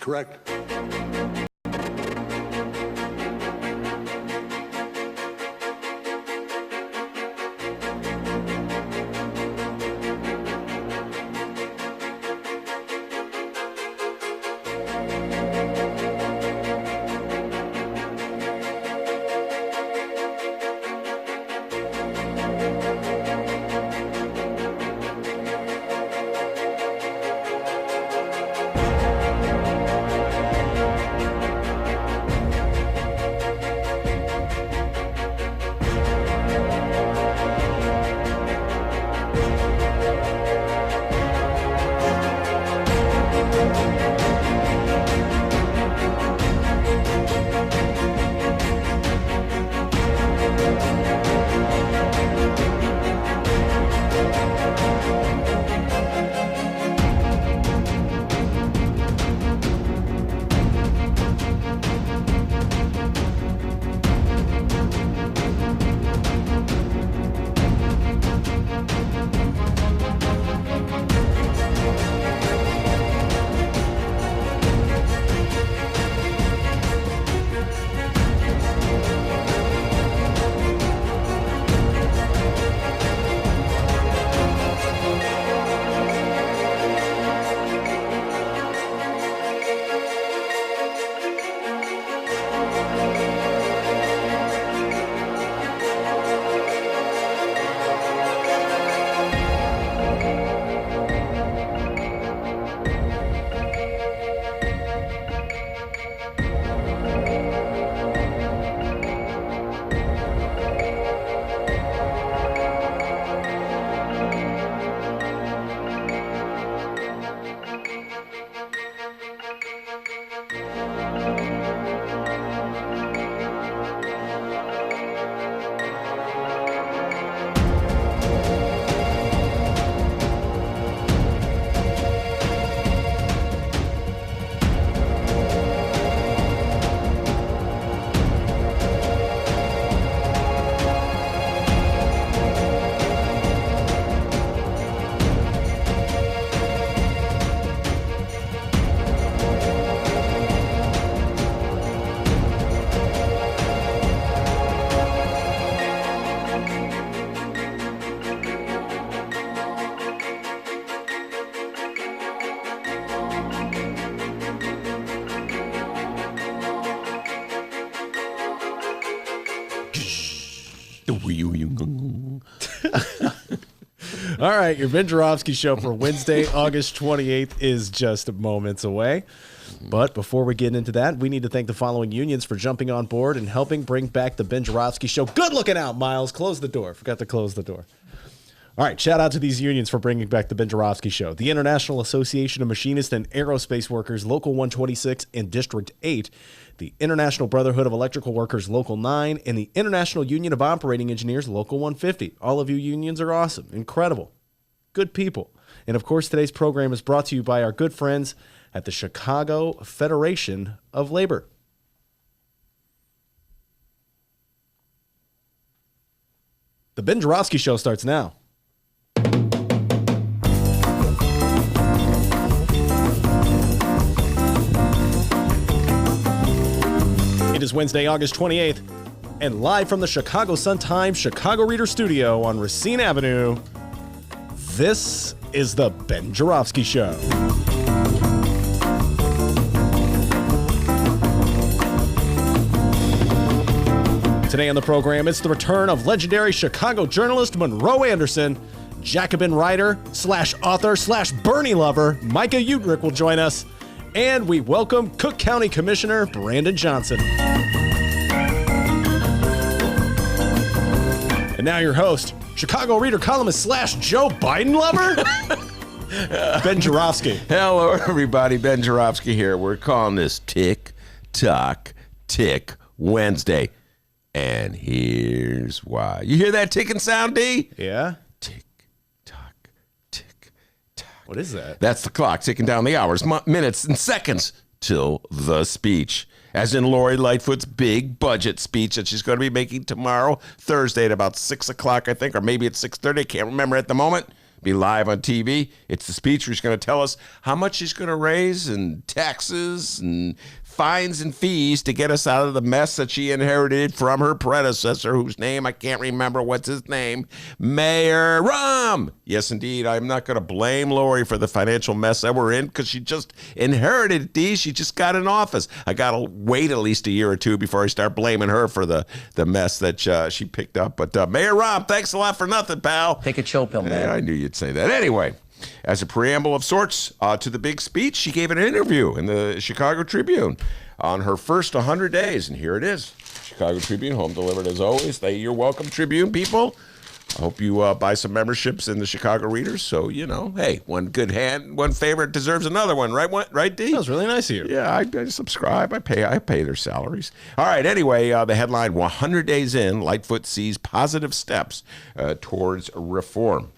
correct. All right, your Ben Joravsky show for Wednesday, August 28th is just moments away. But before we get into that, we need to thank the following unions for jumping on board and helping bring back the Ben Joravsky show. Good looking out, Miles. Close the door. Forgot to close the door. All right, shout out to these unions for bringing back the Ben Joravsky show. The International Association of Machinists and Aerospace Workers, Local 126 and District 8. The International Brotherhood of Electrical Workers, Local 9. And the International Union of Operating Engineers, Local 150. All of you unions are awesome. Incredible. Good people. And of course, today's program is brought to you by our good friends at the Chicago Federation of Labor. The Ben Joravsky show starts now. It is Wednesday, August 28th, and live from the Chicago Sun-Times Chicago Reader Studio on Racine Avenue, this is the Ben Joravsky Show. Today on the program, it's the return of legendary Chicago journalist Monroe Anderson. Jacobin writer / author / Bernie lover Micah Utrick will join us. And we welcome Cook County Commissioner Brandon Johnson. And now your host, Chicago Reader columnist / Joe Biden lover, Ben Joravsky. Hello, everybody. Ben Joravsky here. We're calling this Tick Tock Tick Wednesday. And here's why. You hear that ticking sound, D? Yeah. Tick, tock, tick, tock. What is that? That's the clock ticking down the hours, minutes, and seconds till the speech. As in Lori Lightfoot's big budget speech that she's going to be making tomorrow, Thursday at about 6 o'clock, I think, or maybe at 6:30. I can't remember at the moment. be live on TV. It's the speech where she's going to tell us how much she's going to raise in taxes and fines and fees to get us out of the mess that she inherited from her predecessor, whose name I can't remember. What's his name? Mayor Rahm. Yes, indeed. I'm not going to blame Lori for the financial mess that we're in because she just inherited it, D. She just got in office. I got to wait at least a year or two before I start blaming her for the mess that she picked up. But Mayor Rahm, thanks a lot for nothing, pal. Take a chill pill, man. I knew you'd say that. Anyway, as a preamble of sorts to the big speech, she gave an interview in the Chicago Tribune on her first 100 days. And here it is. Chicago Tribune, home delivered as always. You're welcome, Tribune people. I hope you buy some memberships in the Chicago Readers. So, hey, one good hand, one favorite deserves another one, right? Right, D? That was really nice of you. Yeah, I subscribe. I pay their salaries. All right, anyway, the headline, 100 days in, Lightfoot sees positive steps towards reform.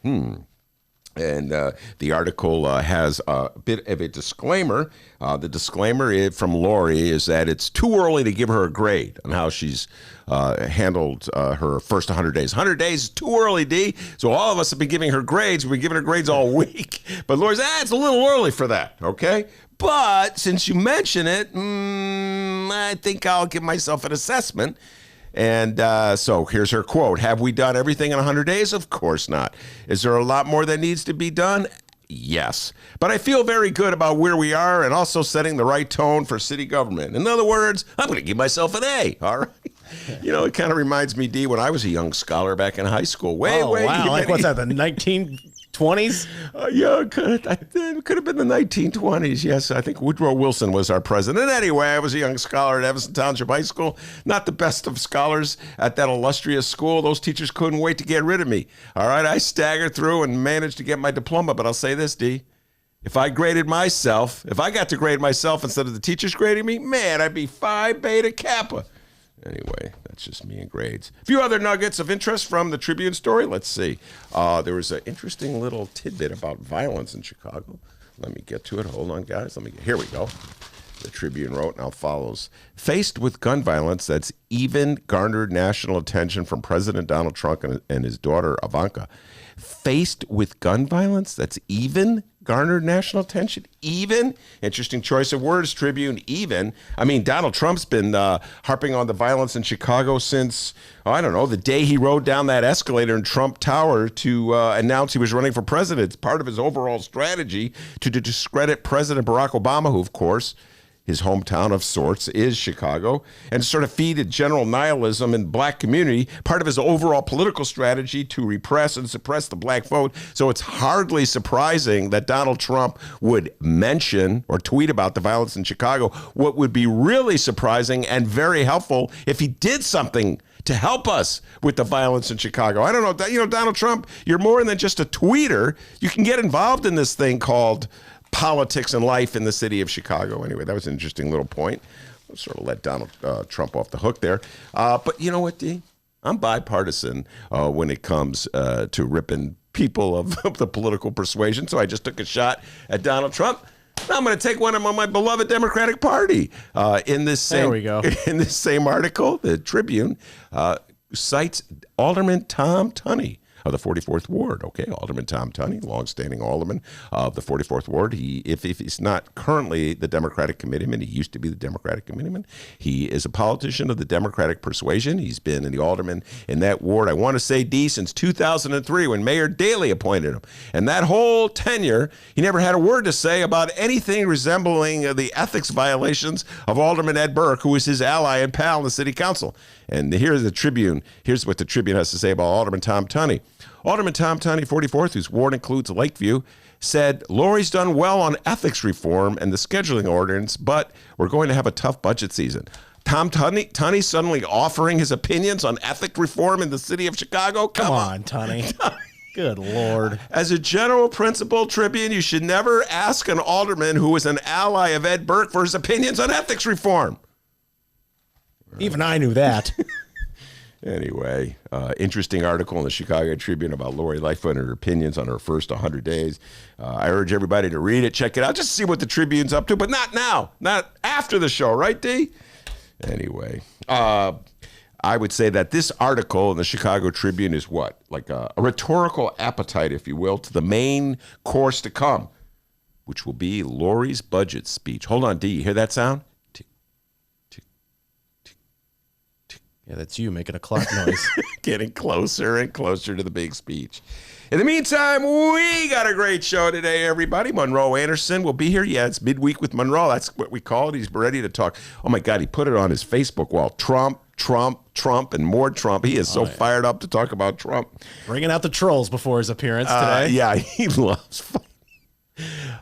And the article has a bit of a disclaimer. The disclaimer from Lori is that it's too early to give her a grade on how she's handled her first 100 days. 100 days is too early, D. So all of us have been giving her grades. We've been giving her grades all week. But Lori's, it's a little early for that, okay? But since you mention it, I think I'll give myself an assessment. And so here's her quote. Have we done everything in 100 days? Of course not. Is there a lot more that needs to be done? Yes. But I feel very good about where we are and also setting the right tone for city government. In other words, I'm going to give myself an A, all right? It kind of reminds me, D, when I was a young scholar back in high school. Wow. Like, what's that, the 1920s? Yeah, it could have been the 1920s. Yes, I think Woodrow Wilson was our president. Anyway, I was a young scholar at Evanston Township High School. Not the best of scholars at that illustrious school. Those teachers couldn't wait to get rid of me. All right, I staggered through and managed to get my diploma. But I'll say this, D. If I got to grade myself instead of the teachers grading me, man, I'd be Phi Beta Kappa. Anyway, that's just me and grades. A few other nuggets of interest from the Tribune story. Let's see. There was an interesting little tidbit about violence in Chicago. Let me get to it. Hold on, guys. Here we go. The Tribune wrote, now follows. Faced with gun violence that's even garnered national attention from President Donald Trump and his daughter Ivanka. Faced with gun violence that's even garnered national attention? Even? Interesting choice of words, Tribune, even. I mean, Donald Trump's been harping on the violence in Chicago since, the day he rode down that escalator in Trump Tower to announce he was running for president. It's part of his overall strategy to discredit President Barack Obama, who, of course, his hometown of sorts is Chicago, and to sort of feed a general nihilism in the black community, part of his overall political strategy to repress and suppress the black vote. So it's hardly surprising that Donald Trump would mention or tweet about the violence in Chicago. What would be really surprising and very helpful if he did something to help us with the violence in Chicago. I don't know, Donald Trump, you're more than just a tweeter. You can get involved in this thing called politics and life in the city of Chicago. Anyway, that was an interesting little point. I'll sort of let Donald Trump off the hook there. But you know what, D? I'm bipartisan when it comes to ripping people of the political persuasion. So I just took a shot at Donald Trump. Now I'm going to take one of my beloved Democratic Party. In this same article, the Tribune cites Alderman Tom Tunney of the 44th Ward. Okay, Alderman Tom Tunney, longstanding alderman of the 44th Ward. If he's not currently the Democratic committeeman, he used to be the Democratic committeeman. He is a politician of the Democratic persuasion. He's been the alderman in that ward, I want to say, D, since 2003 when Mayor Daley appointed him. And that whole tenure, he never had a word to say about anything resembling the ethics violations of Alderman Ed Burke, who was his ally and pal in the city council. And here's the Tribune. Here's what the Tribune has to say about Alderman Tom Tunney. Alderman Tom Tunney, 44th, whose ward includes Lakeview, said, Lori's done well on ethics reform and the scheduling ordinance, but we're going to have a tough budget season. Tom Tunney suddenly offering his opinions on ethic reform in the city of Chicago? Come on, Tunney. Good Lord. As a general principle, Tribune, you should never ask an alderman who is an ally of Ed Burke for his opinions on ethics reform. Even I knew that. Anyway, interesting article in the Chicago Tribune about Lori Lightfoot and her opinions on her first 100 days. I urge everybody to read it, check it out, just to see what the Tribune's up to, but not now, not after the show, right, D? Anyway, I would say that this article in the Chicago Tribune is what? Like a rhetorical appetite, if you will, to the main course to come, which will be Lori's budget speech. Hold on, D, you hear that sound? Tick, tick, tick, tick. Yeah, that's you making a clock noise. Getting closer and closer to the big speech. In the meantime, we got a great show today, everybody. Monroe Anderson will be here. Yeah, it's midweek with Monroe. That's what we call it. He's ready to talk. Oh, my God, he put it on his Facebook wall. Trump, Trump, Trump, and more Trump. He is so fired up to talk about Trump. Bringing out the trolls before his appearance today. Yeah, he loves fighting.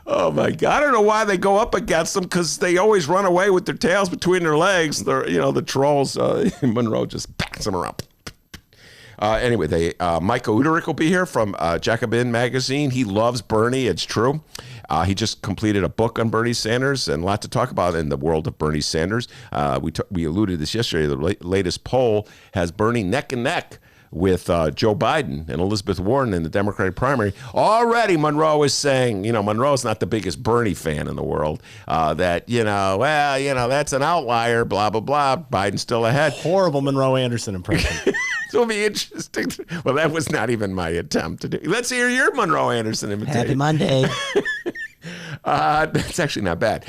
Oh, my God. I don't know why they go up against them, because they always run away with their tails between their legs. The trolls, Monroe just backs them around. Anyway, Mike Udrich will be here from Jacobin magazine. He loves Bernie. It's true. He just completed a book on Bernie Sanders, and a lot to talk about in the world of Bernie Sanders. We alluded to this yesterday. The latest poll has Bernie neck and neck with Joe Biden and Elizabeth Warren in the Democratic primary. Already, Monroe is saying, Monroe's not the biggest Bernie fan in the world. That's an outlier, blah, blah, blah. Biden's still ahead. Horrible Monroe Anderson impression. It'll be interesting. Well, that was not even my attempt to do. Let's hear your Monroe Anderson imitation. Happy Monday. That's actually not bad.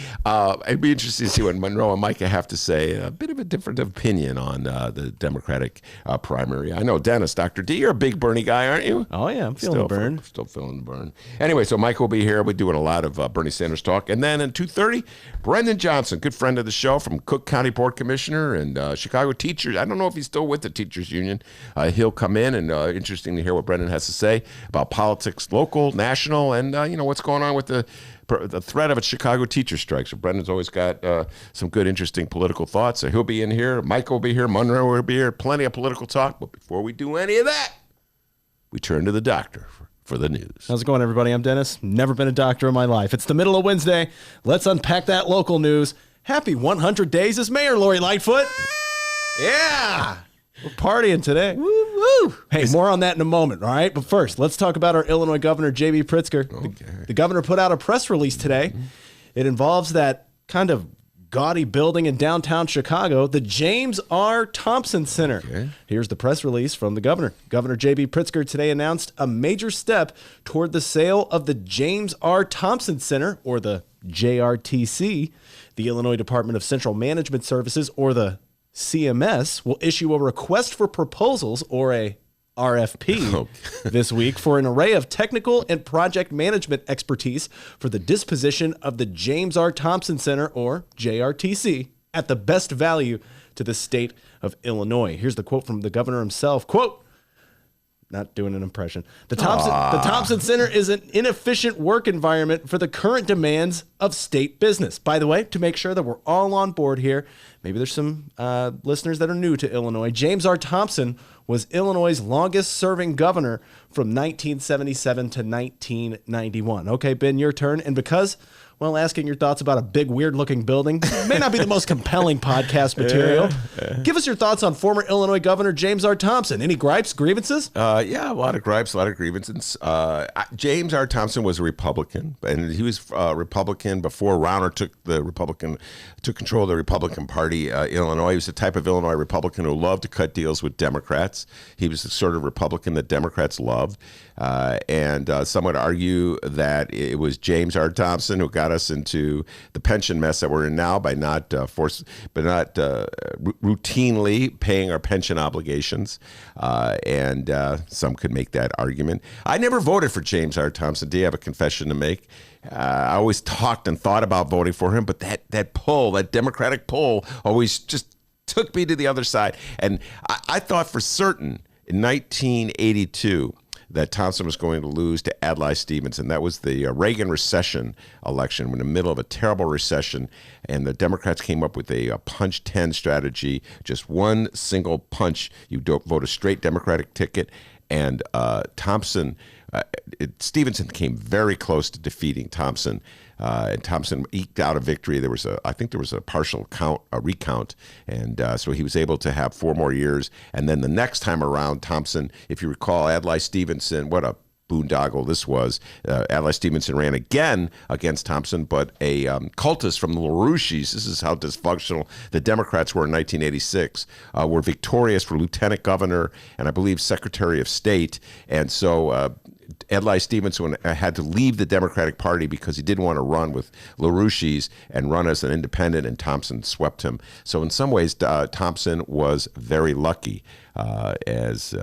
It'd be interesting to see what Monroe and Micah have to say. A bit of a different opinion on the Democratic primary. I know, Dennis, Dr. D, you're a big Bernie guy, aren't you? Oh, yeah. I'm feeling the burn. Still feeling the burn. Anyway, so Mike will be here. We're doing a lot of Bernie Sanders talk. And then at 2:30, Brendan Johnson, good friend of the show, from Cook County Board Commissioner and Chicago Teachers. I don't know if he's still with the Teachers Union. He'll come in, and interesting to hear what Brendan has to say about politics, local, national, and what's going on with the threat of a Chicago teacher strike. So Brendan's always got some good, interesting political thoughts. So he'll be in here. Mike will be here. Monroe will be here. Plenty of political talk. But before we do any of that, we turn to the doctor for the news. How's it going, everybody? I'm Dennis. Never been a doctor in my life. It's the middle of Wednesday. Let's unpack that local news. Happy 100 days as mayor, Lori Lightfoot. Yeah. We're partying today. Woo, woo. Hey, more on that in a moment, all right? But first, let's talk about our Illinois Governor, J.B. Pritzker. Okay. The governor put out a press release today. It involves that kind of gaudy building in downtown Chicago, the James R. Thompson Center. Okay. Here's the press release from the governor. Governor J.B. Pritzker today announced a major step toward the sale of the James R. Thompson Center, or the JRTC. The Illinois Department of Central Management Services, or the CMS, will issue a request for proposals, or a RFP, this week for an array of technical and project management expertise for the disposition of the James R. Thompson Center, or JRTC, at the best value to the state of Illinois. Here's the quote from the governor himself. Quote, not doing an impression. The Thompson Center is an inefficient work environment for the current demands of state business. By the way, to make sure that we're all on board here, maybe there's some listeners that are new to Illinois. James R. Thompson was Illinois' longest-serving governor from 1977 to 1991. Okay, Ben, your turn. And because, well, asking your thoughts about a big, weird-looking building may not be the most compelling podcast material, give us your thoughts on former Illinois Governor James R. Thompson. Any gripes, grievances? Yeah, a lot of gripes, a lot of grievances. James R. Thompson was a Republican, and he was a Republican before Rauner took control of the Republican Party. Illinois, he was the type of Illinois Republican who loved to cut deals with Democrats. He was the sort of Republican that Democrats loved. And some would argue that it was James R. Thompson who got us into the pension mess that we're in now by not routinely paying our pension obligations. And some could make that argument. I never voted for James R. Thompson. Do you have a confession to make? I always talked and thought about voting for him, but that Democratic pull always just took me to the other side. And I thought for certain in 1982 that Thompson was going to lose to Adlai Stevenson. That was the Reagan recession election, in the middle of a terrible recession, and the Democrats came up with a punch 10 strategy, just one single punch. You don't vote a straight Democratic ticket, and Stevenson came very close to defeating Thompson. And Thompson eked out a victory. I think there was a partial recount, and so he was able to have 4 more years. And then the next time around, Thompson, if you recall, Adlai Stevenson, what a boondoggle this was. Adlai Stevenson ran again against Thompson, but a cultist from the LaRouches, this is how dysfunctional the Democrats were in 1986, were victorious for lieutenant governor and I believe secretary of state. And so Adlai Stevenson had to leave the Democratic Party because he didn't want to run with LaRouches and run as an independent, and Thompson swept him. So in some ways, Thompson was very lucky because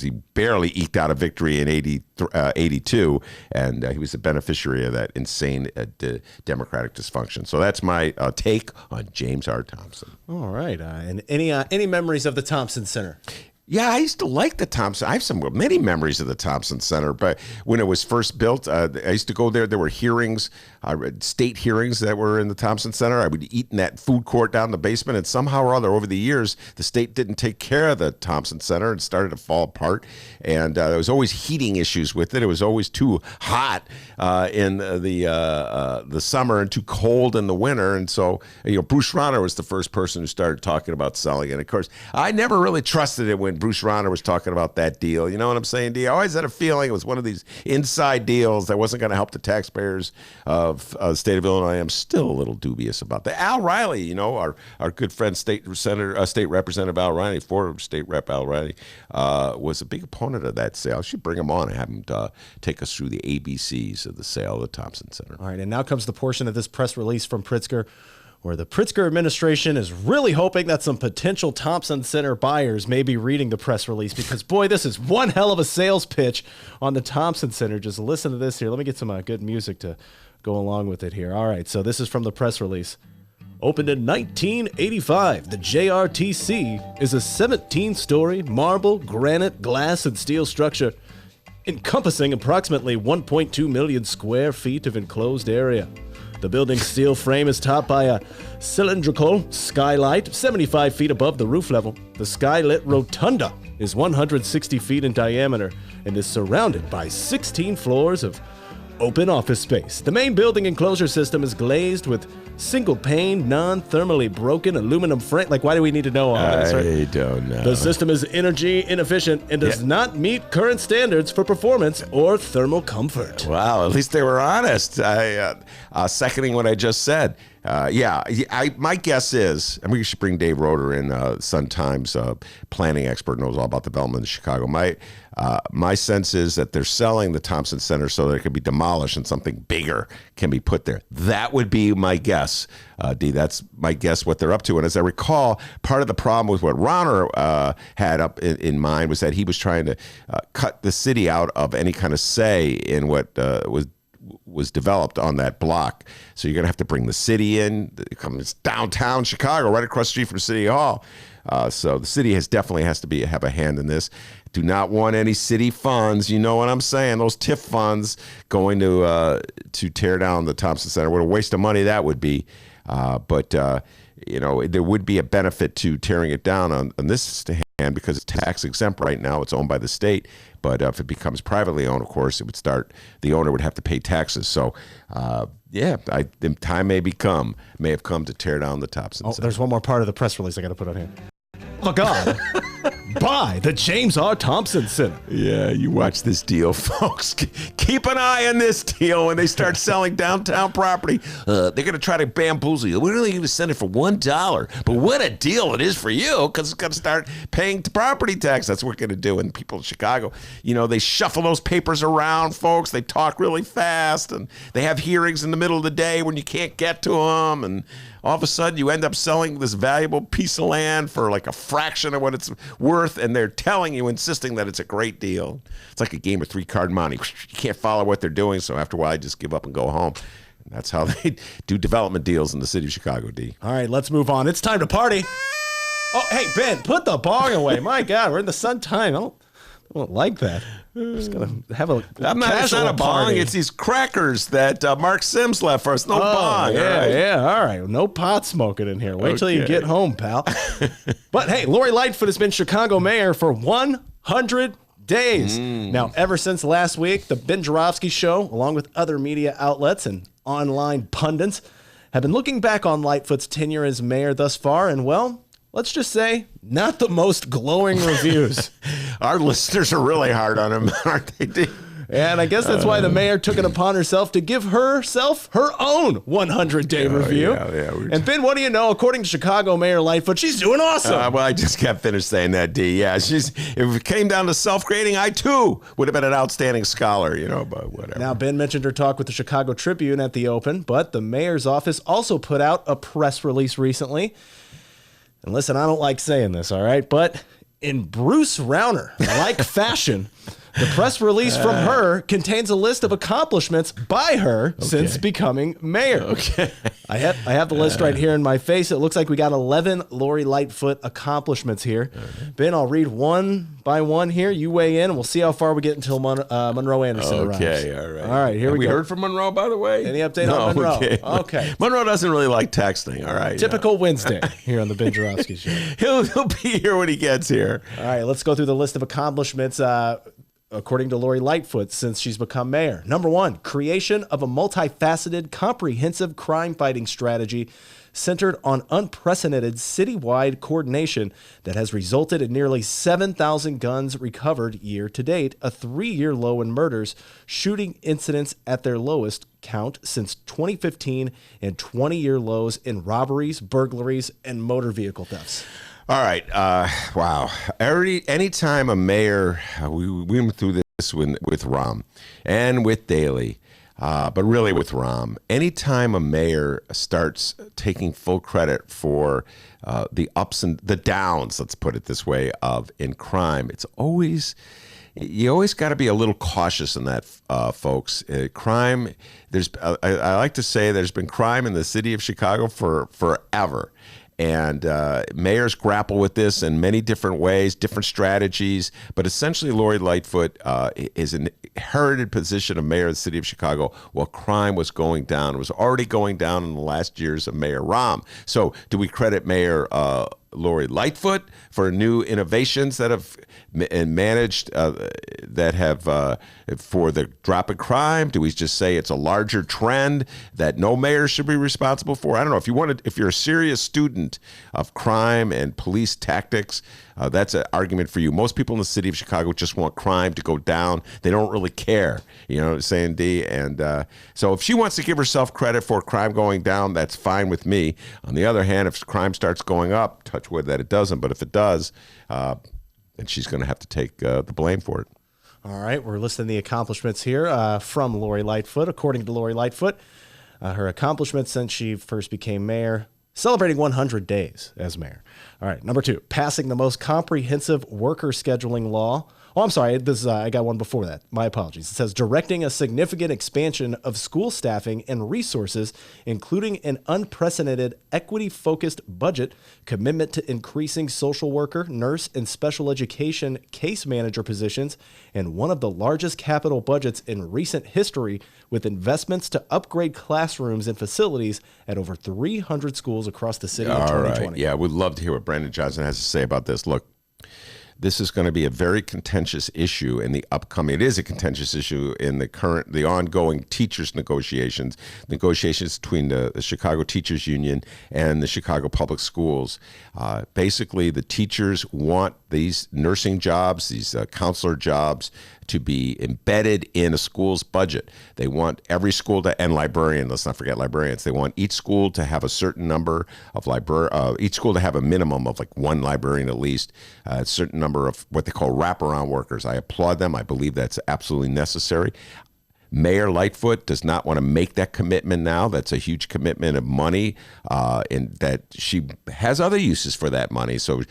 he barely eked out a victory in 82, and he was the beneficiary of that insane Democratic dysfunction. So that's my take on James R. Thompson. All right. And any memories of the Thompson Center? Yeah, I used to like the Thompson. I have many memories of the Thompson Center, but when it was first built, I used to go there. There were hearings, state hearings that were in the Thompson Center. I would eat in that food court down in the basement, and somehow or other, over the years, the state didn't take care of the Thompson Center and started to fall apart. And there was always heating issues with it. It was always too hot in the summer and too cold in the winter. And so, Bruce Rauner was the first person who started talking about selling it. Of course, I never really trusted it when Bruce Rauner was talking about that deal. You know what I'm saying, D? I always had a feeling it was one of these inside deals that wasn't going to help the taxpayers of the state of Illinois. I'm still a little dubious about that. Al Riley, our good friend, State Representative Al Riley, former State Rep Al Riley, was a big opponent of that sale. I should bring him on and have him take us through the ABCs of the sale of the Thompson Center. All right, and now comes the portion of this press release from Pritzker where the Pritzker administration is really hoping that some potential Thompson Center buyers may be reading the press release because, boy, this is one hell of a sales pitch on the Thompson Center. Just listen to this here. Let me get some good music to go along with it here. All right, so this is from the press release. Opened in 1985, the JRTC is a 17-story marble, granite, glass, and steel structure encompassing approximately 1.2 million square feet of enclosed area. The building's steel frame is topped by a cylindrical skylight 75 feet above the roof level. The skylit rotunda is 160 feet in diameter and is surrounded by 16 floors of open office space. The main building enclosure system is glazed with single-pane, non-thermally broken aluminum frame. Like, why do we need to know all this? Right? I don't know. The system is energy inefficient and does not meet current standards for performance or thermal comfort. Wow, at least they were honest. Seconding what I just said. My guess is, and we should bring Dave Roeder in, Sun-Times planning expert, knows all about development in Chicago. My sense is that they're selling the Thompson Center so that it could be demolished and something bigger can be put there. That would be my guess, D. That's my guess what they're up to. And as I recall, part of the problem with what Rauner had up in mind was that he was trying to cut the city out of any kind of say in what was developed on that block. So you're going to have to bring the city in. It's downtown Chicago, right across the street from City Hall. So the city definitely has to have a hand in this. Do not want any city funds. You know what I'm saying? Those TIF funds going to tear down the Thompson Center. What a waste of money that would be. But there would be a benefit to tearing it down on this hand because it's tax exempt right now. It's owned by the state. But if it becomes privately owned, of course, the owner would have to pay taxes. So, the time may have come to tear down the Thompson Center. There's one more part of the press release I got to put on here. Oh, God. Buy the James R. Thompson Center. Yeah, you watch this deal, folks. Keep an eye on this deal when they start selling downtown property. They're going to try to bamboozle you. We're only going to send it for $1. But what a deal it is for you, because it's going to start paying property tax. That's what we're going to do. And people in Chicago, they shuffle those papers around, folks. They talk really fast, and they have hearings in the middle of the day when you can't get to them. And all of a sudden, you end up selling this valuable piece of land for like a fraction of what it's worth, and they're telling you, insisting that it's a great deal. It's like a game of three-card monte. You can't follow what they're doing, so after a while, I just give up and go home. And that's how they do development deals in the city of Chicago, D. All right, let's move on. It's time to party. Oh, hey, Ben, put the bong away. My God, we're in the Sun-Time. I don't like that. I'm just going to have a it's not a bong. Party. It's these crackers that Mark Sims left for us. No bong. Yeah. All right. No pot smoking in here. Wait till you get home, pal. But hey, Lori Lightfoot has been Chicago mayor for 100 days. Now, ever since last week, the Ben Joravsky Show, along with other media outlets and online pundits, have been looking back on Lightfoot's tenure as mayor thus far, and, well, let's just say, not the most glowing reviews. Our listeners are really hard on him, aren't they, Dee? And I guess that's why the mayor took it upon herself to give herself her own 100-day review. And Ben, what do you know? According to Chicago Mayor Lightfoot, she's doing awesome. Well, I just can't finish saying that, D. Yeah, if it came down to self-grading, I too would have been an outstanding scholar, but whatever. Now, Ben mentioned her talk with the Chicago Tribune at the Open, but the mayor's office also put out a press release recently. And listen, I don't like saying this, all right? But in Bruce Rauner-like fashion, the press release from her contains a list of accomplishments by her since becoming mayor. Okay. I have the list right here in my face. It looks like we got 11 Lori Lightfoot accomplishments here. Ben, I'll read one by one here. You weigh in, and we'll see how far we get until Monroe Anderson arrives. Okay, all right. All right, here we go. We heard from Monroe, by the way? Any update on Monroe? Okay. Monroe doesn't really like texting, all right? Typical Wednesday here on the Ben Joravsky Show. He'll be here when he gets here. All right, let's go through the list of accomplishments according to Lori Lightfoot since she's become mayor. Number 1, creation of a multifaceted, comprehensive crime-fighting strategy centered on unprecedented citywide coordination that has resulted in nearly 7,000 guns recovered year to date, a 3-year low in murders, shooting incidents at their lowest count since 2015, and 20-year lows in robberies, burglaries, and motor vehicle thefts. All right. Wow. Anytime a mayor, we went through this with Rahm and with Daley, but really with Rahm. Anytime a mayor starts taking full credit for the ups and the downs, let's put it this way, in crime, you always got to be a little cautious in that, folks. Crime, I like to say there's been crime in the city of Chicago for forever. And mayors grapple with this in many different ways, different strategies. But essentially, Lori Lightfoot is an inherited position of mayor of the city of Chicago while crime was going down. It was already going down in the last years of Mayor Rahm. So do we credit Mayor Lori Lightfoot for new innovations that have managed that have for the drop in crime? Do we just say it's a larger trend that no mayor should be responsible for? I don't know. If you're a serious student of crime and police tactics, that's an argument for you. Most people in the city of Chicago just want crime to go down. They don't really care. You know what I'm saying, D? And so if she wants to give herself credit for crime going down, that's fine with me. On the other hand, if crime starts going up, touch wood that it doesn't, but if it does, then she's going to have to take the blame for it. All right, we're listing the accomplishments here from Lori Lightfoot. According to Lori Lightfoot, her accomplishments since she first became mayor, celebrating 100 days as mayor. All right, number 2, passing the most comprehensive worker scheduling law. Oh, I'm sorry. This I got one before that. My apologies. It says directing a significant expansion of school staffing and resources, including an unprecedented equity-focused budget, commitment to increasing social worker, nurse, and special education case manager positions, and one of the largest capital budgets in recent history, with investments to upgrade classrooms and facilities at over 300 schools across the city in 2020. Right. Yeah, we'd love to hear what Brandon Johnson has to say about this. Look, this is going to be a very contentious issue in the upcoming. It is a contentious issue in the ongoing teachers negotiations between the Chicago Teachers Union and the Chicago Public Schools. Basically, the teachers want these nursing jobs, these counselor jobs, to be embedded in a school's budget. They want every school to, and librarian, let's not forget librarians. They want each school to have a certain number of each school to have a minimum of like one librarian at least, a certain number of what they call wraparound workers. I applaud them. I believe that's absolutely necessary. Mayor Lightfoot does not want to make that commitment now. That's a huge commitment of money, and that she has other uses for that money. So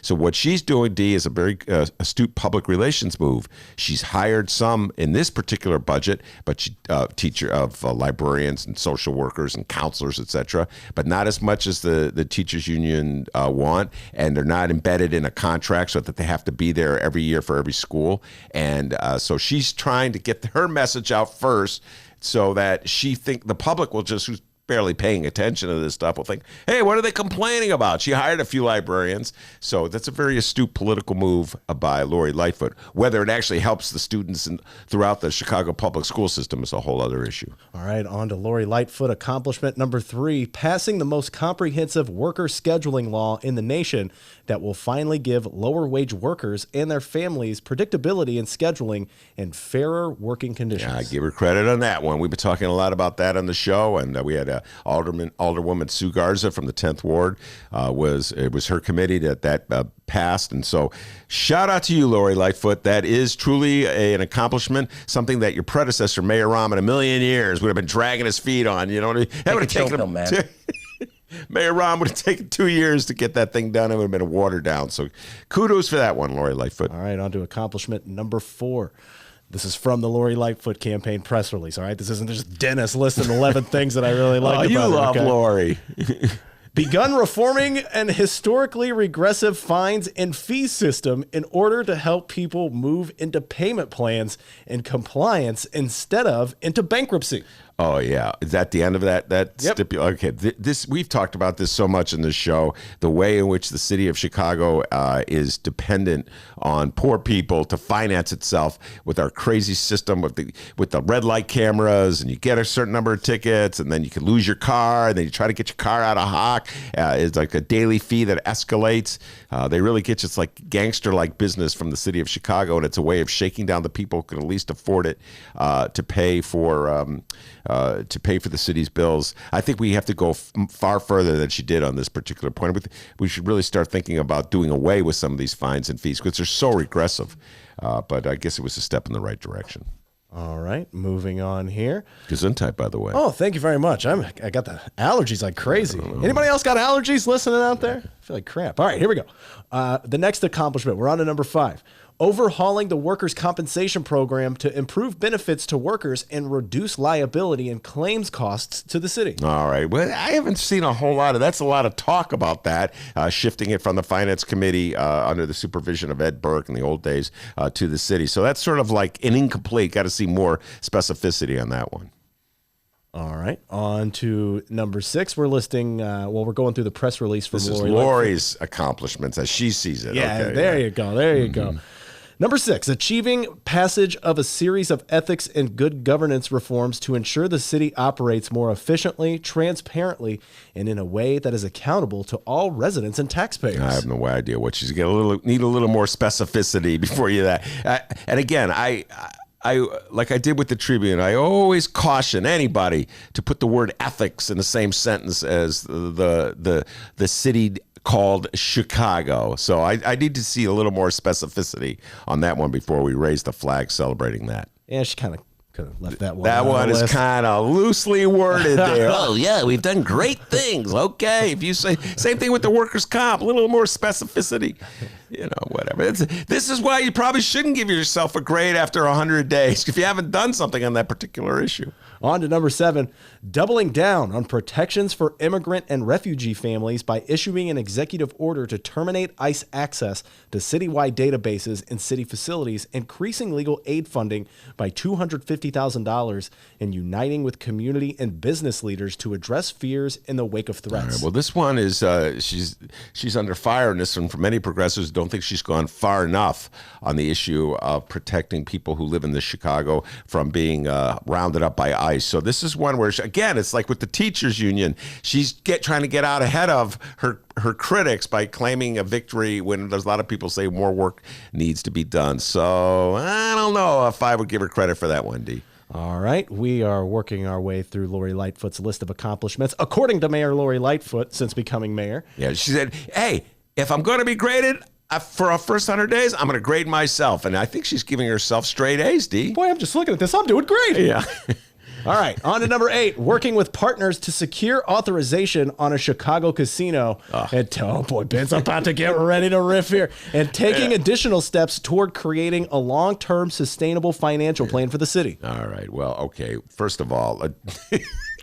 what she's doing, D, is a very astute public relations move. She's hired some in this particular budget, but she teacher of librarians and social workers and counselors, etc., but not as much as the teachers union want, and they're not embedded in a contract so that they have to be there every year for every school. And so she's trying to get her message out first so that the public will just, who's barely paying attention to this stuff will think, hey, what are they complaining about? She hired a few librarians. So that's a very astute political move by Lori Lightfoot. Whether it actually helps the students throughout the Chicago public school system is a whole other issue. All right, on to Lori Lightfoot. Accomplishment number 3, passing the most comprehensive worker scheduling law in the nation that will finally give lower wage workers and their families predictability in scheduling and fairer working conditions. Yeah, I give her credit on that one. We've been talking a lot about that on the show, and we had Alderwoman Sue Garza from the 10th Ward. It was her committee that passed, and so shout out to you, Lori Lightfoot. That is truly an accomplishment, something that your predecessor, Mayor Rahm, in a million years would have been dragging his feet on. You know what I mean? That would have taken him, man. Mayor Rahm would have taken 2 years to get that thing done. It would have been watered down. So kudos for that one, Lori Lightfoot. All right, on to accomplishment number 4. This is from the Lori Lightfoot campaign press release, all right? This isn't just Dennis listing 11 things that I really like about you her, love okay? Lori. Begun reforming an historically regressive fines and fee system in order to help people move into payment plans and compliance instead of into bankruptcy. Oh yeah, is that the end of that Yep. stipulation? Okay, this we've talked about this so much in this show. The way in which the city of Chicago is dependent on poor people to finance itself with our crazy system with the red light cameras, and you get a certain number of tickets, and then you can lose your car, and then you try to get your car out of hock. It's like a daily fee that escalates. They really get you. It's like gangster-like business from the city of Chicago, and it's a way of shaking down the people who can at least afford it to pay for the city's bills. I think we have to go far further than she did on this particular point. We should really start thinking about doing away with some of these fines and fees because they're so regressive. But I guess it was a step in the right direction. All right, moving on here. Gesundheit, by the way. Oh, thank you very much. I got the allergies like crazy. Anybody else got allergies listening out there? I feel like crap. All right, here we go. The next accomplishment, we're on to number 5. Overhauling the workers' compensation program to improve benefits to workers and reduce liability and claims costs to the city. All right. Well, I haven't seen a whole lot of that's a lot of talk about that, shifting it from the finance committee under the supervision of Ed Burke in the old days to the city. So that's sort of like an incomplete. Got to see more specificity on that one. All right, on to number 6. We're listing, we're going through the press release from This Lori. is Lori's accomplishments as she sees it. Yeah, okay, there you go. There you go. Number 6, achieving passage of a series of ethics and good governance reforms to ensure the city operates more efficiently, transparently, and in a way that is accountable to all residents and taxpayers. I have no idea what she's going to need a little more specificity before you that. And again, I like I did with the Tribune, I always caution anybody to put the word ethics in the same sentence as the city called Chicago. So I need to see a little more specificity on that one before we raise the flag celebrating that. Yeah, she kind of could have left that one. That one is kind of loosely worded there. Oh, yeah, we've done great things. Okay, if you say, same thing with the workers' comp, a little more specificity. You know, whatever. This is why you probably shouldn't give yourself a grade after 100 days if you haven't done something on that particular issue. On to number 7, doubling down on protections for immigrant and refugee families by issuing an executive order to terminate ICE access to citywide databases and city facilities, increasing legal aid funding by $250,000, and uniting with community and business leaders to address fears in the wake of threats. All right, well, this one is she's under fire, and this one, for many progressives, don't think she's gone far enough on the issue of protecting people who live in this Chicago from being rounded up by ICE. So this is one where, again, it's like with the teachers union. She's trying to get out ahead of her critics by claiming a victory when there's a lot of people say more work needs to be done. So I don't know if I would give her credit for that one, D. All right, we are working our way through Lori Lightfoot's list of accomplishments, according to Mayor Lori Lightfoot, since becoming mayor. Yeah, she said, hey, if I'm going to be graded for our first 100 days, I'm going to grade myself. And I think she's giving herself straight A's, D. Boy, I'm just looking at this. I'm doing great. Yeah. All right, on to number 8, working with partners to secure authorization on a Chicago casino. And, oh boy, Ben's about to get ready to riff here. And taking additional steps toward creating a long-term sustainable financial plan for the city. All right, well, okay. First of all,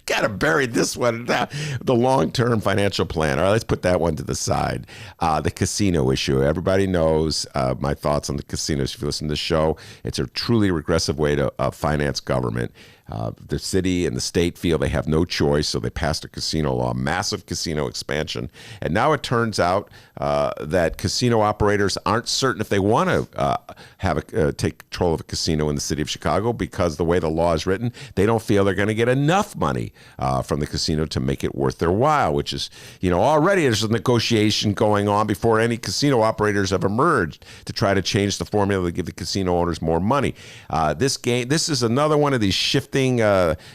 got to bury this one, the long-term financial plan. All right, let's put that one to the side. The casino issue. Everybody knows my thoughts on the casinos. If you listen to the show, it's a truly regressive way to finance government. The city and the state feel they have no choice, so they passed a casino law, massive casino expansion. And now it turns out that casino operators aren't certain if they want to take control of a casino in the city of Chicago, because the way the law is written, they don't feel they're going to get enough money from the casino to make it worth their while, which is, already there's a negotiation going on before any casino operators have emerged to try to change the formula to give the casino owners more money. This is another one of these shifting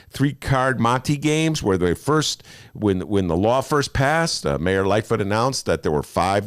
three-card Monte games where they when the law first passed, Mayor Lightfoot announced that there were five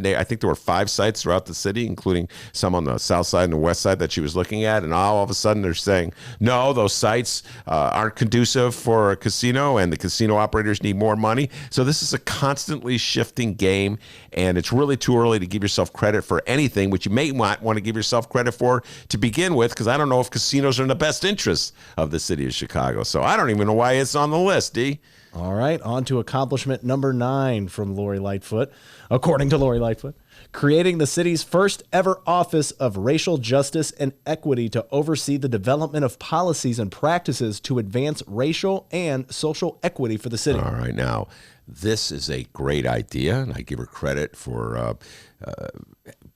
sites throughout the city, including some on the south side and the west side that she was looking at, and all of a sudden they're saying, no, those sites aren't conducive for a casino, and the casino operators need more money. So this is a constantly shifting game, and it's really too early to give yourself credit for anything, which you may want to give yourself credit for to begin with, because I don't know if casinos are in the best interests of the city of Chicago. So I don't even know why it's on the list, D. All right, on to accomplishment number 9 from Lori Lightfoot. According to Lori Lightfoot, creating the city's first ever Office of Racial Justice and Equity to oversee the development of policies and practices to advance racial and social equity for the city. All right, now, this is a great idea, and I give her credit for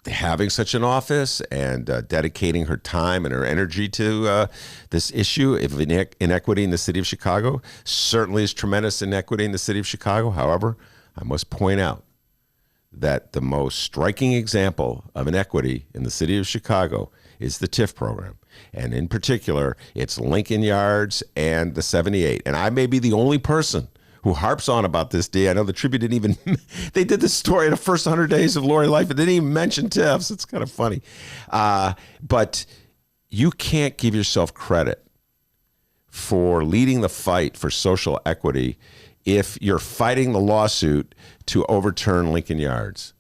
having such an office and dedicating her time and her energy to this issue of inequity in the city of Chicago. Certainly is tremendous inequity in the city of Chicago. However, I must point out that the most striking example of inequity in the city of Chicago is the TIF program. And in particular, it's Lincoln Yards and the 78. And I may be the only person who harps on about this, D. I know the Tribune didn't even, they did this story the first 100 days of Lori Lightfoot. They didn't even mention TIFs. It's kind of funny. But you can't give yourself credit for leading the fight for social equity if you're fighting the lawsuit to overturn Lincoln Yards.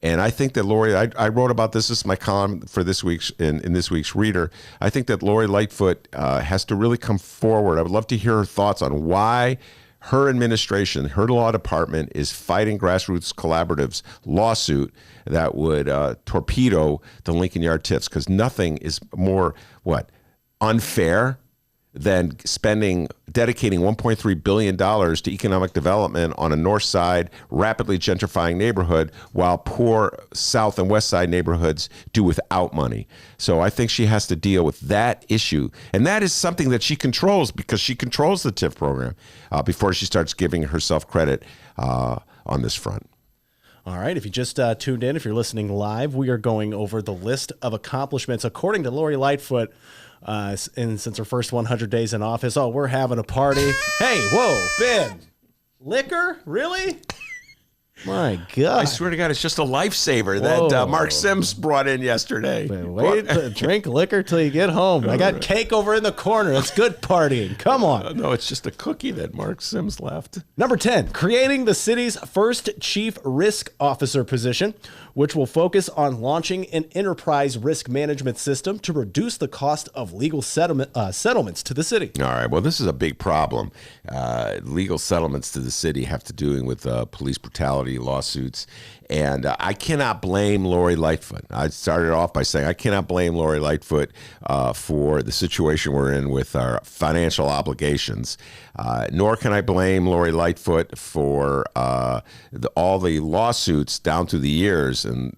And I think that Lori, I wrote about this. This is my column for this week's in this week's Reader. I think that Lori Lightfoot has to really come forward. I would love to hear her thoughts on why her administration, her law department, is fighting Grassroots Collaborative's lawsuit that would torpedo the Lincoln Yard TIFs, because nothing is more, unfair than dedicating $1.3 billion to economic development on a north side, rapidly gentrifying neighborhood, while poor south and west side neighborhoods do without money. So I think she has to deal with that issue. And that is something that she controls, because she controls the TIF program before she starts giving herself credit on this front. All right, if you just tuned in, if you're listening live, we are going over the list of accomplishments according to Lori Lightfoot. And since her first 100 days in office, we're having a party. Hey, whoa, Ben, liquor? Really? My God. I swear to God, it's just a lifesaver that Mark Sims brought in yesterday. Wait to drink liquor till you get home. I got cake over in the corner. It's good partying. Come on. No, it's just a cookie that Mark Sims left. Number 10, creating the city's first chief risk officer position, which will focus on launching an enterprise risk management system to reduce the cost of legal settlements to the city. All right. Well, this is a big problem. Legal settlements to the city have to do with police brutality lawsuits. And I cannot blame Lori Lightfoot. I started off by saying I cannot blame Lori Lightfoot for the situation we're in with our financial obligations. Nor can I blame Lori Lightfoot for all the lawsuits down through the years and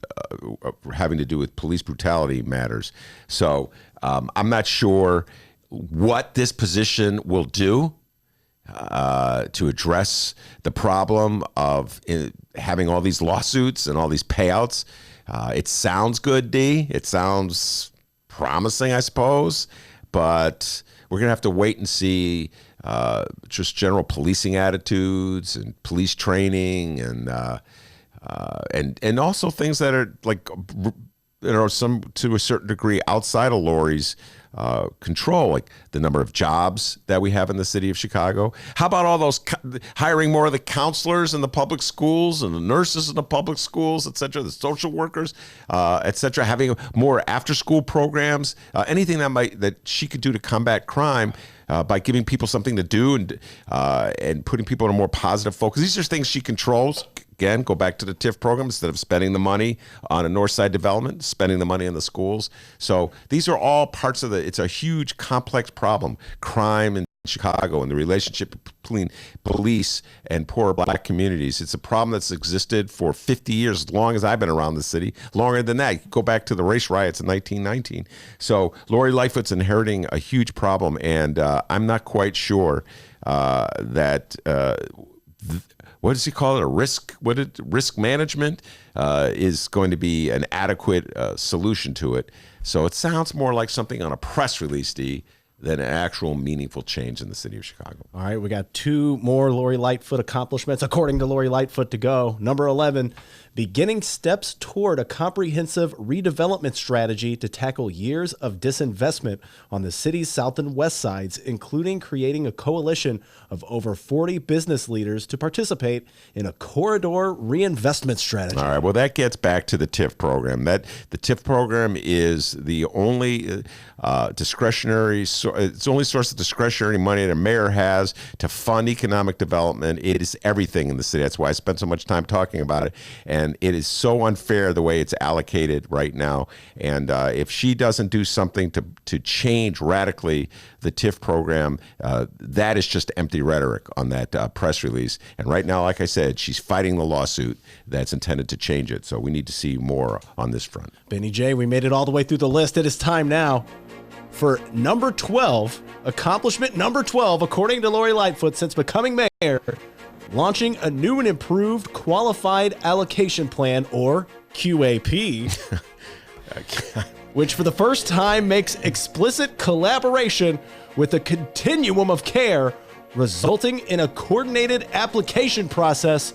having to do with police brutality matters. So I'm not sure what this position will do to address the problem of having all these lawsuits and all these payouts. It sounds good, D. It sounds promising, I suppose, but we're going to have to wait and see just general policing attitudes and police training and also things that are like, some to a certain degree outside of Lori's control, like the number of jobs that we have in the city of Chicago. How about all those hiring more of the counselors in the public schools and the nurses in the public schools, et cetera, the social workers, et cetera, having more after-school programs, anything that she could do to combat crime by giving people something to do and putting people in a more positive focus. These are things she controls. Again, go back to the TIF program. Instead of spending the money on a north side development, spending the money on the schools. So these are all parts of it's a huge, complex problem. Crime and Chicago and the relationship between police and poor black communities. It's a problem that's existed for 50 years, as long as I've been around the city, longer than that. You go back to the race riots in 1919. So Lori Lightfoot's inheriting a huge problem, and I'm not quite sure that what does he call it? Risk management is going to be an adequate solution to it. So it sounds more like something on a press release, D, than an actual meaningful change in the city of Chicago. All right, we got 2 more Lori Lightfoot accomplishments, according to Lori Lightfoot, to go. Number 11, beginning steps toward a comprehensive redevelopment strategy to tackle years of disinvestment on the city's south and west sides, including creating a coalition of over 40 business leaders to participate in a corridor reinvestment strategy. All right, well, that gets back to the TIF program. The TIF program is the only discretionary, it's the only source of discretionary money the mayor has to fund economic development. It is everything in the city. That's why I spent so much time talking about it. And it is so unfair the way it's allocated right now. And if she doesn't do something to change radically the TIF program, that is just empty rhetoric on that press release. And right now, like I said, she's fighting the lawsuit that's intended to change it. So we need to see more on this front. Benny J, we made it all the way through the list. It is time now for number 12, accomplishment number 12, according to Lori Lightfoot, since becoming mayor, launching a new and improved qualified allocation plan, or QAP, which for the first time makes explicit collaboration with a continuum of care, resulting in a coordinated application process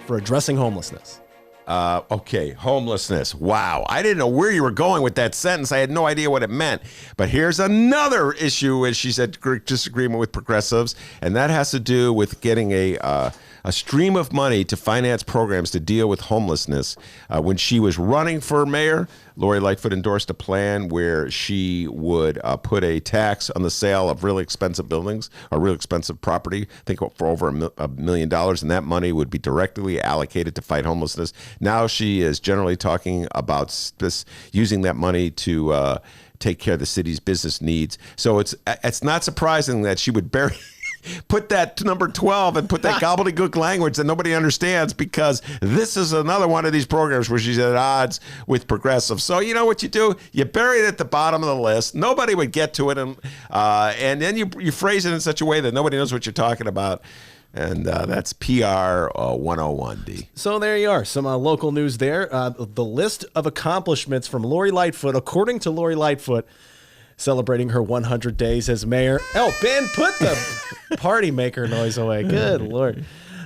for addressing homelessness. Okay, homelessness. Wow. I didn't know where you were going with that sentence. I had no idea what it meant. But here's another issue, as she said, disagreement with progressives, and that has to do with getting a stream of money to finance programs to deal with homelessness. When she was running for mayor, Lori Lightfoot endorsed a plan where she would put a tax on the sale of really expensive buildings or really expensive property, I think for over $1 million, and that money would be directly allocated to fight homelessness. Now she is generally talking about using that money to take care of the city's business needs. So it's not surprising that she would put that to number 12 and put that gobbledygook language that nobody understands, because this is another one of these programs where she's at odds with progressives. So you know what you do? You bury it at the bottom of the list. Nobody would get to it, and then you phrase it in such a way that nobody knows what you're talking about. And that's PR 101D. So there you are. Some local news there. The list of accomplishments from Lori Lightfoot, according to Lori Lightfoot, celebrating her 100 days as mayor. Oh, Ben, put the party maker noise away. Good Lord.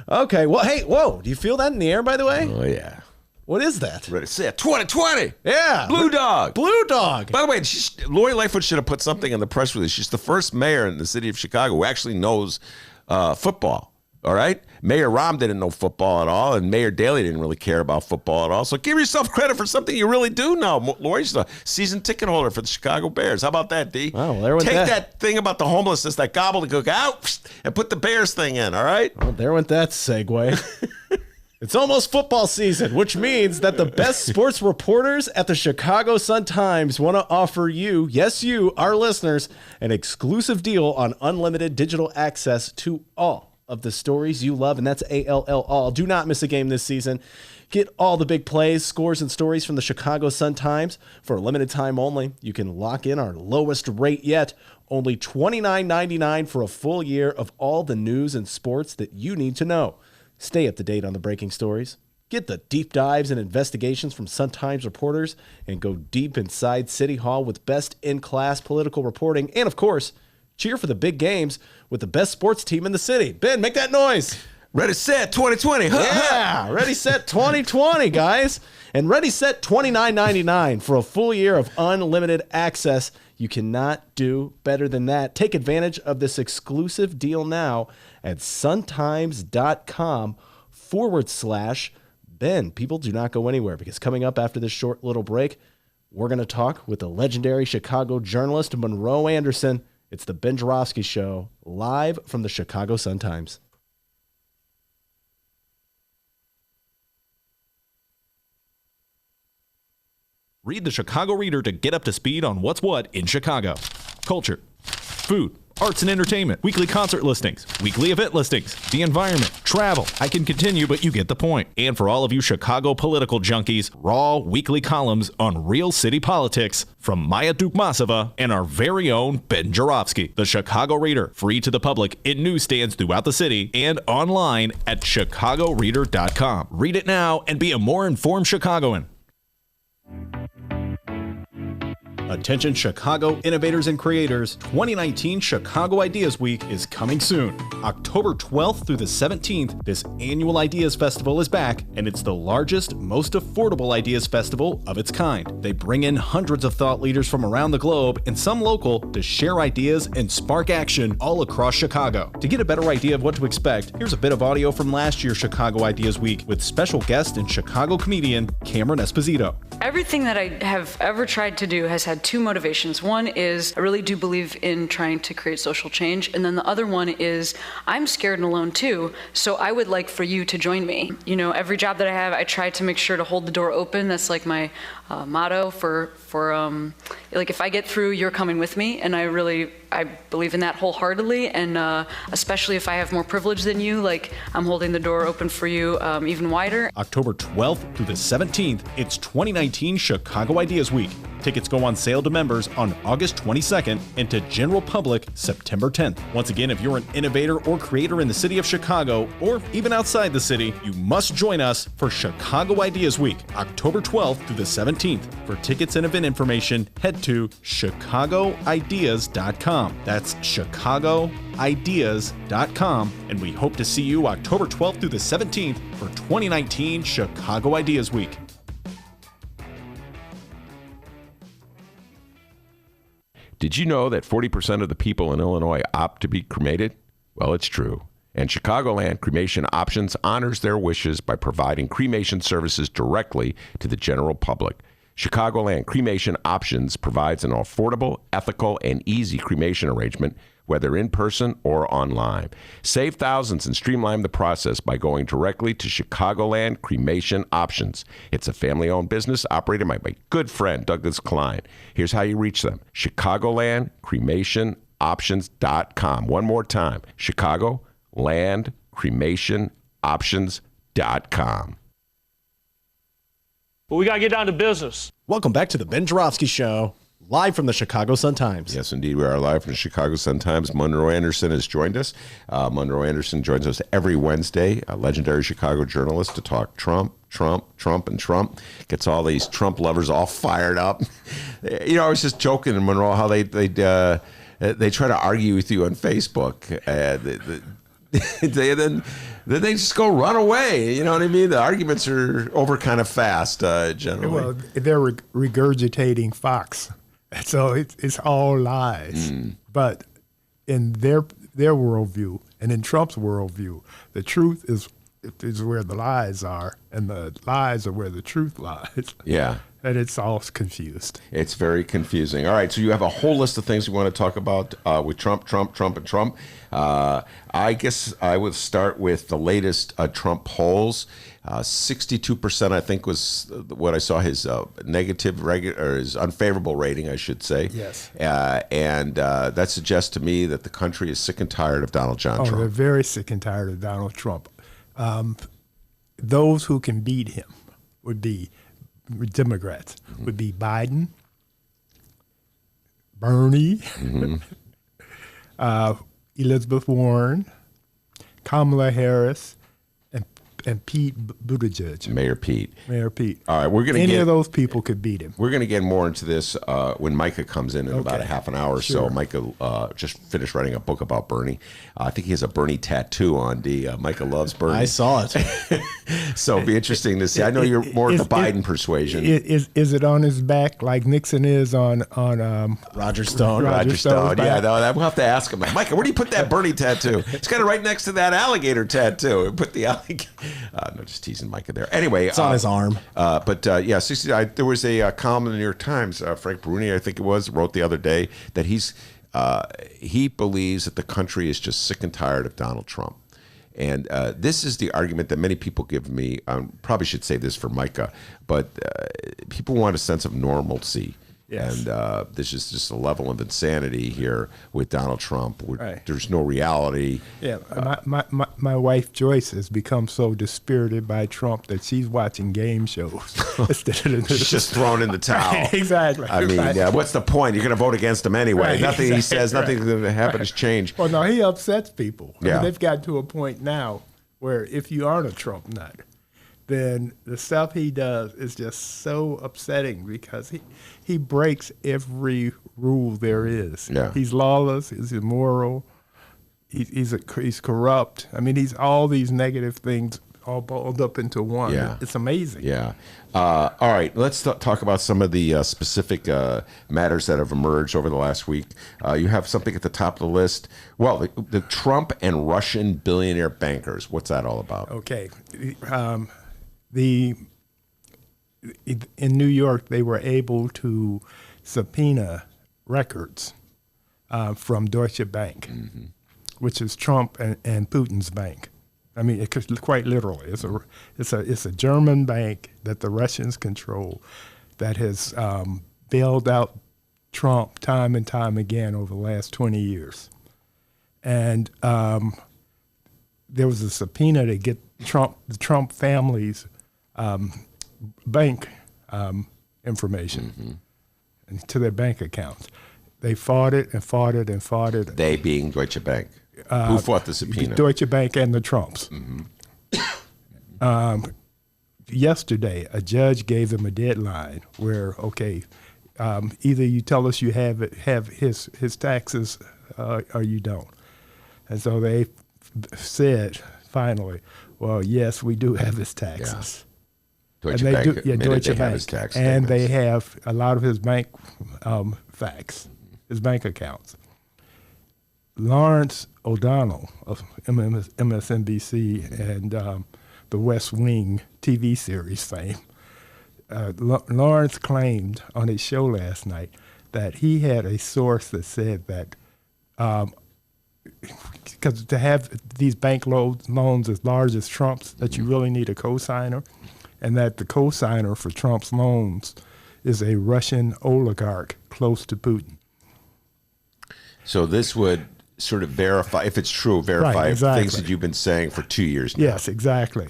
Okay, well, hey, whoa. Do you feel that in the air, by the way? Oh, yeah. What is that? Ready, set, 2020. Yeah. Blue Dog. Blue Dog. By the way, Lori Lightfoot should have put something in the press release. She's the first mayor in the city of Chicago who actually knows football. All right? Mayor Rahm didn't know football at all, and Mayor Daley didn't really care about football at all. So give yourself credit for something you really do know. Lori's the season ticket holder for the Chicago Bears. How about that, D? Oh, well, there went Take that thing about the homelessness, that gobbledygook out, and put the Bears thing in, all right? Well, there went that segue. It's almost football season, which means that the best sports reporters at the Chicago Sun-Times want to offer you, yes, you, our listeners, an exclusive deal on unlimited digital access to all of the stories you love, and that's ALL all. Do not miss a game this season. Get all the big plays, scores, and stories from the Chicago Sun-Times for a limited time only. You can lock in our lowest rate yet, only $29.99 for a full year of all the news and sports that you need to know. Stay up to date on the breaking stories. Get the deep dives and investigations from Sun-Times reporters, and go deep inside City Hall with best in-class political reporting. And, of course, cheer for the big games with the best sports team in the city. Ben, make that noise. Ready, set, 2020. Yeah, ready, set, 2020, guys. And ready, set, $29.99 for a full year of unlimited access. You cannot do better than that. Take advantage of this exclusive deal now at suntimes.com/Ben. People, do not go anywhere, because coming up after this short little break, we're going to talk with the legendary Chicago journalist Monroe Anderson. It's the Ben Joravsky Show, live from the Chicago Sun-Times. Read the Chicago Reader to get up to speed on what's what in Chicago. Culture, food, arts and entertainment, weekly concert listings, weekly event listings, the environment, travel. I can continue, but you get the point. And for all of you Chicago political junkies, raw weekly columns on real city politics from Maya Dukmasova and our very own Ben Joravsky. The Chicago Reader, free to the public in newsstands throughout the city and online at chicagoreader.com. Read it now and be a more informed Chicagoan. Attention Chicago innovators and creators, 2019 Chicago Ideas Week is coming soon. October 12th through the 17th, this annual Ideas Festival is back, and it's the largest, most affordable Ideas Festival of its kind. They bring in hundreds of thought leaders from around the globe and some local to share ideas and spark action all across Chicago. To get a better idea of what to expect, here's a bit of audio from last year's Chicago Ideas Week with special guest and Chicago comedian Cameron Esposito. Everything that I have ever tried to do has had two motivations. One is I really do believe in trying to create social change, and then the other one is I'm scared and alone too, so I would like for you to join me. You know, every job that I have, I try to make sure to hold the door open. That's like my motto for like if I get through, you're coming with me, and I believe in that wholeheartedly, and especially if I have more privilege than you, like I'm holding the door open for you even wider. October 12th through the 17th, it's 2019 Chicago Ideas Week. Tickets go on sale to members on August 22nd and to general public September 10th. Once again, if you're an innovator or creator in the city of Chicago or even outside the city, you must join us for Chicago Ideas Week, October 12th through the 17th. For tickets and event information, head to chicagoideas.com. That's chicagoideas.com, and we hope to see you October 12th through the 17th for 2019 Chicago Ideas Week. Did you know that 40% of the people in Illinois opt to be cremated? Well, it's true. And Chicagoland Cremation Options honors their wishes by providing cremation services directly to the general public. Chicagoland Cremation Options provides an affordable, ethical, and easy cremation arrangement, whether in person or online. Save thousands and streamline the process by going directly to Chicagoland Cremation Options. It's a family-owned business operated by my good friend, Douglas Klein. Here's how you reach them. ChicagolandCremationOptions.com. One more time, ChicagolandCremationOptions.com. But we got to get down to business. Welcome back to the Ben Joravsky Show, live from the Chicago Sun-Times. Yes, indeed. We are live from the Chicago Sun-Times. Monroe Anderson has joined us. Monroe Anderson joins us every Wednesday, a legendary Chicago journalist, to talk Trump. Gets all these Trump lovers all fired up. You know, I was just joking in Monroe how they try to argue with you on Facebook. Then they just go run away. You know what I mean? The arguments are over kind of fast, generally. Well, they're regurgitating Fox. So it's all lies. But in their worldview and in Trump's worldview, the truth is where the lies are, and the lies are where the truth lies. Yeah. And it's all confused. It's very confusing. All right, so you have a whole list of things we want to talk about with Trump. I guess I would start with the latest Trump polls. 62%, I think, was what I saw his negative or his unfavorable rating, I should say. Yes. And that suggests to me that the country is sick and tired of Donald John Trump. They're very sick and tired of Donald Trump. Those who can beat him would be Democrats, would be Biden, Bernie, Elizabeth Warren, Kamala Harris, and Pete Buttigieg. Mayor Pete. All right, we're going to any of those people could beat him. We're going to get more into this when Micah comes in about a half an hour or so. Micah just finished writing a book about Bernie. I think he has a Bernie tattoo on. Micah loves Bernie. I saw it. So it'll be interesting to see. I know you're more of the Biden persuasion. Is it on his back like Nixon is on Roger Stone? Roger Stone. Yeah, no, we'll have to ask him. Micah, where do you put that Bernie tattoo? It's got it right next to that alligator tattoo. Put the alligator. No, just teasing Micah there. Anyway, it's on his arm. But 60. There was a column in the New York Times. Frank Bruni, I think it was, wrote the other day that he believes that the country is just sick and tired of Donald Trump. And this is the argument that many people give me. Probably should say this for Micah, but people want a sense of normalcy. Yes. And this is just a level of insanity here with Donald Trump. Right. There's no reality. Yeah, my wife Joyce has become so dispirited by Trump that she's watching game shows instead of She's just thrown in the towel. Right, exactly. I mean, Right. what's the point? You're going to vote against him anyway. Right, Nothing he exactly, says, nothing's going to happen has changed. Well, no, he upsets people. I Yeah. mean, they've gotten to a point now where if you aren't a Trump nut, then the stuff he does is just so upsetting because he breaks every rule there is. Yeah. He's lawless. He's immoral. He's corrupt. I mean, he's all these negative things all balled up into one. Yeah. It's amazing. Yeah. All right. Let's talk about some of the specific matters that have emerged over the last week. You have something at the top of the list. Well, the Trump and Russian billionaire bankers. What's that all about? Okay. In New York, they were able to subpoena records from Deutsche Bank, which is Trump and Putin's bank. I mean, quite literally, it's a German bank that the Russians control that has bailed out Trump time and time again over the last 20 years, and there was a subpoena to get the Trump family's bank information to their bank accounts. They fought it and fought it and fought it. They being Deutsche Bank. Who fought the subpoena? Deutsche Bank and the Trumps. Yesterday, a judge gave them a deadline where, okay, either you tell us you have his taxes or you don't. And so they said, finally, well, yes, we do have his taxes. Deutsche And they Bank do, yeah, admitted Deutsche they have Bank. his tax and statements. they have a lot of his bank facts, his bank accounts. Lawrence O'Donnell of MSNBC and the West Wing TV series fame, Lawrence claimed on his show last night that he had a source that said that because to have these bank loans as large as Trump's, that you really need a cosigner, and that the cosigner for Trump's loans is a Russian oligarch close to Putin. So this would sort of verify, if it's true, verify Right, exactly. things that you've been saying for 2 years now. Yes, exactly.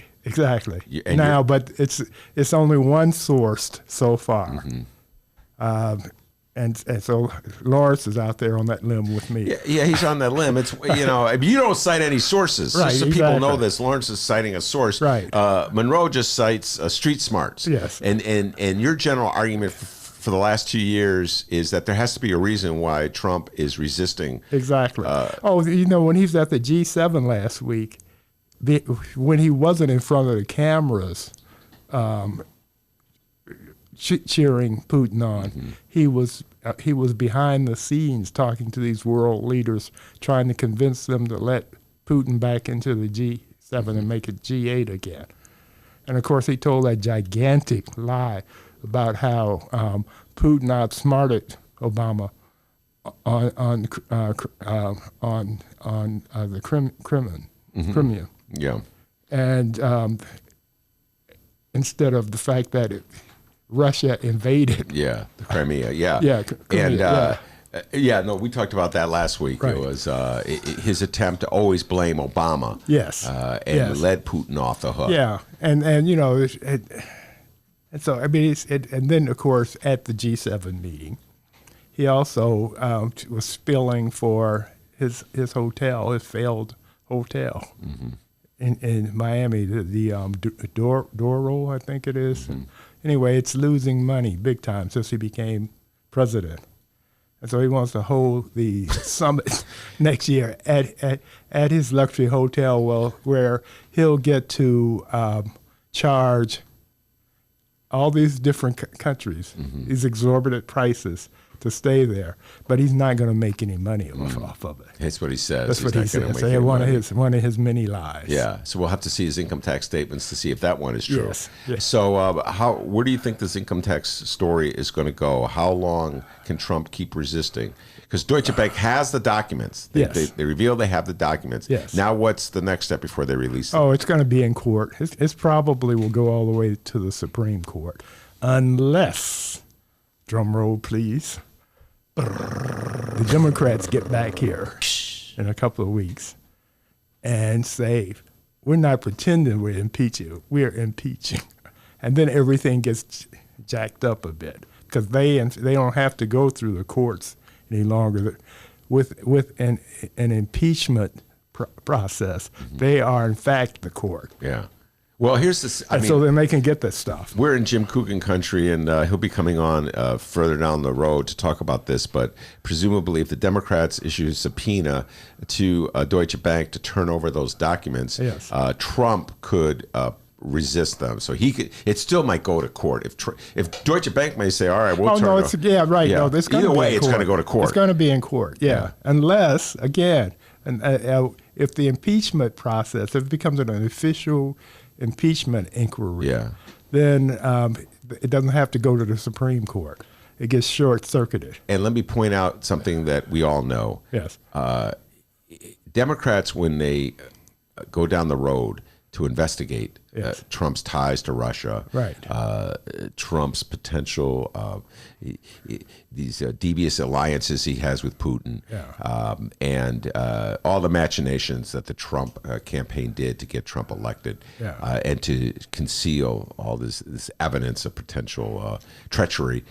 And Now, but it's only one sourced so far. And so Lawrence is out there on that limb with me. Yeah, he's on that limb. It's you don't cite any sources. Right, Just so people know exactly. this. Lawrence is citing a source. Right. Monroe just cites street smarts. Yes. And your general argument for the last 2 years is that there has to be a reason why Trump is resisting. Exactly. When he was at the G7 last week, when he wasn't in front of the cameras cheering Putin on, he was behind the scenes talking to these world leaders, trying to convince them to let Putin back into the G7 and make it G8 again. And of course, he told that gigantic lie about how Putin outsmarted Obama on the Crimea. Yeah. And instead of the fact that Russia invaded. Yeah, the Crimea. Yeah. Yeah, Crimea, and we talked about that last week. Right. It was his attempt to always blame Obama. Yes. And led Putin off the hook. Yeah, and so I mean, and then of course at the G7 meeting, he also was spilling for his hotel, his failed hotel in Miami, the Doro, I think it is. Anyway, it's losing money big time since he became president. And so he wants to hold the summit next year at his luxury hotel, where he'll get to charge all these different countries these exorbitant prices to stay there, but he's not going to make any money off of it. That's what he says. That's what he He's not gonna says. make any One money. of his many lies. Yeah, so we'll have to see his income tax statements to see if that one is true. Yes. Yes. So where do you think this income tax story is going to go? How long can Trump keep resisting? Because Deutsche Bank has the documents. They reveal they have the documents. Yes. Now what's the next step before they release them? Oh, it's going to be in court. It's probably will go all the way to the Supreme Court, unless drum roll please, the Democrats get back here in a couple of weeks and say, we're not pretending we're impeaching, we're impeaching. And then everything gets jacked up a bit because they don't have to go through the courts any longer. With an impeachment process, they are in fact the court. Yeah. Well, here's this. So then they can get that stuff. We're in Jim Coogan country, and he'll be coming on further down the road to talk about this. But presumably, if the Democrats issue a subpoena to Deutsche Bank to turn over those documents, yes. Trump could resist them. So he could. It still might go to court. If Deutsche Bank may say, "All right, we'll turn." Oh no, it's yeah, right. Yeah. No, it's either way, it's going to go to court. It's going to be in court. Yeah, unless again, if the impeachment process, if it becomes an official impeachment inquiry, then it doesn't have to go to the Supreme Court. It gets short-circuited. And let me point out something that we all know. Yes. Democrats, when they go down the road to investigate Trump's ties to Russia, right. Trump's potential, these devious alliances he has with Putin, and all the machinations that the Trump campaign did to get Trump elected, and to conceal all this evidence of potential treachery.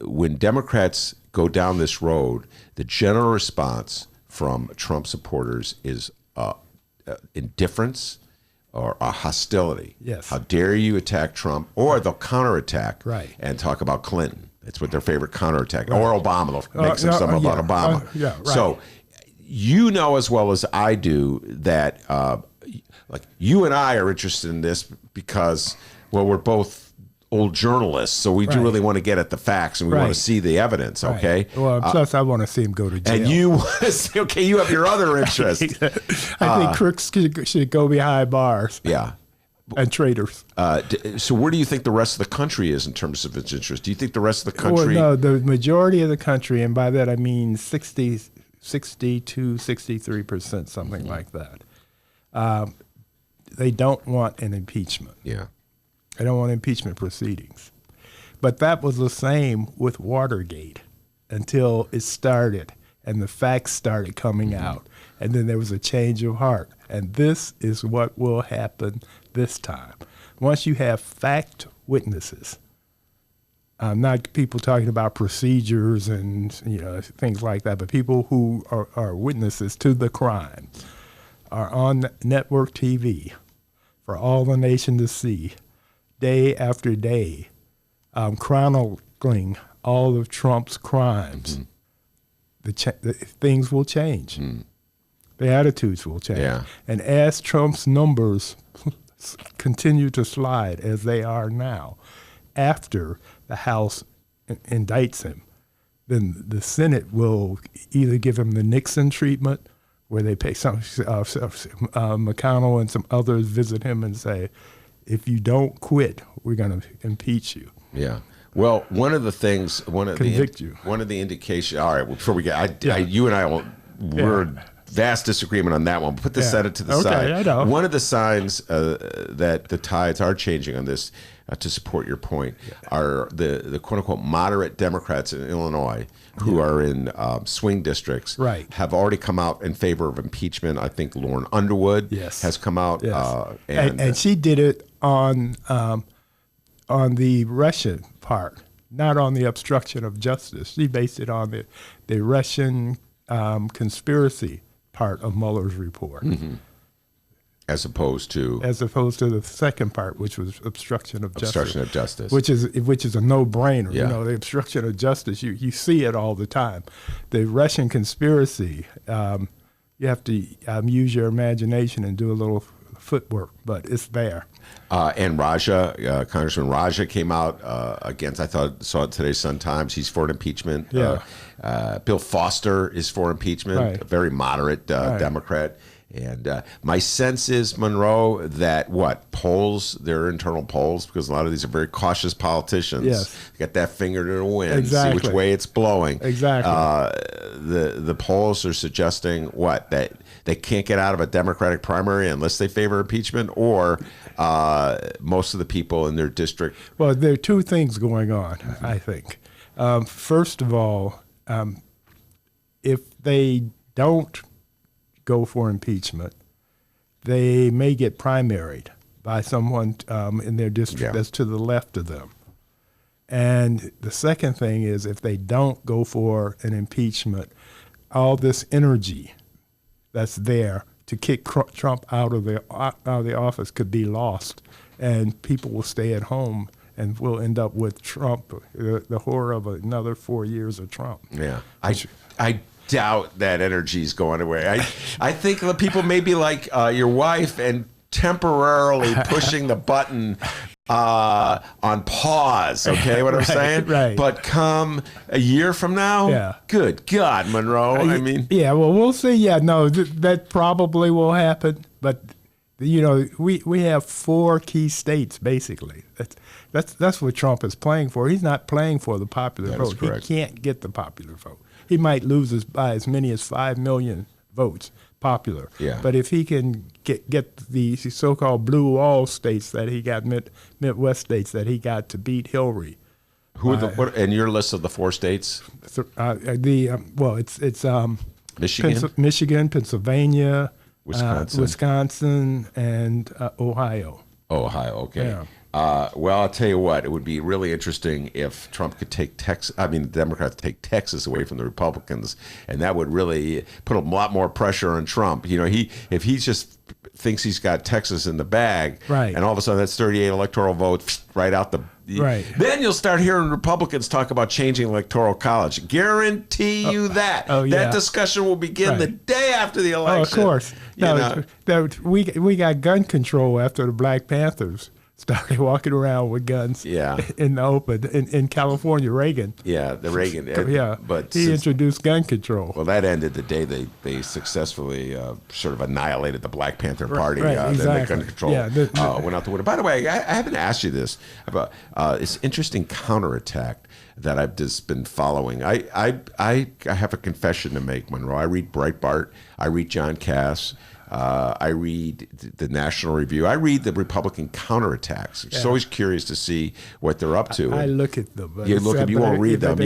When Democrats go down this road, the general response from Trump supporters is indifference or a hostility. Yes. How dare you attack Trump? Or they'll counterattack and talk about Clinton. It's what their favorite counterattack. Or Obama. They'll make some stuff about Obama. So you know as well as I do that like you and I are interested in this because, well, we're both old journalists, so we do really want to get at the facts and we want to see the evidence, okay? Well, plus I want to see him go to jail. And you want to see, okay, you have your other interest. I think crooks should go behind bars. Yeah. And traitors. So where do you think the rest of the country is in terms of its interest? Do you think the rest of the country... Well, no, the majority of the country, and by that I mean 60 to 63%, something like that. They don't want an impeachment. Yeah. They don't want impeachment proceedings. But that was the same with Watergate until it started and the facts started coming out. And then there was a change of heart. And this is what will happen this time. Once you have fact witnesses, not people talking about procedures and things like that, but people who are witnesses to the crime are on network TV for all the nation to see, day after day, chronicling all of Trump's crimes. The things will change. The attitudes will change. Yeah. And as Trump's numbers continue to slide, as they are now, after the House indicts him, then the Senate will either give him the Nixon treatment, where they pay McConnell and some others visit him and say, if you don't quit, we're going to impeach you. Yeah. Well, one of the things, convict you. One of the indications. All right. Well, before we get, you and I we're vast disagreement on that one. Put the Senate to the side. I know. One of the signs that the tides are changing on this, to support your point, are the quote unquote moderate Democrats in Illinois who are in swing districts, have already come out in favor of impeachment. I think Lauren Underwood has come out, and she did it on the Russian part, not on the obstruction of justice. She based it on the Russian conspiracy part of Mueller's report, as opposed to the second part, which was obstruction of justice, which is a no-brainer. The obstruction of justice, you see it all the time. The Russian conspiracy, you have to use your imagination and do a little footwork, but it's there. And Raja, Congressman Raja came out against, saw it today's Sun-Times. He's for an impeachment. Bill Foster is for impeachment, a very moderate Democrat. And my sense is, Monroe, that their internal polls, because a lot of these are very cautious politicians, got that finger to the wind, see which way it's blowing. Exactly. The polls are suggesting that they can't get out of a Democratic primary unless they favor impeachment, or most of the people in their district? Well, there are two things going on, I think. First of all, if they don't go for impeachment, they may get primaried by someone in their district that's to the left of them. And the second thing is, if they don't go for an impeachment, all this energy that's there to kick Trump out of the office could be lost, and people will stay at home, and we'll end up with Trump, the horror of another 4 years of Trump. Yeah, I doubt that energy is going away. I think the people may be like your wife and temporarily pushing the button on pause, okay, what I'm saying? Right. But come a year from now, good God, Monroe, I mean. Yeah, well, we'll see. Yeah, no, that probably will happen. But, you know, we have 4 key states, basically. That's what Trump is playing for. He's not playing for the popular vote. He can't get the popular vote. He might lose by as many as 5 million votes popular. Yeah. But if he can get the so-called blue wall states that he got, Midwest states that he got to beat Hillary. Who are what in your list of the 4 states? It's Michigan, Michigan, Pennsylvania, Wisconsin, and Ohio. Ohio, okay. Yeah. Well, I'll tell you what, it would be really interesting if Trump could take the Democrats take Texas away from the Republicans, and that would really put a lot more pressure on Trump. You know, if he just thinks he's got Texas in the bag, right, and all of a sudden that's 38 electoral votes right out the right. Then you'll start hearing Republicans talk about changing electoral college. Guarantee you that. That discussion will begin the day after the election. Oh, of course. We got gun control after the Black Panthers started walking around with guns in the open. In California, Reagan. Yeah, the Reagan. But he introduced gun control. Well, that ended the day they successfully sort of annihilated the Black Panther Party. Exactly. Then the gun control went out the window. By the way, I haven't asked you this about this interesting counterattack that I've just been following. I have a confession to make, Monroe. I read Breitbart. I read John Cass. I read the National Review. I read the Republican counterattacks. It's always curious to see what they're up to. I look at them. You look at them. You won't read them.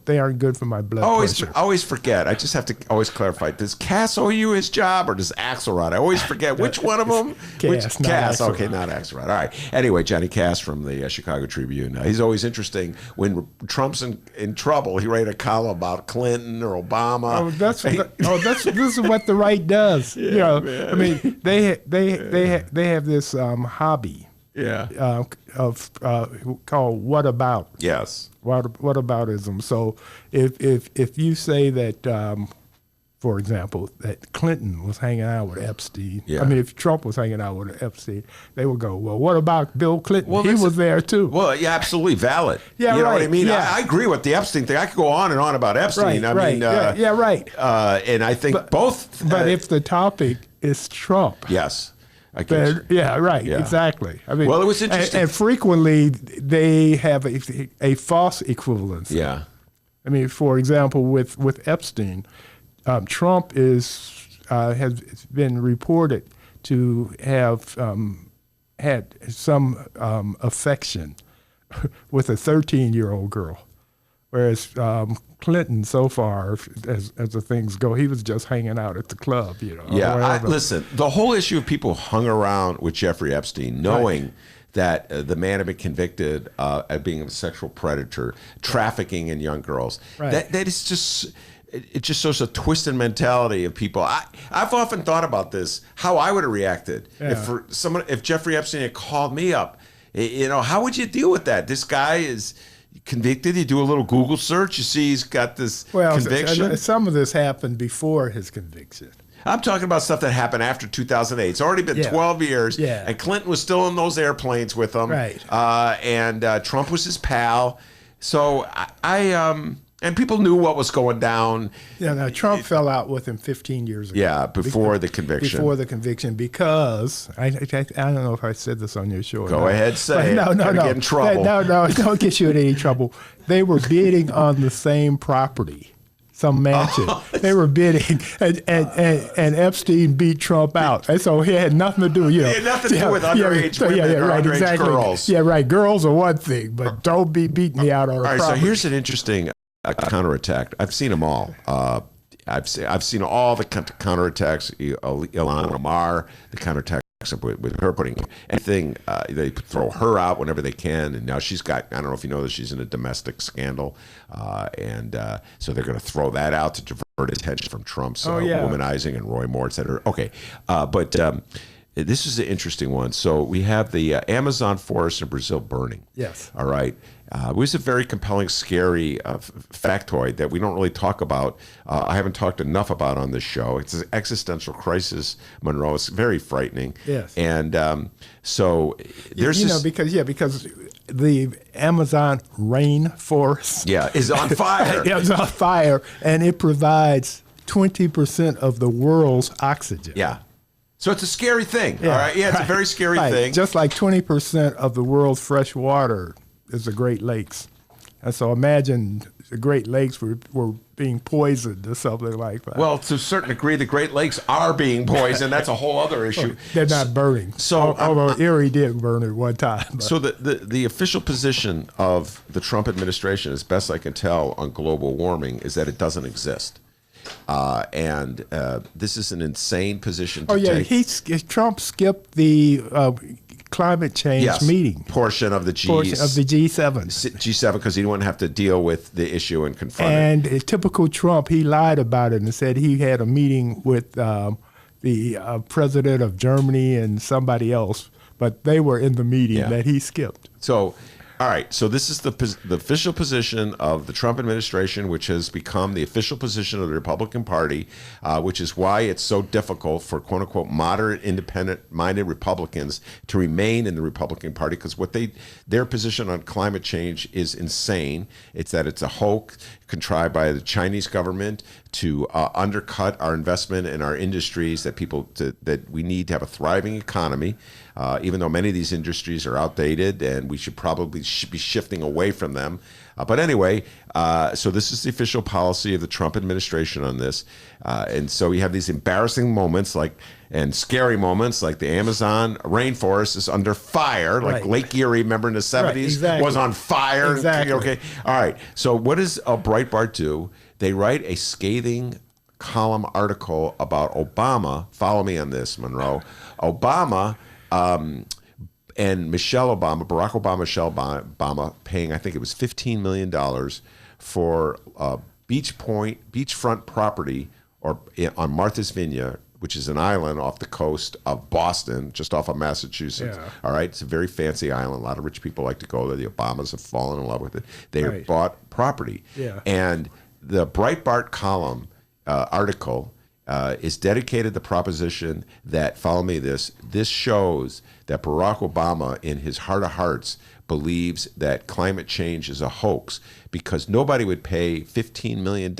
They aren't good for my blood pressure. I always forget. I just have to always clarify. Does Cass owe you his job, or does Axelrod? I always forget which one of them. Cass. Axelrod. Okay, not Axelrod. All right. Anyway, Johnny Cass from the Chicago Tribune. He's always interesting. When Trump's in trouble, he write a column about Clinton or Obama. This is what the right does. I mean, they have this hobby. Called what about? Yes. Whataboutism. So if you say that, for example, that Clinton was hanging out with Epstein. I mean, if Trump was hanging out with Epstein, they would go, well, what about Bill Clinton? Well, he was there too. Well, yeah, absolutely valid. You know what I mean? I agree with the Epstein thing. I could go on and on about Epstein. Right. And I think both. But if the topic is Trump. Yes. Exactly. I mean, well, it was interesting. And frequently they have a false equivalence. Yeah. I mean, for example, with Epstein, Trump has been reported to have had some affection with a 13-year-old girl, whereas Clinton, so far, as the things go, he was just hanging out at the club, listen, the whole issue of people hung around with Jeffrey Epstein, knowing that the man had been convicted of being a sexual predator, trafficking in young girls. That is just... It just shows a twisted mentality of people. I've often thought about this, how I would have reacted if Jeffrey Epstein had called me up. How would you deal with that? This guy is convicted. You do a little Google search. You see he's got this conviction. Some of this happened before his conviction. I'm talking about stuff that happened after 2008. It's already been 12 years, and Clinton was still in those airplanes with him. And Trump was his pal. So and people knew what was going down. Trump fell out with him 15 years ago. Yeah, before the conviction. Before the conviction, because I don't know if I said this on your show. Go ahead, say it. No. Get in trouble. No, don't get you in any trouble. They were bidding on the same property. some mansion. They were bidding, and Epstein beat Trump out. And so he had nothing to do, It had nothing to do with underage women or right, underage exactly. girls. Yeah, right. Girls are one thing, but don't be beating me out on a All right, property. so here's an interesting counterattack. I've seen them all. I've seen all the counterattacks. Ilhan Omar, the counterattack with her putting anything, they throw her out whenever they can, and now she's got, I don't know if you know this, she's in a domestic scandal, and so they're going to throw that out to divert attention from Trump's womanizing and Roy Moore, et cetera. Okay, but this is an interesting one. So we have the Amazon forest in Brazil burning. Yes. All right. It was a very compelling, scary factoid that we don't really talk about. I haven't talked enough about on this show. It's an existential crisis, Monroe. It's very frightening. Yes. And so there's because the Amazon rainforest is on fire. It's on fire, and it provides 20% of the world's oxygen. Yeah. So it's a scary thing. All right. Yeah, it's a very scary thing. Just like 20% of the world's fresh water is the Great Lakes. And so imagine the Great Lakes were being poisoned or something like that. Well, to a certain degree, the Great Lakes are being poisoned. That's a whole other issue. They're not burning. So, although Erie did burn at one time. But. So the official position of the Trump administration, as best I can tell, on global warming is that it doesn't exist. And this is an insane position to take. Trump skipped the climate change meeting portion of the G7. G7 because he didn't want to have to deal with the issue and confront it. And typical Trump, he lied about it and said he had a meeting with the president of Germany and somebody else, but they were in the meeting that he skipped. So. All right, so this is the official position of the Trump administration, which has become the official position of the Republican Party, which is why it's so difficult for quote-unquote moderate, independent-minded Republicans to remain in the Republican Party, because their position on climate change is insane. It's that it's a hoax contrived by the Chinese government to undercut our investment in our industries that we need to have a thriving economy, even though many of these industries are outdated and we should probably be shifting away from them. But anyway, so this is the official policy of the Trump administration on this. And so you have these embarrassing moments and scary moments like the Amazon rainforest is under fire, like Lake Erie, remember in the 70s, was on fire. Exactly. Okay. All right. So what does Breitbart do? They write a scathing column article about Obama. Follow me on this, Monroe. Obama and Barack Obama, Michelle Obama, paying, I think it was $15 million for beachfront property on Martha's Vineyard, which is an island off the coast of Boston, just off of Massachusetts. Yeah. All right, it's a very fancy island. A lot of rich people like to go there. The Obamas have fallen in love with it. They bought property. Yeah. And the Breitbart column article is dedicated to the proposition that, follow me, this shows that Barack Obama, in his heart of hearts, believes that climate change is a hoax, because nobody would pay $15 million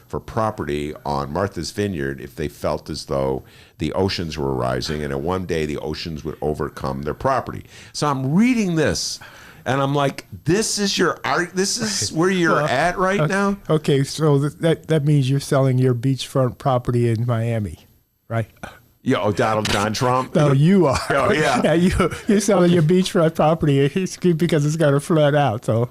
for property on Martha's Vineyard if they felt as though the oceans were rising and one day the oceans would overcome their property. So I'm reading this and I'm like, this is where you're at right now? Okay, so that means you're selling your beachfront property in Miami, right? Donald Trump? No, you are. Oh, yeah. You're selling your beachfront property because it's going to flood out. So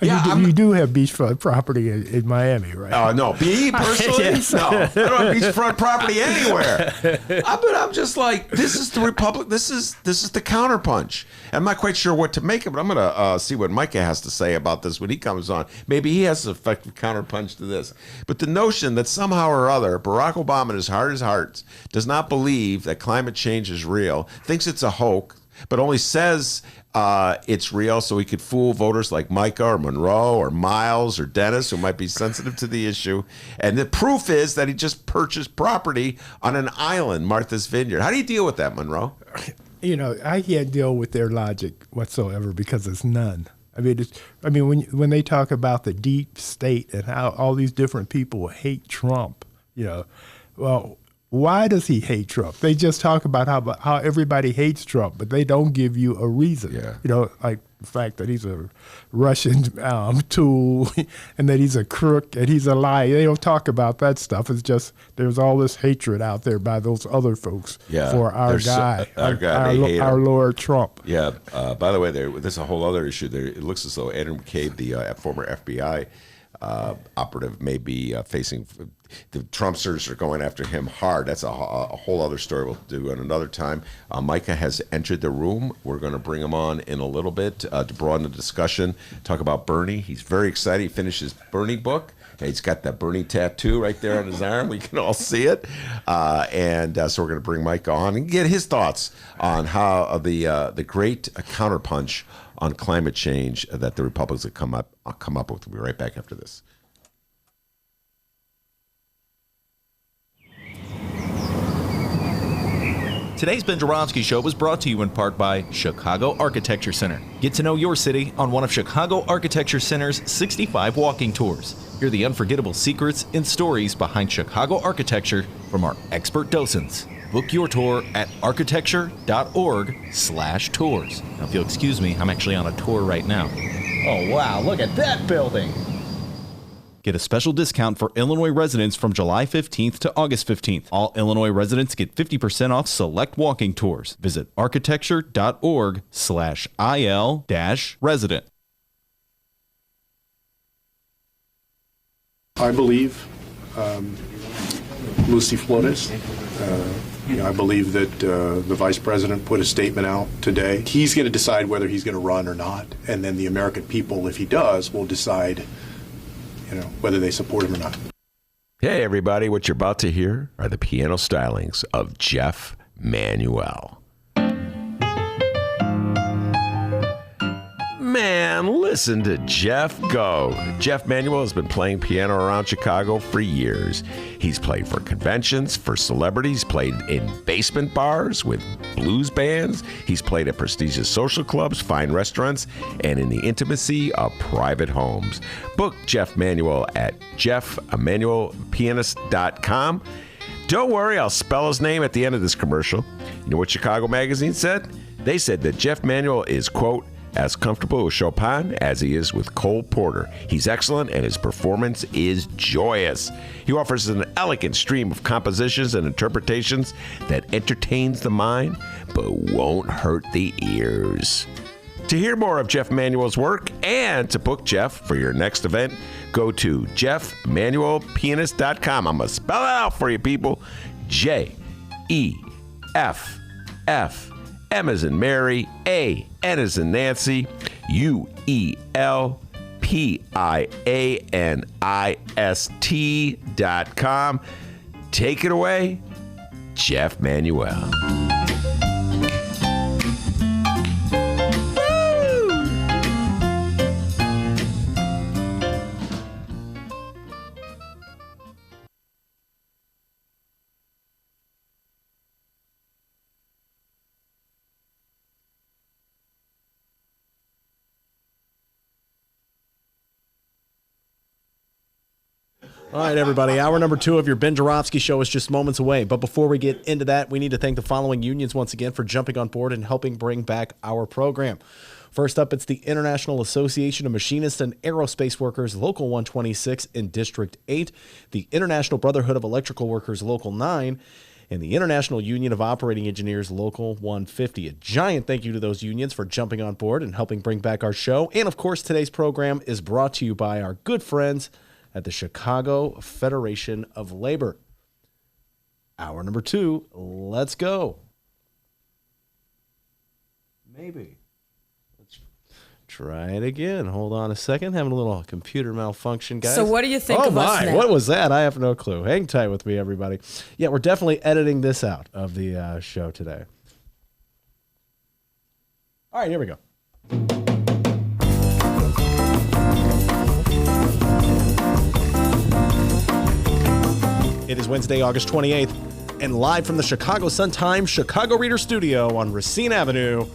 you do have beachfront property in Miami, right? No, me personally? Yes. No, I don't have beachfront property anywhere. But I'm just like, this is the Republic. This is the counterpunch. I'm not quite sure what to make of it. I'm going to see what Micah has to say about this when he comes on. Maybe he has an effective counterpunch to this. But the notion that somehow or other Barack Obama, in his heart of hearts, does not believe that climate change is real, thinks it's a hoax, but only says it's real so he could fool voters like Micah or Monroe or Miles or Dennis, who might be sensitive to the issue. And the proof is that he just purchased property on an island, Martha's Vineyard. How do you deal with that, Monroe? I can't deal with their logic whatsoever because it's none. When they talk about the deep state and how all these different people hate Trump, well, why does he hate Trump? They just talk about how everybody hates Trump, but they don't give you a reason. Yeah. the fact that he's a Russian tool and that he's a crook and he's a liar. They don't talk about that stuff. It's just there's all this hatred out there by those other folks for our guy, our Lord Trump. Yeah. By the way, there's a whole other issue there. It looks as though Andrew McCabe, the former FBI operative, may be facing. The Trumpsters are going after him hard. That's a whole other story we'll do at another time. Micah has entered the room. We're going to bring him on in a little bit to broaden the discussion, talk about Bernie. He's very excited. He finished his Bernie book. He's got that Bernie tattoo right there on his arm. We can all see it. So we're going to bring Micah on and get his thoughts on how the great counterpunch on climate change that the Republicans have come up with. We'll be right back after this. Today's Ben Joravsky Show was brought to you in part by Chicago Architecture Center. Get to know your city on one of Chicago Architecture Center's 65 walking tours. Hear the unforgettable secrets and stories behind Chicago architecture from our expert docents. Book your tour at architecture.org/tours. Now, if you'll excuse me, I'm actually on a tour right now. Oh, wow, look at that building. Get a special discount for Illinois residents from July 15th to August 15th. All Illinois residents get 50% off select walking tours. Visit architecture.org/IL-resident. I believe Lucy Flores. I believe that the vice president put a statement out today. He's going to decide whether he's going to run or not, and then the American people, if he does, will decide whether they support him or not. Hey, everybody, what you're about to hear are the piano stylings of Jeff Manuel. Man, listen to Jeff go. Jeff Manuel has been playing piano around Chicago for years. He's played for conventions, for celebrities, played in basement bars with blues bands. He's played at prestigious social clubs, fine restaurants, and in the intimacy of private homes. Book Jeff Manuel at jeffemanuelpianist.com. Don't worry, I'll spell his name at the end of this commercial. You know what Chicago Magazine said? They said that Jeff Manuel is, quote, as comfortable with Chopin as he is with Cole Porter. He's excellent and his performance is joyous. He offers an elegant stream of compositions and interpretations that entertains the mind but won't hurt the ears. To hear more of Jeff Manuel's work and to book Jeff for your next event, go to jeffmanuelpianist.com. I'm going to spell it out for you, people. J-E-F-F. M as in Mary, A, N as in Nancy, UELPIANIST.com. Take it away, Jeff Manuel. All right, everybody. Hour number 2 of your Ben Joravsky Show is just moments away. But before we get into that, we need to thank the following unions once again for jumping on board and helping bring back our program. First up, it's the International Association of Machinists and Aerospace Workers, Local 126 in District 8, the International Brotherhood of Electrical Workers, Local 9, and the International Union of Operating Engineers, Local 150. A giant thank you to those unions for jumping on board and helping bring back our show. And, of course, today's program is brought to you by our good friends at the Chicago Federation of Labor. Hour number 2, let's go. Maybe. Let's try it again. Hold on a second. Having a little computer malfunction, guys. So what do you think of us now? What was that? I have no clue. Hang tight with me, everybody. Yeah, we're definitely editing this out of the show today. All right, here we go. It is Wednesday, August 28th, and live from the Chicago Sun-Times Chicago Reader Studio on Racine Avenue,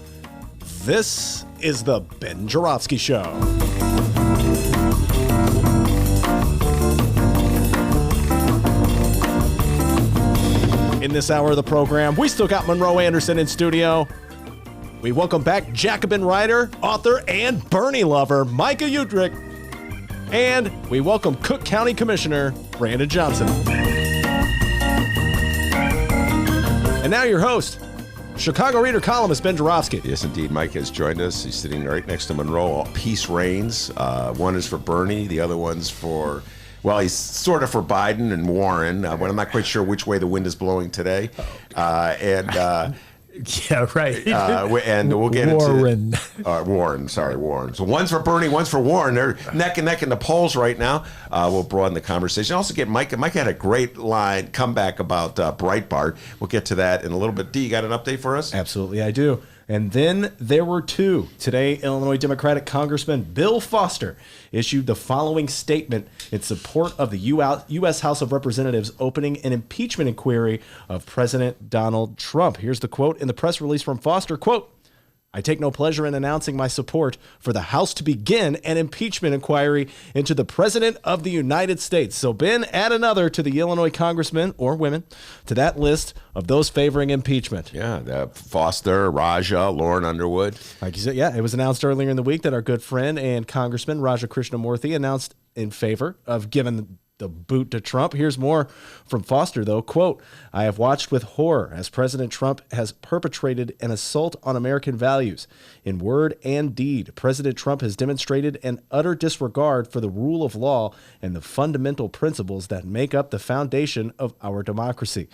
this is the Ben Joravsky Show. In this hour of the program, we still got Monroe Anderson in studio. we welcome back Jacobin writer, author, and Bernie lover, Micah Udrich. And we welcome Cook County Commissioner, Brandon Johnson. And now your host, Chicago Reader columnist Ben Joravsky. Yes, indeed. Mike has joined us. He's sitting right next to Monroe. Peace reigns. One is for Bernie. The other one's for, well, he's sort of for Biden and Warren. But I'm not quite sure which way the wind is blowing today. Yeah, right. And we'll get Warren. into Warren. Sorry, Warren. So one's for Bernie, one's for Warren. They're neck and neck in the polls right now. We'll broaden the conversation. Also get Mike. Mike had a great comeback about Breitbart. We'll get to that in a little bit. D, you got an update for us? Absolutely, I do. And then there were two. Today, Illinois Democratic Congressman Bill Foster issued the following statement in support of the U.S. House of Representatives opening an impeachment inquiry of President Donald Trump. Here's the quote in the press release from Foster, quote, "I take no pleasure in announcing my support for the House to begin an impeachment inquiry into the President of the United States." So, Ben, add another to the Illinois congressmen or women to that list of those favoring impeachment. Yeah, Foster, Raja, Lauren Underwood. Like you said, yeah, it was announced earlier in the week that our good friend and Congressman Raja Krishnamurthy announced in favor of giving the boot to Trump. Here's more from Foster, though. Quote, "I have watched with horror as President Trump has perpetrated an assault on American values. In word and deed, President Trump has demonstrated an utter disregard for the rule of law and the fundamental principles that make up the foundation of our democracy."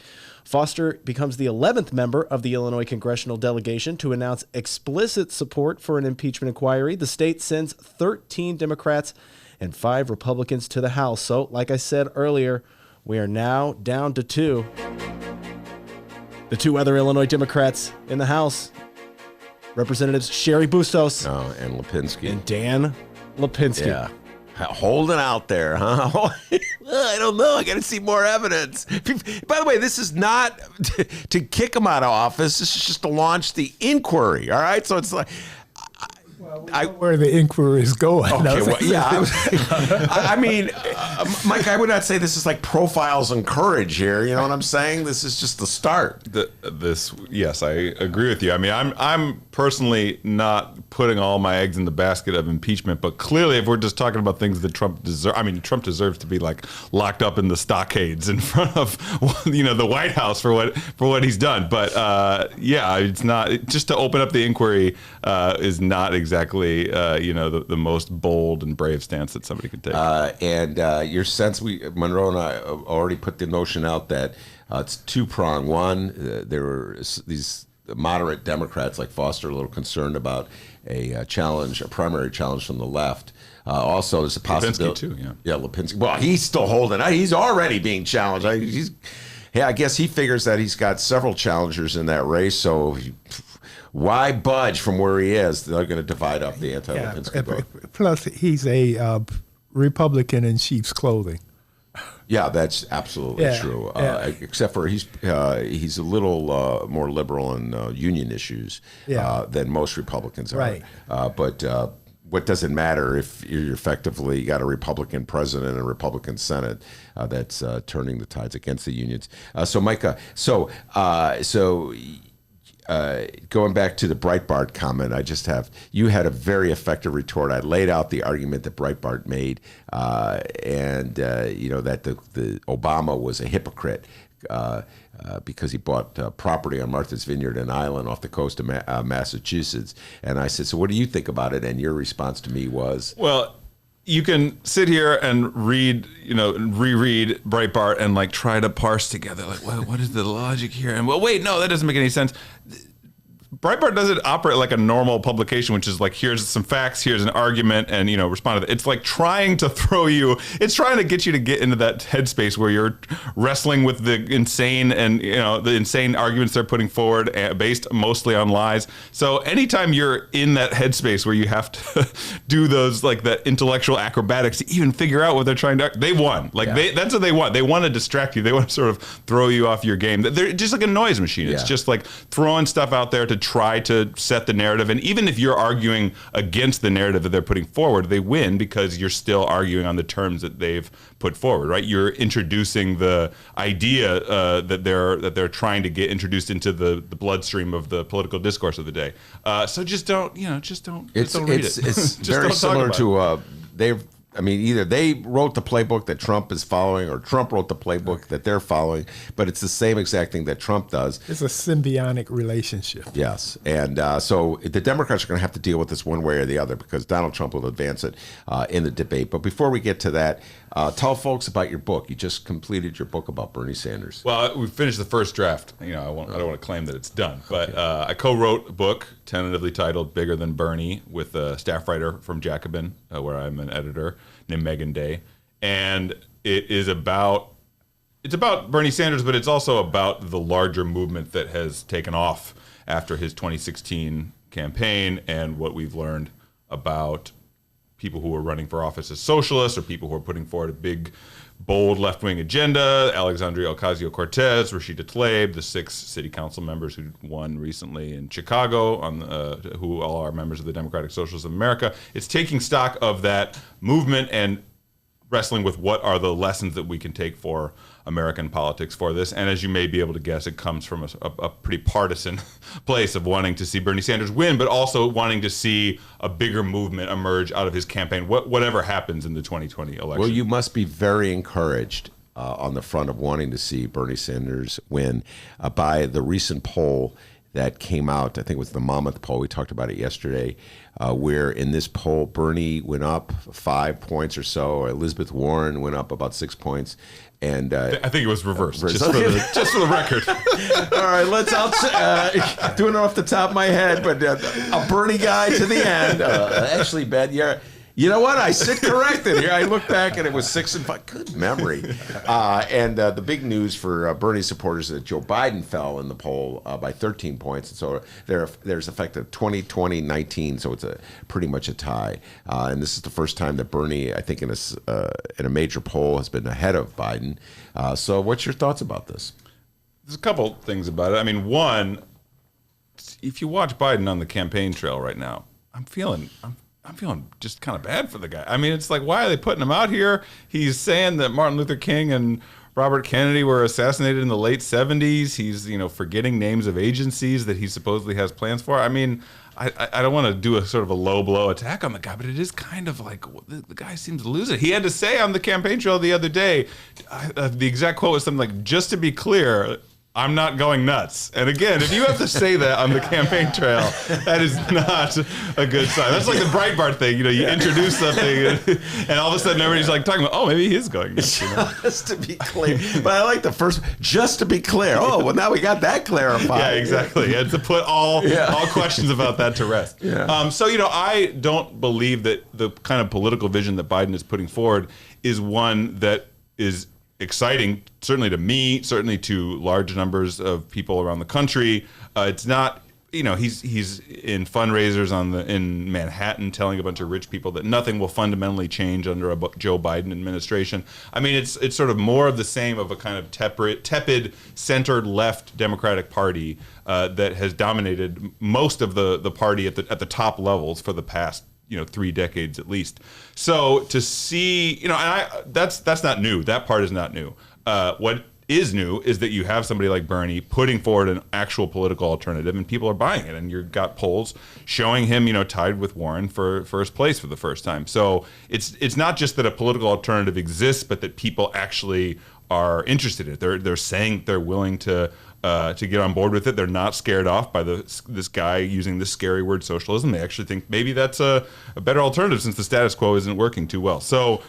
Foster becomes the 11th member of the Illinois congressional delegation to announce explicit support for an impeachment inquiry. The state sends 13 Democrats and 5 Republicans to the House. So, like I said earlier, we are now down to 2. The 2 other Illinois Democrats in the House, Representatives Sherry Bustos And Lipinski. and Dan Lipinski. Yeah. Holding out there, huh? I don't know. I got to see more evidence. By the way, this is not to kick him out of office. This is just to launch the inquiry, all right? So it's like... Where the inquiry is going. Okay, well, yeah. I mean, Mike, I would not say this is like profiles and courage here. You know what I'm saying? This is just the start. Yes, I agree with you. I mean, I'm personally not putting all my eggs in the basket of impeachment, but clearly, if we're just talking about things that Trump deserves, I mean, Trump deserves to be like locked up in the stockades in front of, the White House for what he's done. But yeah, it's not just to open up the inquiry is not exactly the most bold and brave stance that somebody could take. And your sense, Monroe and I already put the notion out that it's two-pronged. One, there were these moderate Democrats like Foster a little concerned about a primary challenge from the left. Also, there's a possibility. Lipinski too, yeah, Lipinski. Well, he's still holding out. He's already being challenged. I guess he figures that he's got several challengers in that race, so why budge from where he is? They're going to divide up the anti-Lipinski vote. Plus, he's a Republican in sheep's clothing. Yeah, that's absolutely true. Except for he's a little more liberal in union issues than most Republicans are. Right. But what does it matter if you effectively got a Republican president and a Republican Senate that's turning the tides against the unions? So, Micah, going back to the Breitbart comment, you had a very effective retort. I laid out the argument that Breitbart made, and that the Obama was a hypocrite because he bought property on Martha's Vineyard and Island off the coast of Massachusetts. And I said, so what do you think about it? And your response to me was, well, you can sit here and reread Breitbart and like try to parse together, like, what is the logic here? And well, wait, no, that doesn't make any sense. Breitbart doesn't operate like a normal publication, which is like, here's some facts, here's an argument, and respond to that. It's like trying to it's trying to get you to get into that headspace where you're wrestling with the insane and the insane arguments they're putting forward, based mostly on lies. So anytime you're in that headspace where you have to do those like that intellectual acrobatics to even figure out what they're trying to, they won. That's what they want. They want to distract you. They want to sort of throw you off your game. They're just like a noise machine. It's just like throwing stuff out there to try to set the narrative. And even if you're arguing against the narrative that they're putting forward, they win because you're still arguing on the terms that they've put forward, right? You're introducing the idea that they're trying to get introduced into the bloodstream of the political discourse of the day. So just don't read it. It's Just very don't talk similar about to either they wrote the playbook that Trump is following, or Trump wrote the playbook that they're following. But it's the same exact thing that Trump does. It's a symbiotic relationship. Yes, and so the Democrats are going to have to deal with this one way or the other because Donald Trump will advance it in the debate. But before we get to that, tell folks about your book. You just completed your book about Bernie Sanders. Well, we finished the first draft. I don't want to claim that it's done, but I co-wrote a book tentatively titled "Bigger Than Bernie" with a staff writer from Jacobin, where I'm an editor, named Megan Day, and it's about Bernie Sanders, but it's also about the larger movement that has taken off after his 2016 campaign and what we've learned about people who are running for office as socialists or people who are putting forward a big, bold left-wing agenda. Alexandria Ocasio-Cortez, Rashida Tlaib, the 6 city council members who won recently in Chicago, who all are members of the Democratic Socialists of America. It's taking stock of that movement and wrestling with what are the lessons that we can take for American politics for this. And as you may be able to guess, it comes from a pretty partisan place of wanting to see Bernie Sanders win, but also wanting to see a bigger movement emerge out of his campaign, whatever happens in the 2020 election. Well, you must be very encouraged on the front of wanting to see Bernie Sanders win by the recent poll that came out. I think it was the Monmouth poll. We talked about it yesterday, where in this poll, Bernie went up 5 points or so. Elizabeth Warren went up about 6 points. And I think it was reversed, just for the record. All right, let's doing it off the top of my head, but a Bernie guy to the end. Actually, Ben, you know what? I sit corrected here. I look back and it was 6 and 5. Good memory. And the big news for Bernie supporters is that Joe Biden fell in the poll by 13 points. And so there's effective 20-19, so it's pretty much a tie. And this is the first time that Bernie, I think, in a major poll has been ahead of Biden. So what's your thoughts about this? There's a couple things about it. I mean, one, if you watch Biden on the campaign trail right now, I'm feeling just kind of bad for the guy. I mean, it's like, why are they putting him out here? He's saying that Martin Luther King and Robert Kennedy were assassinated in the late 70s. He's, forgetting names of agencies that he supposedly has plans for. I mean, I don't want to do a sort of a low blow attack on the guy, but it is kind of like the guy seems to lose it. He had to say on the campaign trail the other day, the exact quote was something like, "Just to be clear, I'm not going nuts." And again, if you have to say that on the campaign trail, that is not a good sign. That's like the Breitbart thing. You introduce something and all of a sudden everybody's like talking about, oh, maybe he is going nuts. Just to be clear. But I like the first, just to be clear. Oh, well, now we got that clarified. Yeah, exactly. You had to put all questions about that to rest. Yeah. So, I don't believe that the kind of political vision that Biden is putting forward is one that is exciting, certainly to me, certainly to large numbers of people around the country. It's not, he's in fundraisers in Manhattan telling a bunch of rich people that nothing will fundamentally change under a Joe Biden administration. I mean, it's sort of more of the same of a kind of tepid, centered left Democratic Party that has dominated most of the party at the top levels for the past 3 decades at least. So to see, that's not new. That part is not new. What is new is that you have somebody like Bernie putting forward an actual political alternative, and people are buying it. And you've got polls showing him, tied with Warren for first place for the first time. So it's not just that a political alternative exists, but that people actually are interested in it. They're saying they're willing to get on board with it. They're not scared off by this guy using this scary word socialism. They actually think maybe that's a better alternative since the status quo isn't working too well. So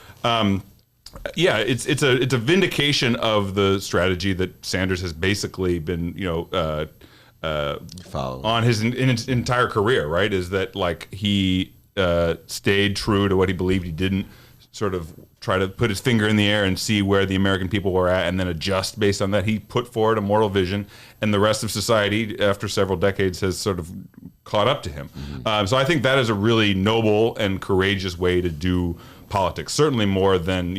it's a vindication of the strategy that Sanders has basically been on his entire career, right? Is that like he stayed true to what he believed. He didn't sort of try to put his finger in the air and see where the American people were at and then adjust based on that. He put forward a moral vision, and the rest of society, after several decades, has sort of caught up to him. So I think that is a really noble and courageous way to do politics, certainly more than,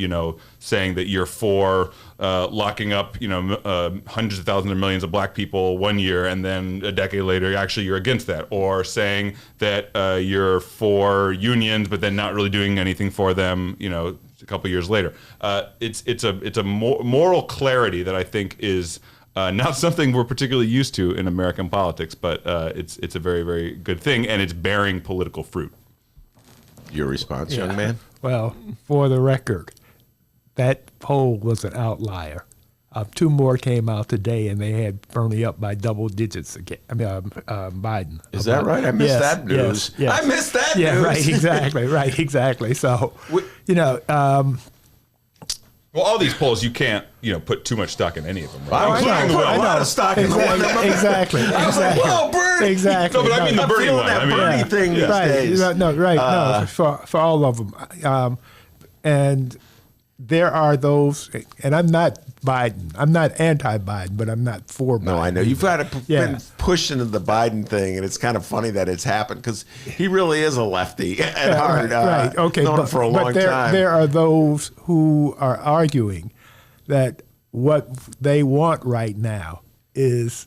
saying that you're for locking up, hundreds of thousands or millions of black people one year, and then a decade later, actually you're against that, or saying that you're for unions, but then not really doing anything for them, a couple years later. It's a moral clarity that I think is not something we're particularly used to in American politics, but it's a very, very good thing, and it's bearing political fruit. Your response, young man? Well, for the record, that poll was an outlier. 2 more came out today, and they had Bernie up by double digits again. Biden. Is that right? I missed that news. Yes. I missed that news. Yeah, right, exactly. So, well, all these polls, you can't, put too much stock in any of them. Right? I put a lot of stock in the one. Exactly. I was like, whoa, Bernie. Exactly. No, but I mean the Bernie one. That Bernie thing these days. No, for all of them. And there are those, and I'm not Biden. I'm not anti-Biden, but I'm not for Biden. No, I know. You've been pushed into the Biden thing, and it's kind of funny that it's happened because he really is a lefty at heart. Right. Okay. Known him for a long time. There are those who are arguing that what they want right now is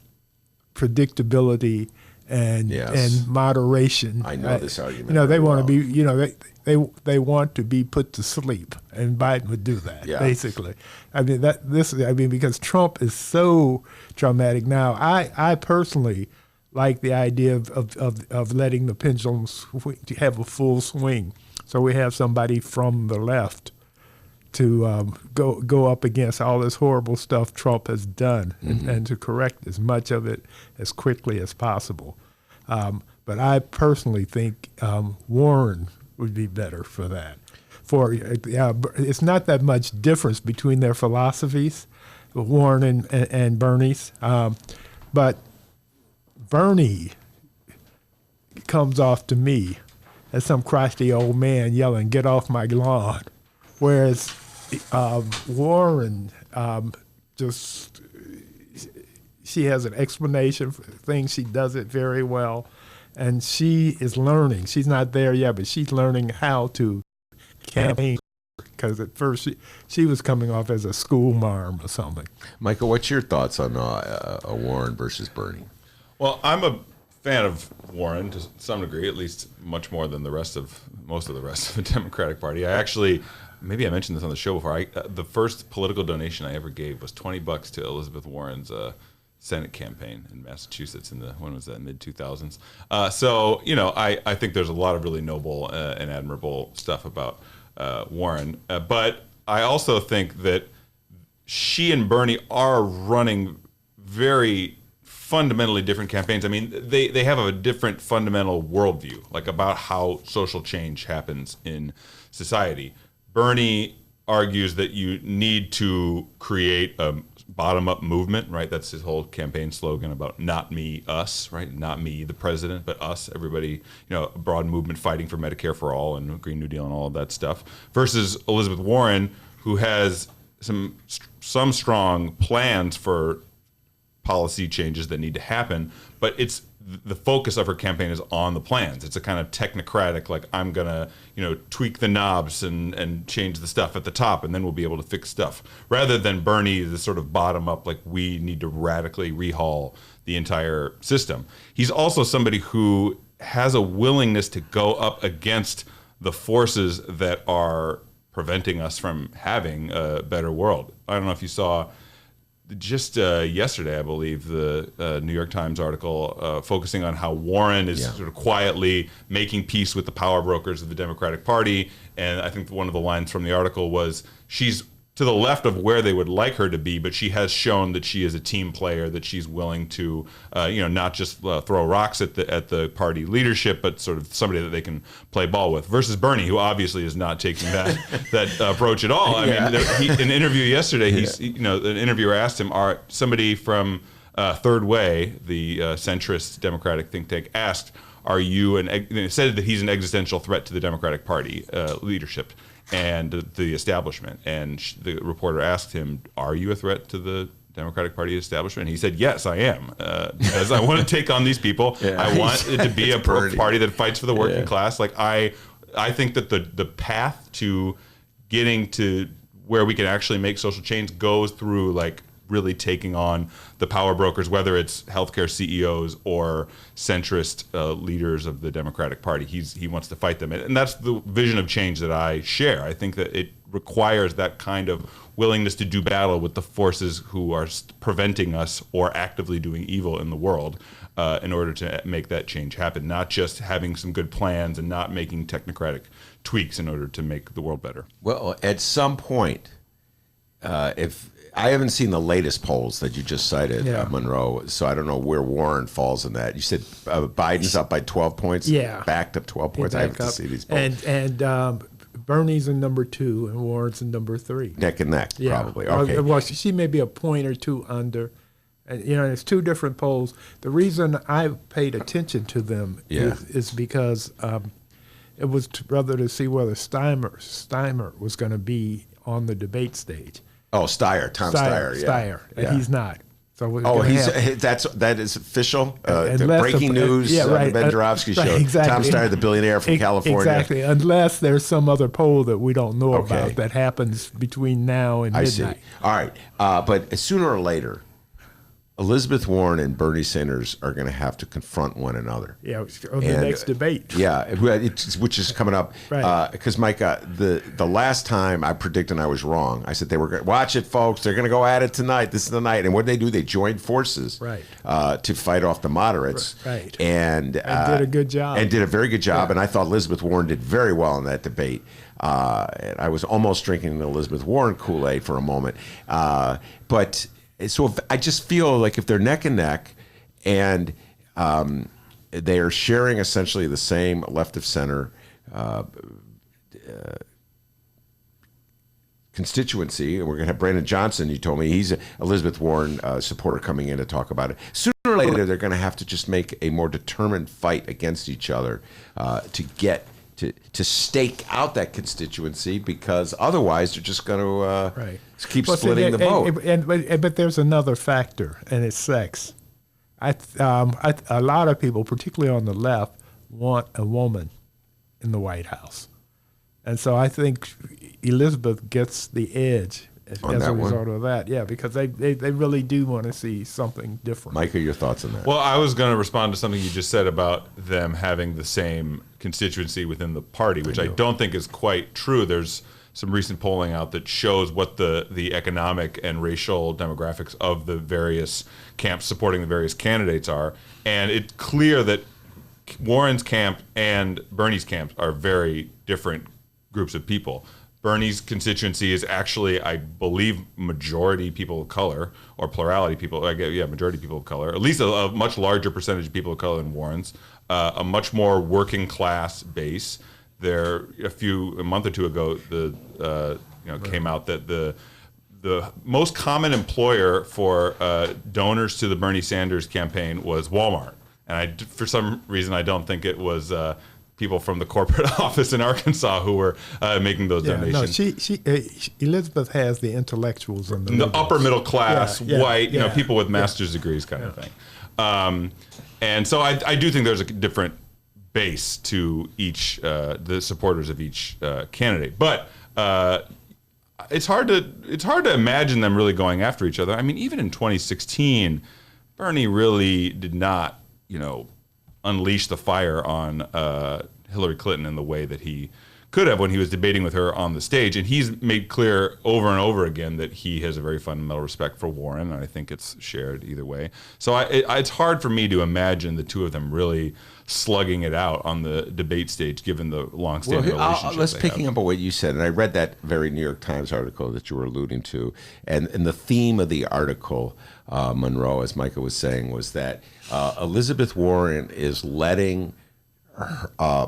predictability and moderation. I know this argument. They want to be. They want to be put to sleep, and Biden would do that basically. Because Trump is so traumatic now. I personally like the idea of letting the pendulum have a full swing, so we have somebody from the left to go up against all this horrible stuff Trump has done, and to correct as much of it as quickly as possible. But I personally think Warren would be better for that. It's not that much difference between their philosophies, Warren and Bernie's, but Bernie comes off to me as some crotchety old man yelling, "Get off my lawn," whereas Warren she has an explanation for things. She does it very well. And she is learning. She's not there yet, but she's learning how to campaign. Because at first she was coming off as a school marm or something. Michael, what's your thoughts on Warren versus Bernie? Well, I'm a fan of Warren to some degree, at least much more than most of the rest of the Democratic Party. Maybe I mentioned this on the show before. The first political donation I ever gave was $20 to Elizabeth Warren's Senate campaign in Massachusetts in the mid-2000s. I think there's a lot of really noble and admirable stuff about Warren. But I also think that she and Bernie are running very fundamentally different campaigns. I mean, they have a different fundamental worldview, like about how social change happens in society. Bernie argues that you need to create a bottom-up movement, right? That's his whole campaign slogan about not me, us, right? Not me, the president, but us, everybody, a broad movement fighting for Medicare for all and Green New Deal and all of that stuff, versus Elizabeth Warren, who has some strong plans for policy changes that need to happen, but the focus of her campaign is on the plans. It's a kind of technocratic, like I'm gonna, tweak the knobs and change the stuff at the top, and then we'll be able to fix stuff. Rather than Bernie, the sort of bottom up, like we need to radically rehaul the entire system. He's also somebody who has a willingness to go up against the forces that are preventing us from having a better world. I don't know if you saw. Just yesterday, I believe, the New York Times article focusing on how Warren is sort of quietly making peace with the power brokers of the Democratic Party. And I think one of the lines from the article was, she's to the left of where they would like her to be, but she has shown that she is a team player, that she's willing to, not just throw rocks at the party leadership, but sort of somebody that they can play ball with. Versus Bernie, who obviously is not taking that approach at all. I mean, in an interview yesterday, an interviewer asked him, "Are somebody from Third Way, the centrist Democratic think tank, asked, are you said that he's an existential threat to the Democratic Party leadership and the establishment. And the reporter asked him, "Are you a threat to the Democratic Party establishment?" And he said, "Yes, I am, because I want to take on these people. I want it to be a party that fights for the working class. Like I think that the path to getting to where we can actually make social change goes through like really taking on the power brokers, whether it's healthcare CEOs or centrist leaders of the Democratic Party. He wants to fight them. And that's the vision of change that I share. I think that it requires that kind of willingness to do battle with the forces who are preventing us or actively doing evil in the world in order to make that change happen, not just having some good plans and not making technocratic tweaks in order to make the world better. Well, at some point, if I haven't seen the latest polls that you just cited, Monroe, so I don't know where Warren falls in that. You said Biden's up by 12 points? Yeah. Backed up 12 points? I haven't seen these polls. And Bernie's in number 2 and Warren's in number 3. Neck and neck, Yeah. probably. Okay. Well, she may be a point or two under. And, it's 2 different polls. The reason I paid attention to them is because it was rather to see whether Steimer was going to be on the debate stage. Oh, Steyer, Tom Steyer, yeah. Steyer, and he's not. So we're that is official. Unless Breaking news on the Ben Joravsky show. Exactly. Tom Steyer, the billionaire from California. Exactly. Unless there's some other poll that we don't know about that happens between now and midnight. I see. All right, but sooner or later, Elizabeth Warren and Bernie Sanders are going to have to confront one another. Yeah, on the next debate. Yeah, which is coming up. Right. Because Micah, the last time I predicted I was wrong. I said they were going to watch it, folks. They're going to go at it tonight. This is the night. And what did they do? They joined forces to fight off the moderates. Right. And did a good job. And did a very good job. Yeah. And I thought Elizabeth Warren did very well in that debate. And I was almost drinking the Elizabeth Warren Kool-Aid for a moment. But so I just feel like if they're neck and neck and they are sharing essentially the same left of center constituency, and we're going to have Brandon Johnson, you told me, he's an Elizabeth Warren supporter coming in to talk about it. Sooner or later, they're going to have to just make a more determined fight against each other to get to stake out that constituency, because otherwise they're just going to keep splitting the vote. But there's another factor, and it's sex. A lot of people, particularly on the left, want a woman in the White House. And so I think Elizabeth gets the edge as a result of that. Yeah, because they really do want to see something different. Micah, your thoughts on that? Well, I was going to respond to something you just said about them having the same constituency within the party, which I don't think is quite true. There's some recent polling out that shows what the economic and racial demographics of the various camps supporting the various candidates are. And it's clear that Warren's camp and Bernie's camp are very different groups of people. Bernie's constituency is actually, I believe, majority people of color, or plurality people, majority people of color, at least a much larger percentage of people of color than Warren's, a much more working class base. There, a month or two ago, came out that the most common employer for donors to the Bernie Sanders campaign was Walmart. And for some reason, I don't think it was people from the corporate office in Arkansas who were making those donations. No, Elizabeth has the intellectuals and the upper middle class, white, people with master's degrees kind of thing. And so I do think there's a different base to each, the supporters of each candidate. But it's hard to imagine them really going after each other. I mean, even in 2016, Bernie really did not, unleash the fire on Hillary Clinton in the way that he could have when he was debating with her on the stage. And he's made clear over and over again that he has a very fundamental respect for Warren, and I think it's shared either way. So it's hard for me to imagine the two of them really slugging it out on the debate stage, given the long-standing relationship. Let's picking up on what you said, and I read that very New York Times article that you were alluding to, and the theme of the article, Monroe, as Micah was saying, was that Elizabeth Warren is letting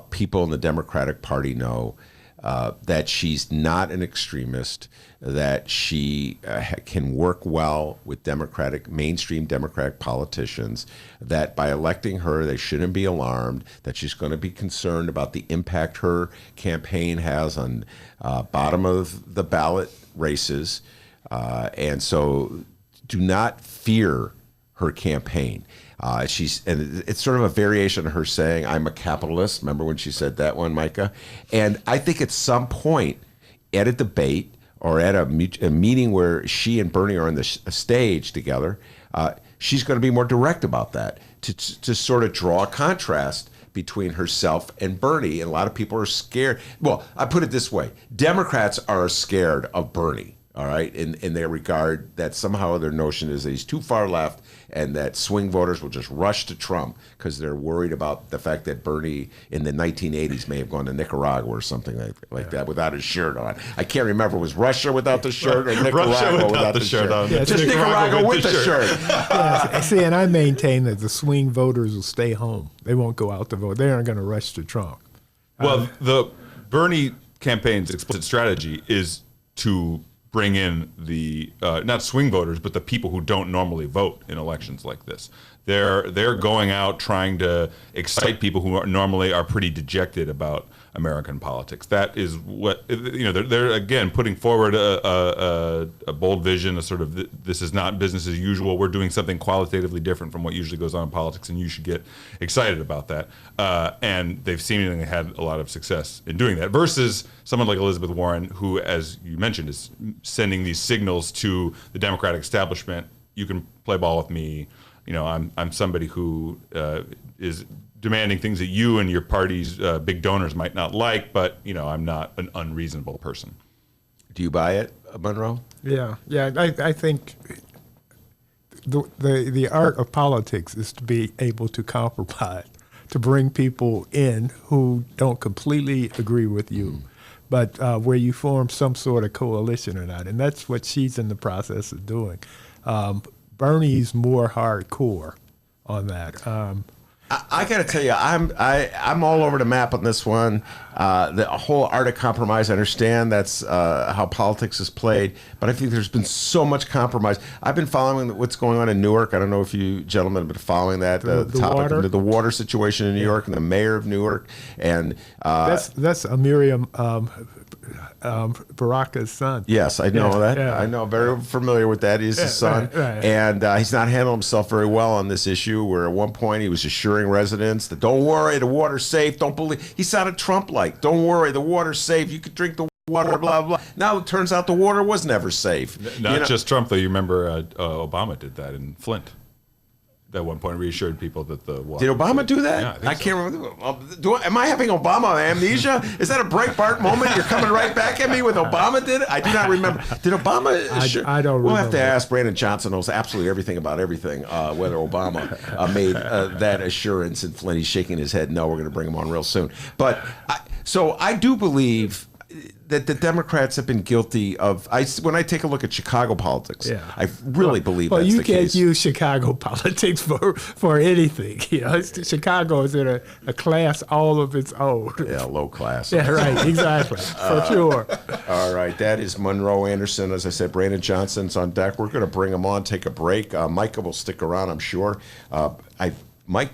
people in the Democratic Party know that she's not an extremist, that she can work well with mainstream Democratic politicians, that by electing her, they shouldn't be alarmed, that she's going to be concerned about the impact her campaign has on bottom of the ballot races. And so do not fear her campaign. And it's sort of a variation of her saying, "I'm a capitalist." Remember when she said that one, Micah? And I think at some point at a debate or at a meeting where she and Bernie are on the stage together, she's going to be more direct about that to sort of draw a contrast between herself and Bernie. And a lot of people are scared. Well, I put it this way. Democrats are scared of Bernie. All right, in their regard, that somehow their notion is that he's too far left and that swing voters will just rush to Trump because they're worried about the fact that Bernie in the 1980s may have gone to Nicaragua or something like that without his shirt on. I can't remember, was Russia without the shirt or Nicaragua without the shirt on? Yeah, just Nicaragua with the shirt. Yeah, see, and I maintain that the swing voters will stay home. They won't go out to vote. They aren't going to rush to Trump. Well, the Bernie campaign's explicit strategy is to bring in the not swing voters, but the people who don't normally vote in elections like this. They're going out trying to excite people who normally are pretty dejected about American politics. That is what they're again putting forward a bold vision, a sort of this is not business as usual. We're doing something qualitatively different from what usually goes on in politics, and you should get excited about that. And they've seemingly had a lot of success in doing that. Versus someone like Elizabeth Warren, who, as you mentioned, is sending these signals to the Democratic establishment: you can play ball with me. I'm somebody who is demanding things that you and your party's big donors might not like, but I'm not an unreasonable person. Do you buy it, Monroe? Yeah. I think the art of politics is to be able to compromise, to bring people in who don't completely agree with you, but where you form some sort of coalition or not, and that's what she's in the process of doing. Bernie's more hardcore on that. I got to tell you, I'm all over the map on this one. The whole art of compromise, I understand that's how politics is played, but I think there's been so much compromise. I've been following what's going on in Newark. I don't know if you gentlemen have been following that, the topic of the water situation in New York and the mayor of Newark. And that's Miriam Baraka's son. Yes, I know that. Yeah. I know, very familiar with that. He's his son. Right. And he's not handling himself very well on this issue, where at one point he was assuring residents that don't worry, the water's safe, don't believe. He sounded Trump-like. Don't worry, the water's safe, you could drink the water, blah, blah. Now it turns out the water was never safe. Not just Trump, though. You remember Obama did that in Flint. At one point, reassured people that the water. Did Obama do that? Yeah, I can't remember. Am I having Obama amnesia? Is that a Breitbart moment? You're coming right back at me with Obama did it? I do not remember. Did Obama? I don't remember. We'll have to ask Brandon Johnson, knows absolutely everything about everything, whether Obama made that assurance in Flint. He's shaking his head. No, we're going to bring him on real soon. But so I do believe that the Democrats have been guilty of. When I take a look at Chicago politics, I really believe that's the case. Well, you can't use Chicago politics for anything. Chicago is in a class all of its own. Yeah, low class. Yeah, right, exactly, for sure. All right, that is Monroe Anderson. As I said, Brandon Johnson's on deck. We're going to bring him on, take a break. Micah will stick around, I'm sure.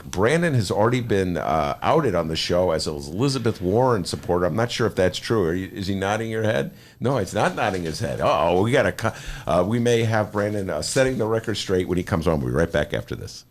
Brandon has already been outed on the show as an Elizabeth Warren supporter. I'm not sure if that's true. Is he nodding your head? No, he's not nodding his head. We may have Brandon setting the record straight when he comes on. We'll be right back after this.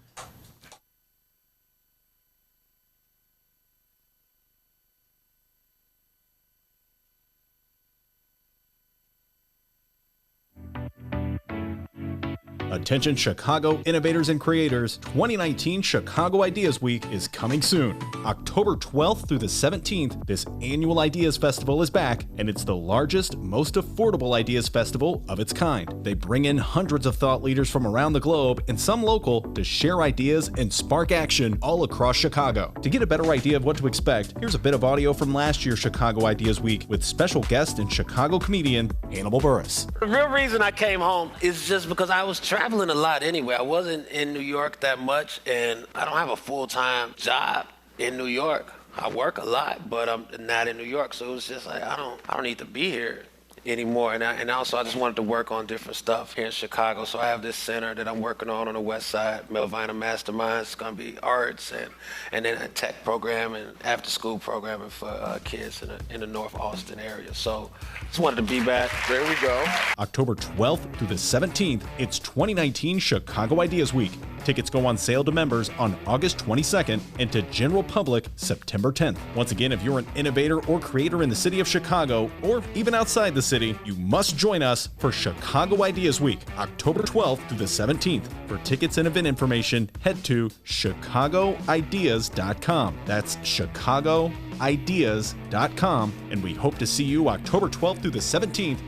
Attention Chicago innovators and creators, 2019 Chicago Ideas Week is coming soon. October 12th through the 17th, this annual Ideas Festival is back, and it's the largest, most affordable Ideas Festival of its kind. They bring in hundreds of thought leaders from around the globe and some local to share ideas and spark action all across Chicago. To get a better idea of what to expect, here's a bit of audio from last year's Chicago Ideas Week with special guest and Chicago comedian Hannibal Buress. The real reason I came home is just because I was traveling a lot anyway. I wasn't in New York that much, and I don't have a full-time job in New York. I work a lot, but I'm not in New York, so it was just like I don't need to be here anymore. And also I just wanted to work on different stuff here in Chicago. So I have this center that I'm working on the west side, Melvina Masterminds. It's going to be arts and then a tech program and after school programming for kids in the North Austin area. So just wanted to be back. There we go. October 12th through the 17th, it's 2019 Chicago Ideas Week. Tickets go on sale to members on August 22nd and to general public September 10th. Once again, if you're an innovator or creator in the city of Chicago or even outside the city, you must join us for Chicago Ideas Week, October 12th through the 17th. For tickets and event information, head to chicagoideas.com. That's chicagoideas.com, and we hope to see you October 12th through the 17th.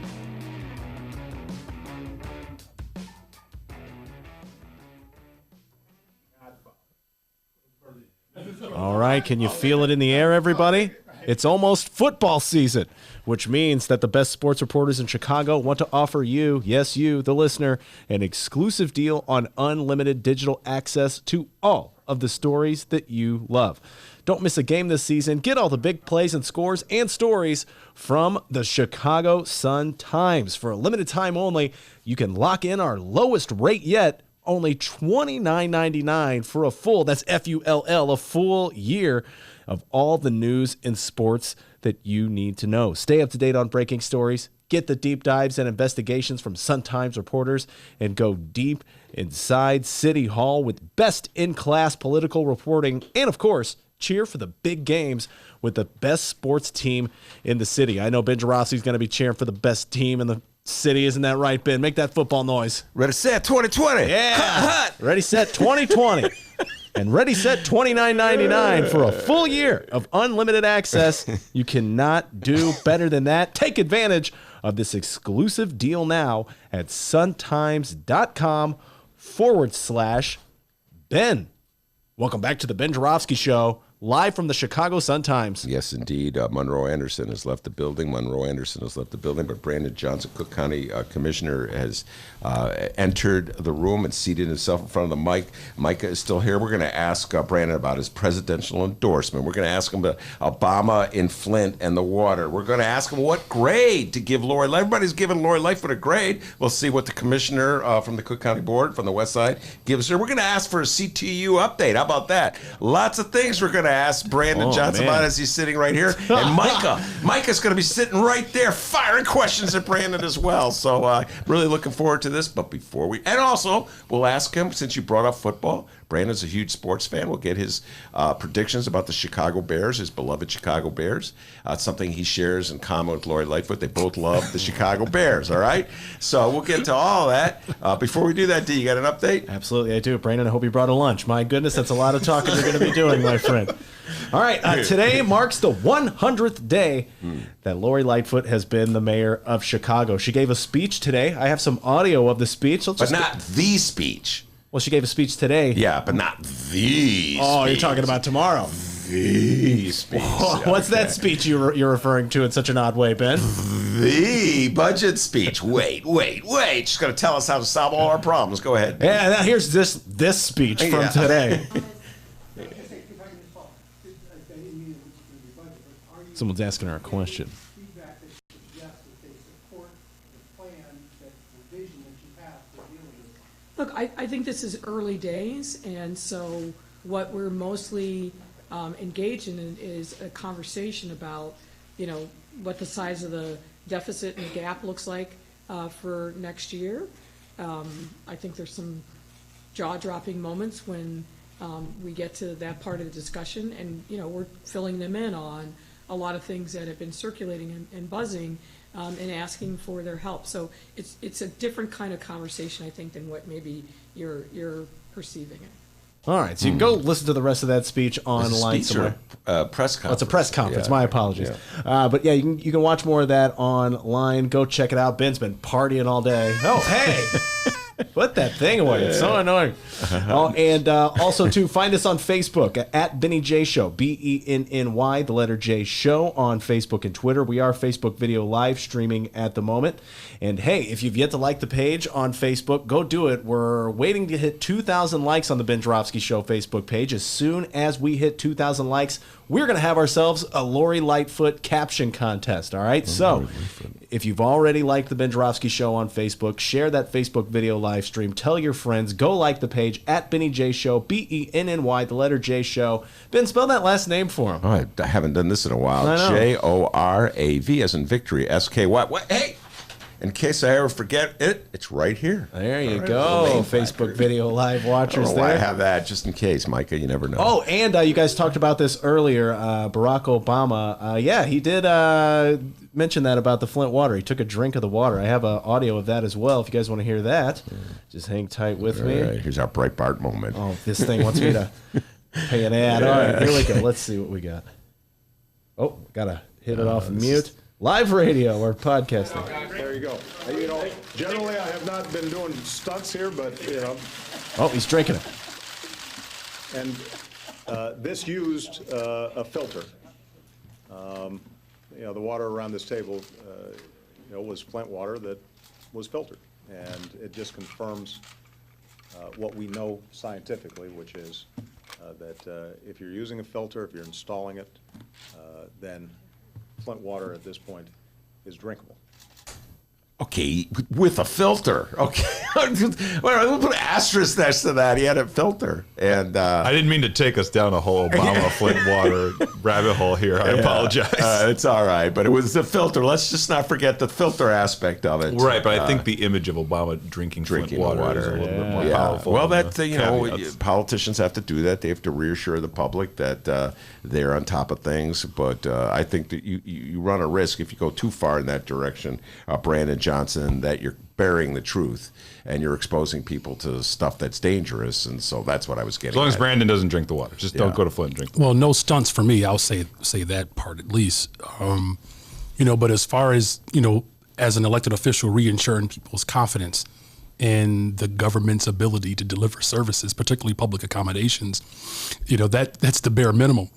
All right, can you feel it in the air, everybody? It's almost football season, which means that the best sports reporters in Chicago want to offer you, yes, you, the listener, an exclusive deal on unlimited digital access to all of the stories that you love. Don't miss a game this season. Get all the big plays and scores and stories from the Chicago Sun-Times. For a limited time only, you can lock in our lowest rate yet, only $29.99 for a full, that's F-U-L-L, a full year of all the news and sports that you need to know. Stay up to date on breaking stories, get the deep dives and investigations from Sun-Times reporters, and go deep inside City Hall with best-in-class political reporting, and of course, cheer for the big games with the best sports team in the city. I know Ben Joravsky is going to be cheering for the best team in the city. Isn't that right, Ben? Make that football noise. Ready, set, 2020. Yeah. Hot. Ready, set, 2020. And ready, set, $29.99 for a full year of unlimited access. You cannot do better than that. Take advantage of this exclusive deal now at suntimes.com/Ben. Welcome back to the Ben Joravsky Show, live from the Chicago Sun-Times. Yes, indeed. Monroe Anderson has left the building. But Brandon Johnson, Cook County Commissioner, has entered the room and seated himself in front of the mic. Micah is still here. We're going to ask Brandon about his presidential endorsement. We're going to ask him about Obama in Flint and the water. We're going to ask him what grade to give Lori. Everybody's giving Lori Lightfoot a grade. We'll see what the commissioner from the Cook County Board from the West Side gives her. We're going to ask for a CTU update. How about that? Lots of things we're going to ask Brandon Johnson about as he's sitting right here. And Micah's going to be sitting right there firing questions at Brandon as well. So really looking forward to this. But before and also we'll ask him, since you brought up football, Brandon's a huge sports fan. We'll get his predictions about the Chicago Bears, his beloved Chicago Bears. It's something he shares in common with Lori Lightfoot. They both love the Chicago Bears, all right? So we'll get to all that. Before we do that, D, you got an update? Absolutely, I do. Brandon, I hope you brought a lunch. My goodness, that's a lot of talking you're going to be doing, my friend. All right, today marks the 100th day that Lori Lightfoot has been the mayor of Chicago. She gave a speech today. I have some audio of the speech. But not the speech. Well, she gave a speech today. Yeah, but not the Oh, speech. you're talking about tomorrow. The speech. What's that speech you're referring to in such an odd way, Ben? The budget speech. Wait. She's going to tell us how to solve all our problems. Go ahead. Yeah, now here's this speech from today. Someone's asking her a question. Look, I think this is early days, and so what we're mostly engaged in is a conversation about, what the size of the deficit and the gap looks like for next year. I think there's some jaw-dropping moments when we get to that part of the discussion, and we're filling them in on a lot of things that have been circulating and buzzing, and asking for their help. So it's a different kind of conversation, I think, than what maybe you're perceiving it. All right, so you can go listen to the rest of that speech online somewhere. Press conference. Oh, it's a press conference. Yeah. My apologies. Yeah. But yeah, you can watch more of that online. Go check it out. Ben's been partying all day. Oh, hey. Put that thing away. It's so annoying. And also, too, find us on Facebook at Benny J Show. BENNY, the letter J Show on Facebook and Twitter. We are Facebook video live streaming at the moment. And hey, if you've yet to like the page on Facebook, go do it. We're waiting to hit 2,000 likes on the Ben Joravsky Show Facebook page. As soon as we hit 2,000 likes, we're going to have ourselves a Lori Lightfoot caption contest. All right? So if you've already liked the Ben Joravsky Show on Facebook, share that Facebook video live stream. Tell your friends. Go like the page at Benny J Show, BENNY, the letter J Show. Ben, spell that last name for him. Oh, I haven't done this in a while. I know. Jorav as in victory, SKY. What? Hey! In case I ever forget it, it's right here. There you go. Facebook video live watchers there. I have that just in case, Micah. You never know. Oh, and you guys talked about this earlier. Barack Obama, he did mention that about the Flint water. He took a drink of the water. I have audio of that as well. If you guys want to hear that, just hang tight with me. All right, here's our Breitbart moment. Oh, this thing wants me to pay an ad. All right, here we go. Let's see what we got. Oh, gotta hit it off mute. Live radio or podcasting. There you go. Generally, I have not been doing stunts here, but, Oh, he's drinking it. And this used a filter. The water around this table, was Flint water that was filtered. And it just confirms what we know scientifically, which is that if you're using a filter, if you're installing it, then Flint water at this point is drinkable. Okay, with a filter. Okay, we'll put an asterisk next to that. He had a filter, and I didn't mean to take us down a whole Obama Flint water rabbit hole here. I apologize. It's all right, but it was the filter. Let's just not forget the filter aspect of it. Right, but I think the image of Obama drinking Flint water is a little bit more powerful. Well, politicians have to do that. They have to reassure the public that they're on top of things. But I think that you run a risk if you go too far in that direction, Brandon Johnson, that you're burying the truth and you're exposing people to stuff that's dangerous. And so that's what I was getting as long at. as Brandon doesn't drink the water, just don't go to Flint and drink the water. Well, no stunts for me. I'll say that part at least. But as far as, as an elected official, reassuring people's confidence in the government's ability to deliver services, particularly public accommodations, that's the bare minimum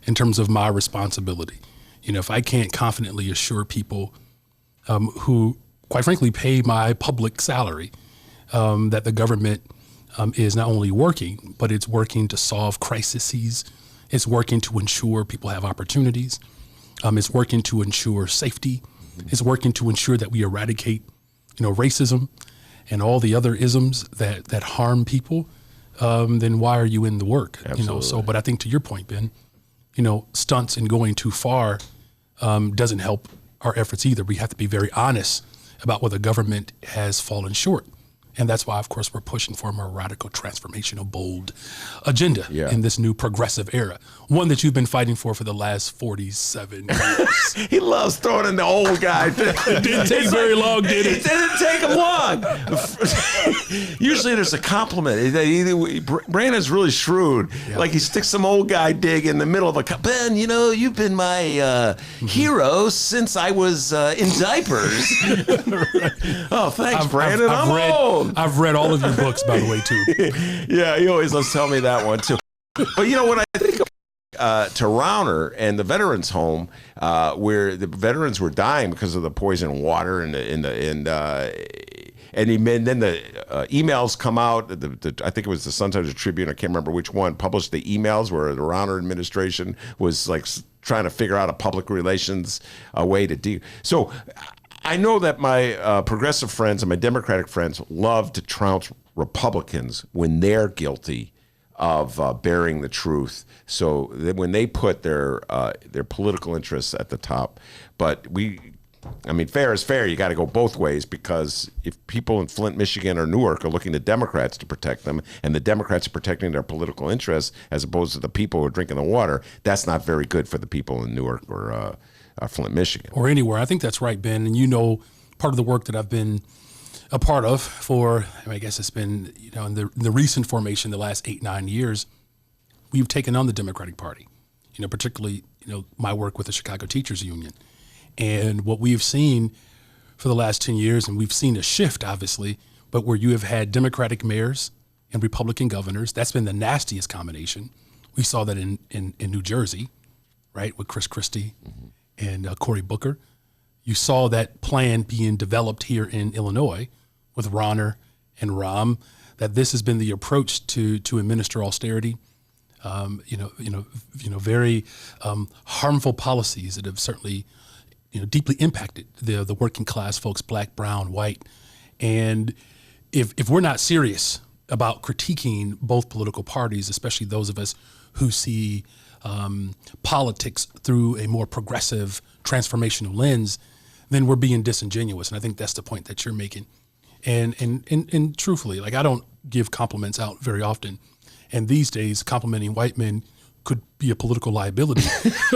in terms of my responsibility. If I can't confidently assure people who, quite frankly, pay my public salary, that the government is not only working, but it's working to solve crises. It's working to ensure people have opportunities. It's working to ensure safety. It's working to ensure that we eradicate, racism and all the other isms that harm people. Then why are you in the work? Absolutely. But I think to your point, Ben, stunts and going too far doesn't help our efforts either. We have to be very honest about where the government has fallen short. And that's why, of course, we're pushing for a more radical, transformational, bold agenda in this new progressive era, one that you've been fighting for the last 47 years. He loves throwing in the old guy. It didn't take very long, did it? It didn't take him long. Usually there's a compliment. Brandon's really shrewd. Yeah. Like he sticks some old guy dig in the middle of Ben, you've been my hero since I was in diapers. Oh, thanks, Brandon. I'm old. I've read all of your books, by the way, too. Yeah, he always loves to tell me that one, too. But when I think of to Rauner and the veterans home, where the veterans were dying because of the poison water and then the emails come out. I think it was the Sun-Times Tribune. I can't remember which one published the emails where the Rauner administration was like trying to figure out a public relations way to deal. So I know that my progressive friends and my Democratic friends love to trounce Republicans when they're guilty of bearing the truth. So when they put their political interests at the top, but fair is fair. You got to go both ways, because if people in Flint, Michigan, or Newark are looking to Democrats to protect them, and the Democrats are protecting their political interests as opposed to the people who are drinking the water, that's not very good for the people in Newark or Flint, Michigan. Or anywhere. I think that's right, Ben. And part of the work that I've been a part of for, I guess it's been, in the recent formation, the last 8-9 years, we've taken on the Democratic Party, particularly, my work with the Chicago Teachers Union. And what we've seen for the last 10 years, and we've seen a shift, obviously, but where you have had Democratic mayors and Republican governors, that's been the nastiest combination. We saw that in New Jersey, right, with Chris Christie and Cory Booker. You saw that plan being developed here in Illinois with Rauner and Rahm, that this has been the approach to administer austerity. Very harmful policies that have certainly, deeply impacted the working class folks, black, brown, white. And if we're not serious about critiquing both political parties, especially those of us who see politics through a more progressive, transformational lens, then we're being disingenuous. And I think that's the point that you're making. And truthfully, like, I don't give compliments out very often. And these days, complimenting white men could be a political liability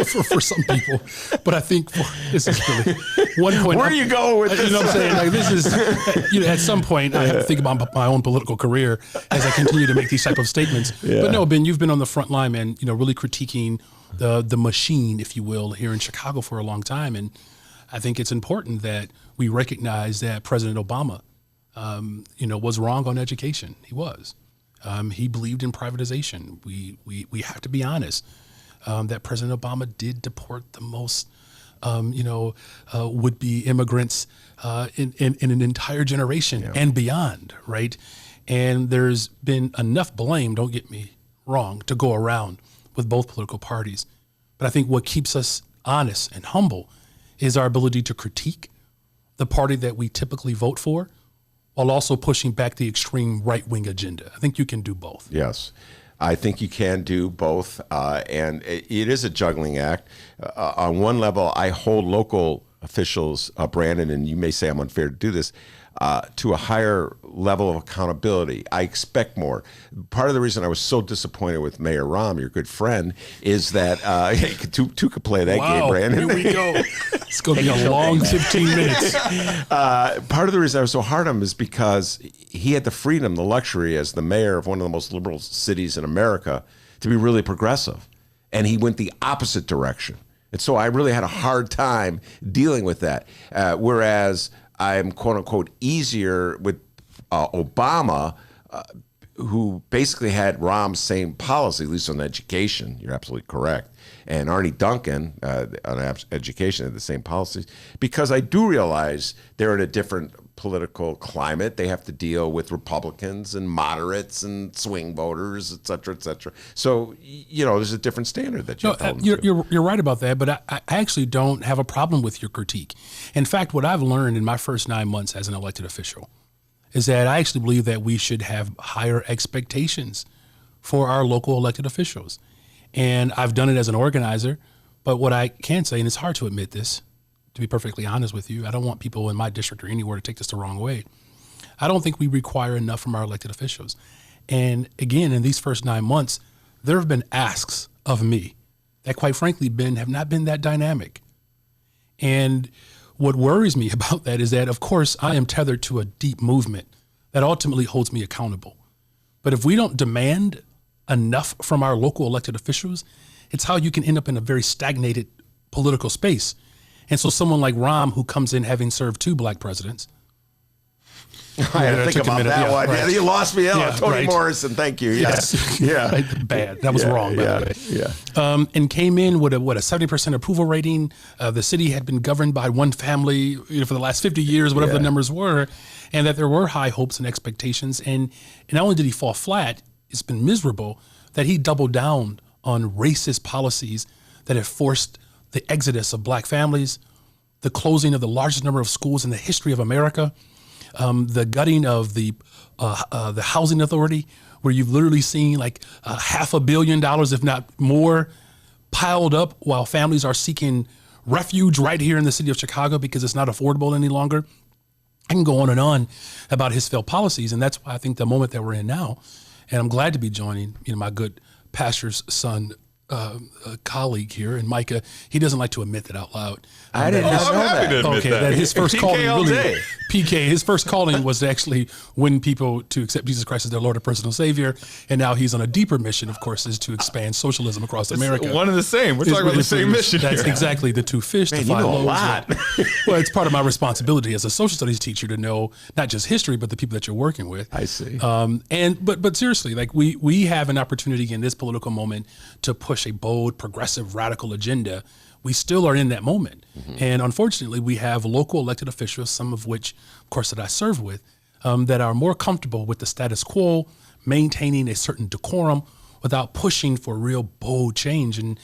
for some people. But I think this is really one point. Where are you going with this? You know what I'm saying? Like, this is, you know, at some point I have to think about my own political career as I continue to make these type of statements. Yeah. But no, Ben, you've been on the front line, man, you know, really critiquing the machine, if you will, here in Chicago for a long time. And I think it's important that we recognize that President Obama, you know, was wrong on education. He was. He believed in privatization. We have to be honest that President Obama did deport the most, would-be immigrants in an entire generation and beyond, right? And there's been enough blame, don't get me wrong, to go around with both political parties. But I think what keeps us honest and humble is our ability to critique the party that we typically vote for, while also pushing back the extreme right-wing agenda. I think you can do both. Yes, I think you can do both, and it is a juggling act. On one level, I hold local officials, Brandon, and you may say I'm unfair to do this, to a higher level of accountability. I expect more. Part of the reason I was so disappointed with Mayor Rahm, your good friend, is that two could play that game, Brandon. Here we go. It's going to be a long 15 minutes. Part of the reason I was so hard on him is because he had the freedom, the luxury as the mayor of one of the most liberal cities in America to be really progressive. And he went the opposite direction. And so I really had a hard time dealing with that. Whereas I'm quote unquote easier with Obama, who basically had Rahm's same policy, at least on education. You're absolutely correct. And Arnie Duncan on education had the same policies, because I do realize they're in a different political climate. They have to deal with Republicans and moderates and swing voters, et cetera, et cetera. So, you know, there's a different standard that you have to hold them to. You're right about that, but I actually don't have a problem with your critique. In fact, what I've learned in my first 9 months as an elected official is that I actually believe that we should have higher expectations for our local elected officials. And I've done it as an organizer, but what I can say, and it's hard to admit this, to be perfectly honest with you, I don't want people in my district or anywhere to take this the wrong way. I don't think we require enough from our elected officials. And again, in these first 9 months, there have been asks of me that, quite frankly, Ben, have not been that dynamic. And what worries me about that is that, of course, I am tethered to a deep movement that ultimately holds me accountable. But if we don't demand enough from our local elected officials, it's how you can end up in a very stagnated political space. And so someone like Rahm, who comes in having served 2 black presidents. I had to think about that one. Right. Yeah, you lost me out. Yeah, Toni right. Morrison, thank you. Yes. Yeah. Bad. That was wrong, by the way. Yeah. And came in with a 70% approval rating. The city had been governed by one family for the last 50 years, whatever the numbers were, and that there were high hopes and expectations. And not only did he fall flat, it's been miserable that he doubled down on racist policies that have forced the exodus of black families, the closing of the largest number of schools in the history of America, the gutting of the housing authority, where you've literally seen like $500 million, if not more, piled up while families are seeking refuge right here in the city of Chicago because it's not affordable any longer. I can go on about his failed policies, and that's why I think the moment that we're in now, and I'm glad to be joining, my good pastor's son, colleague here, and Micah, he doesn't like to admit that out loud. I didn't know I'm happy to admit that his first calling all day. his first calling was to actually win people to accept Jesus Christ as their Lord and personal Savior, and now he's on a deeper mission, of course, is to expand socialism across America. One and the same. We're talking about the same mission That's here. exactly the 2 fish, Man, the you 5 know a loaves. lot. Well, it's part of my responsibility as a social studies teacher to know not just history, but the people that you're working with. I see. But seriously, like we have an opportunity in this political moment to push a bold, progressive, radical agenda. We still are in that moment. And unfortunately, we have local elected officials, some of which, of course, that I serve with, that are more comfortable with the status quo, maintaining a certain decorum without pushing for real bold change. And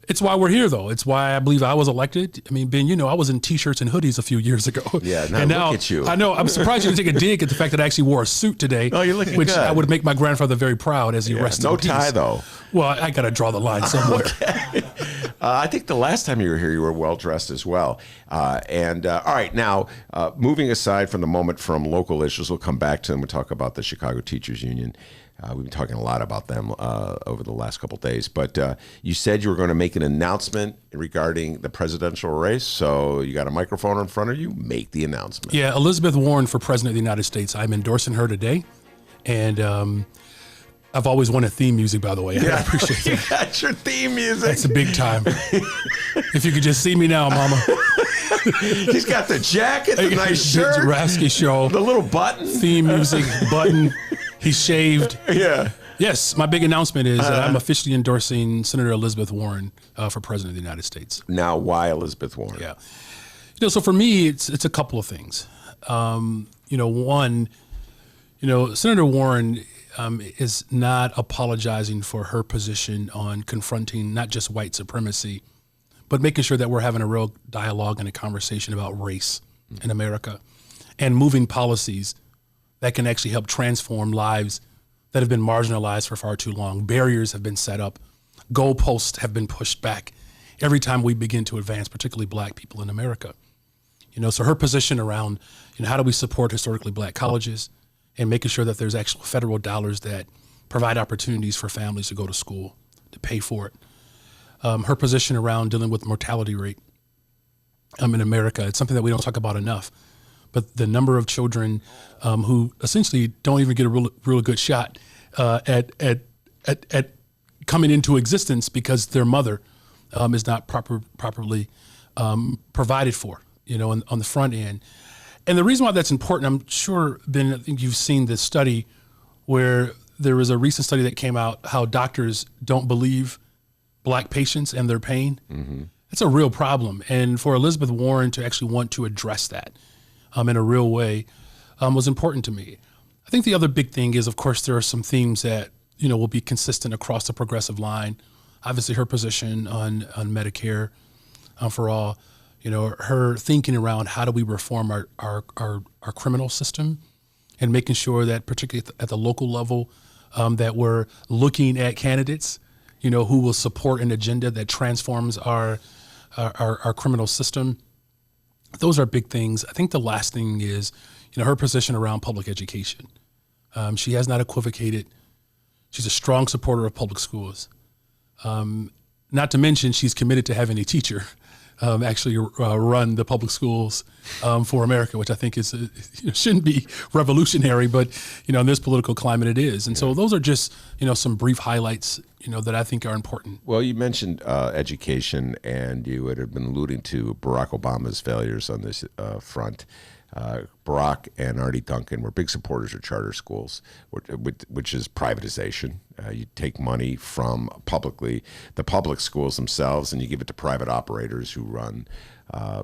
it's why we're here, though. It's why I believe I was elected. I mean, Ben, I was in T-shirts and hoodies a few years ago. Yeah, and now look at you. I know. I'm surprised you didn't take a dig at the fact that I actually wore a suit today. Oh, you're looking which good. I would make my grandfather very proud as he rested No in peace. tie, though. Well, I got to draw the line somewhere. I think the last time you were here, you were well dressed as well. All right, now moving aside from the moment from local issues, we'll come back to them. We'll talk about the Chicago Teachers Union. We've been talking a lot about them over the last couple of days. But you said you were going to make an announcement regarding the presidential race. So you got a microphone in front of you. Make the announcement. Yeah, Elizabeth Warren for President of the United States. I'm endorsing her today. And I've always wanted theme music, by the way. I appreciate that. You got your theme music. That's a big time. If you could just see me now, Mama. He's got the jacket, the nice shirt. The Joravsky show. The little button. Theme music, button. He's shaved. Yeah. Yes, my big announcement is that I'm officially endorsing Senator Elizabeth Warren for President of the United States. Now, why Elizabeth Warren? Yeah. So for me, it's a couple of things. One, Senator Warren is not apologizing for her position on confronting not just white supremacy, but making sure that we're having a real dialogue and a conversation about race in America and moving policies that can actually help transform lives that have been marginalized for far too long. Barriers have been set up. Goalposts have been pushed back every time we begin to advance, particularly black people in America. So her position around, how do we support historically black colleges and making sure that there's actual federal dollars that provide opportunities for families to go to school, to pay for it. Her position around dealing with mortality rate in America, it's something that we don't talk about enough. But the number of children who essentially don't even get a real good shot at coming into existence because their mother is not properly provided for, on the front end. And the reason why that's important, I'm sure, Ben, I think you've seen this study where there was a recent study that came out how doctors don't believe black patients and their pain. Mm-hmm. It's a real problem. And for Elizabeth Warren to actually want to address that in a real way was important to me. I think the other big thing is, of course, there are some themes that, will be consistent across the progressive line. Obviously, her position on Medicare for all, her thinking around how do we reform our criminal system and making sure that particularly at the local level that we're looking at candidates, who will support an agenda that transforms our criminal system. Those are big things. I think the last thing is, her position around public education. She has not equivocated. She's a strong supporter of public schools. Not to mention, she's committed to having a teacher actually run the public schools for America, which I think is shouldn't be revolutionary, but in this political climate it is. And so those are just some brief highlights that I think are important. Well, you mentioned education, and you had been alluding to Barack Obama's failures on this front. Barack and Artie Duncan were big supporters of charter schools, which is privatization. You take money from the public schools themselves, and you give it to private operators who run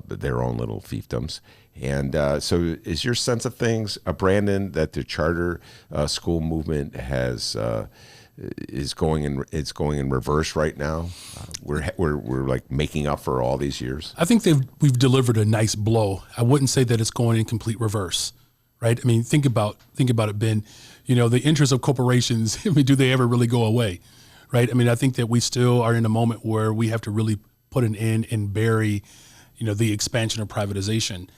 their own little fiefdoms. And so is your sense of things, Brandon, that the charter school movement is going in reverse right now? We're like making up for all these years. I think we've delivered a nice blow. I wouldn't say that it's going in complete reverse, right? I mean, think about it, Ben. The interests of corporations, do they ever really go away, right? I mean, I think that we still are in a moment where we have to really put an end and bury, the expansion of privatization.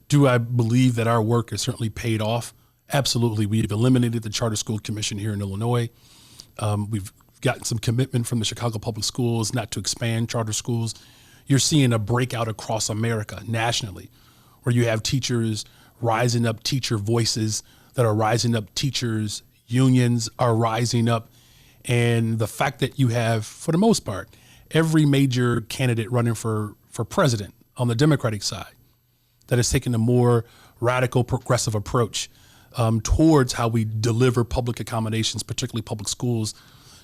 Do I believe that our work has certainly paid off? Absolutely. We've eliminated the Charter School Commission here in Illinois. We've gotten some commitment from the Chicago Public Schools not to expand charter schools. You're seeing a breakout across America nationally where you have teachers rising up, teacher voices that are rising up, teachers, unions are rising up. And the fact that you have, for the most part, every major candidate running for president on the Democratic side that has taken a more radical, progressive approach towards how we deliver public accommodations, particularly public schools,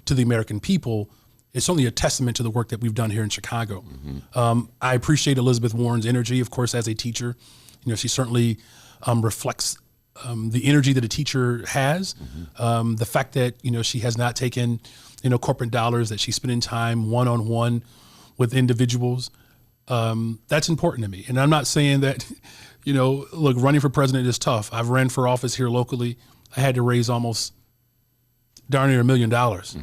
to the American people, it's only a testament to the work that we've done here in Chicago. Mm-hmm. I appreciate Elizabeth Warren's energy, of course, as a teacher. She certainly reflects the energy that a teacher has. Mm-hmm. The fact that, she has not taken, corporate dollars, that she's spending time one-on-one with individuals. That's important to me. And I'm not saying that, look, running for president is tough. I've ran for office here locally. I had to raise almost darn near $1 million,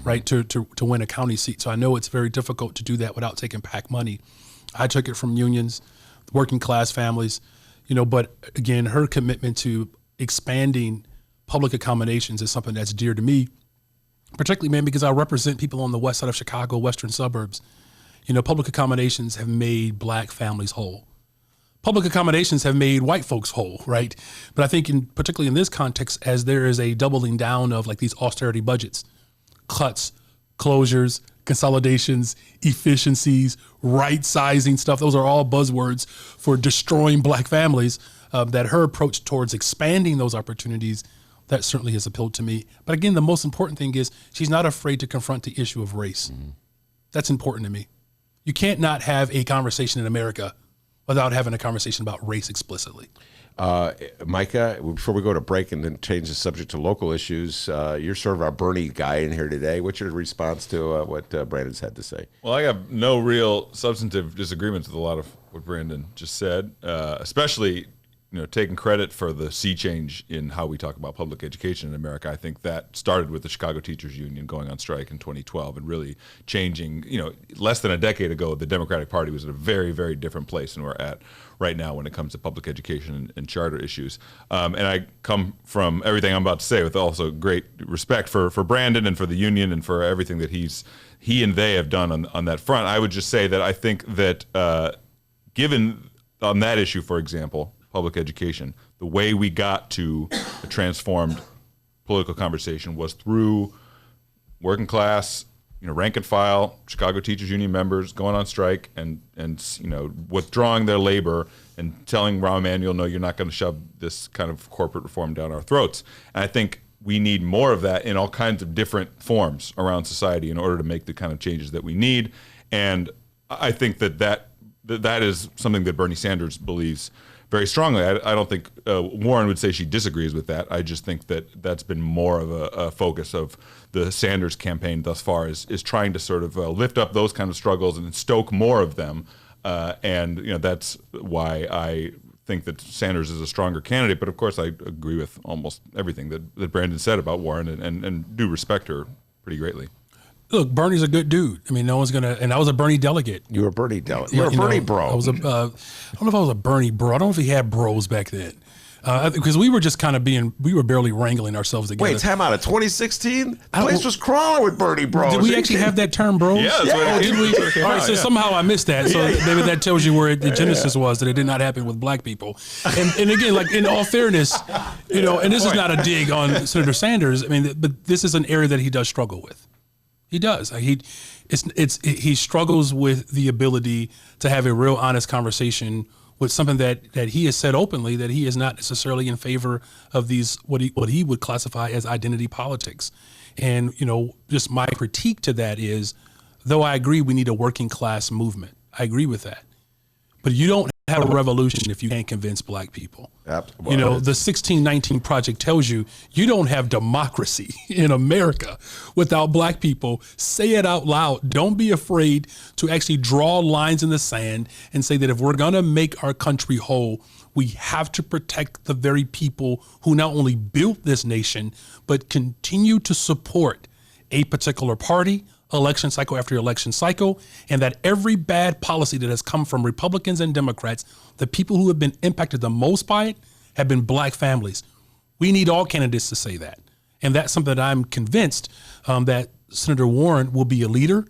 right, to win a county seat. So I know it's very difficult to do that without taking PAC money. I took it from unions, working class families, but again, her commitment to expanding public accommodations is something that's dear to me, particularly, man, because I represent people on the west side of Chicago, western suburbs. Public accommodations have made black families whole. Public accommodations have made white folks whole, right? But I think particularly in this context, as there is a doubling down of like these austerity budgets, cuts, closures, consolidations, efficiencies, right sizing stuff, those are all buzzwords for destroying black families, that her approach towards expanding those opportunities, that certainly has appealed to me. But again, the most important thing is she's not afraid to confront the issue of race. That's important to me. You can't not have a conversation in America without having a conversation about race explicitly. Micah, before we go to break and then change the subject to local issues, you're sort of our Bernie guy in here today. What's your response to what Brandon's had to say? Well, I have no real substantive disagreements with a lot of what Brandon just said, especially taking credit for the sea change in how we talk about public education in America. I think that started with the Chicago Teachers Union going on strike in 2012 and really changing. Less than a decade ago, the Democratic Party was at a very, very different place than we're at right now when it comes to public education and charter issues. And I come from everything I'm about to say with also great respect for Brandon and for the union and for everything that he and they have done on that front. I would just say that I think that given on that issue, for example, public education, the way we got to a transformed political conversation was through working class, rank and file Chicago Teachers Union members going on strike and withdrawing their labor and telling Rahm Emanuel, no, you're not going to shove this kind of corporate reform down our throats. And I think we need more of that in all kinds of different forms around society in order to make the kind of changes that we need. And I think that is something that Bernie Sanders believes very strongly. I don't think Warren would say she disagrees with that. I just think that that's been more of a focus of the Sanders campaign thus far is trying to sort of lift up those kind of struggles and stoke more of them. And that's why I think that Sanders is a stronger candidate. But of course, I agree with almost everything that Brandon said about Warren and do respect her pretty greatly. Look, Bernie's a good dude. I mean, no one's gonna. And I was a Bernie delegate. You were a Bernie delegate. You're a Bernie bro. I was I don't know if I was a Bernie bro. I don't know if he had bros back then, because we were just kind of we were barely wrangling ourselves together. Wait, time out. Of 2016, the place was crawling with Bernie bros. Did we actually have that term, bros? Yeah. Oh, did we? All right. So somehow I missed that. So maybe that tells you where the genesis was, that it did not happen with black people. And again, like in all fairness, and this is not a dig on Senator Sanders. I mean, but this is an area that he does struggle with. He does. He struggles with the ability to have a real honest conversation with something that he has said openly that he is not necessarily in favor of these what he would classify as identity politics. And just my critique to that is, though I agree we need a working class movement. I agree with that, but you don't have a revolution if you can't convince black people. Well, the 1619 Project tells you don't have democracy in America without black people. Say it out loud. Don't be afraid to actually draw lines in the sand and say that if we're going to make our country whole, we have to protect the very people who not only built this nation, but continue to support a particular party, election cycle after election cycle, and that every bad policy that has come from Republicans and Democrats, the people who have been impacted the most by it have been black families. We need all candidates to say that. And that's something that I'm convinced that Senator Warren will be a leader,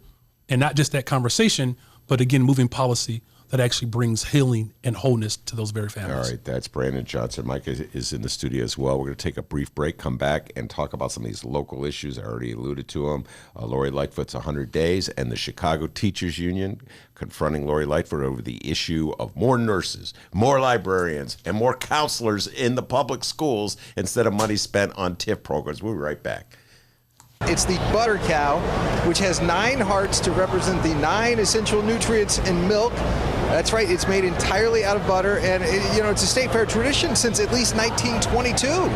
and not just that conversation, but again, moving policy that actually brings healing and wholeness to those very families. All right, that's Brandon Johnson. Mike is in the studio as well. We're going to take a brief break, come back, and talk about some of these local issues. I already alluded to them. Lori Lightfoot's 100 Days and the Chicago Teachers Union confronting Lori Lightfoot over the issue of more nurses, more librarians, and more counselors in the public schools instead of money spent on TIF programs. We'll be right back. It's the butter cow, which has 9 hearts to represent the 9 essential nutrients in milk. That's right, it's made entirely out of butter, and it's a state fair tradition since at least 1922.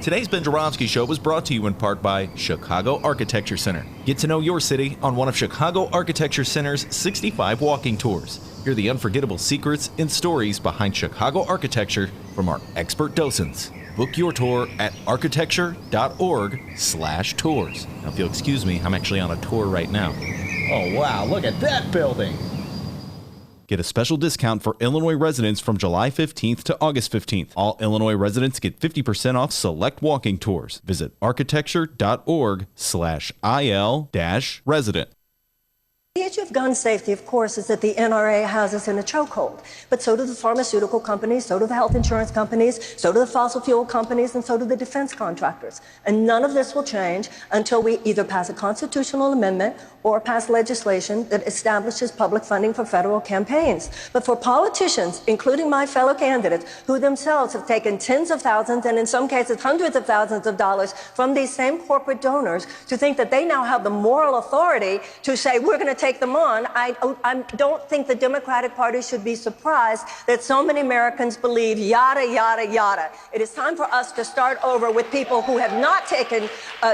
Today's Ben Joravsky Show was brought to you in part by Chicago Architecture Center. Get to know your city on one of Chicago Architecture Center's 65 walking tours. Hear the unforgettable secrets and stories behind Chicago architecture from our expert docents. Book your tour at architecture.org/tours. Now, if you'll excuse me, I'm actually on a tour right now. Oh, wow, look at that building. Get a special discount for Illinois residents from July 15th to August 15th. All Illinois residents get 50% off select walking tours. Visit architecture.org/IL-resident. The issue of gun safety, of course, is that the NRA has us in a chokehold. But so do the pharmaceutical companies, so do the health insurance companies, so do the fossil fuel companies, and so do the defense contractors. And none of this will change until we either pass a constitutional amendment or pass legislation that establishes public funding for federal campaigns. But for politicians, including my fellow candidates, who themselves have taken tens of thousands and in some cases hundreds of thousands of dollars from these same corporate donors, to think that they now have the moral authority to say, we're going to take them on, I don't think the Democratic Party should be surprised that so many Americans believe yada, yada, yada. It is time for us to start over with people who have not taken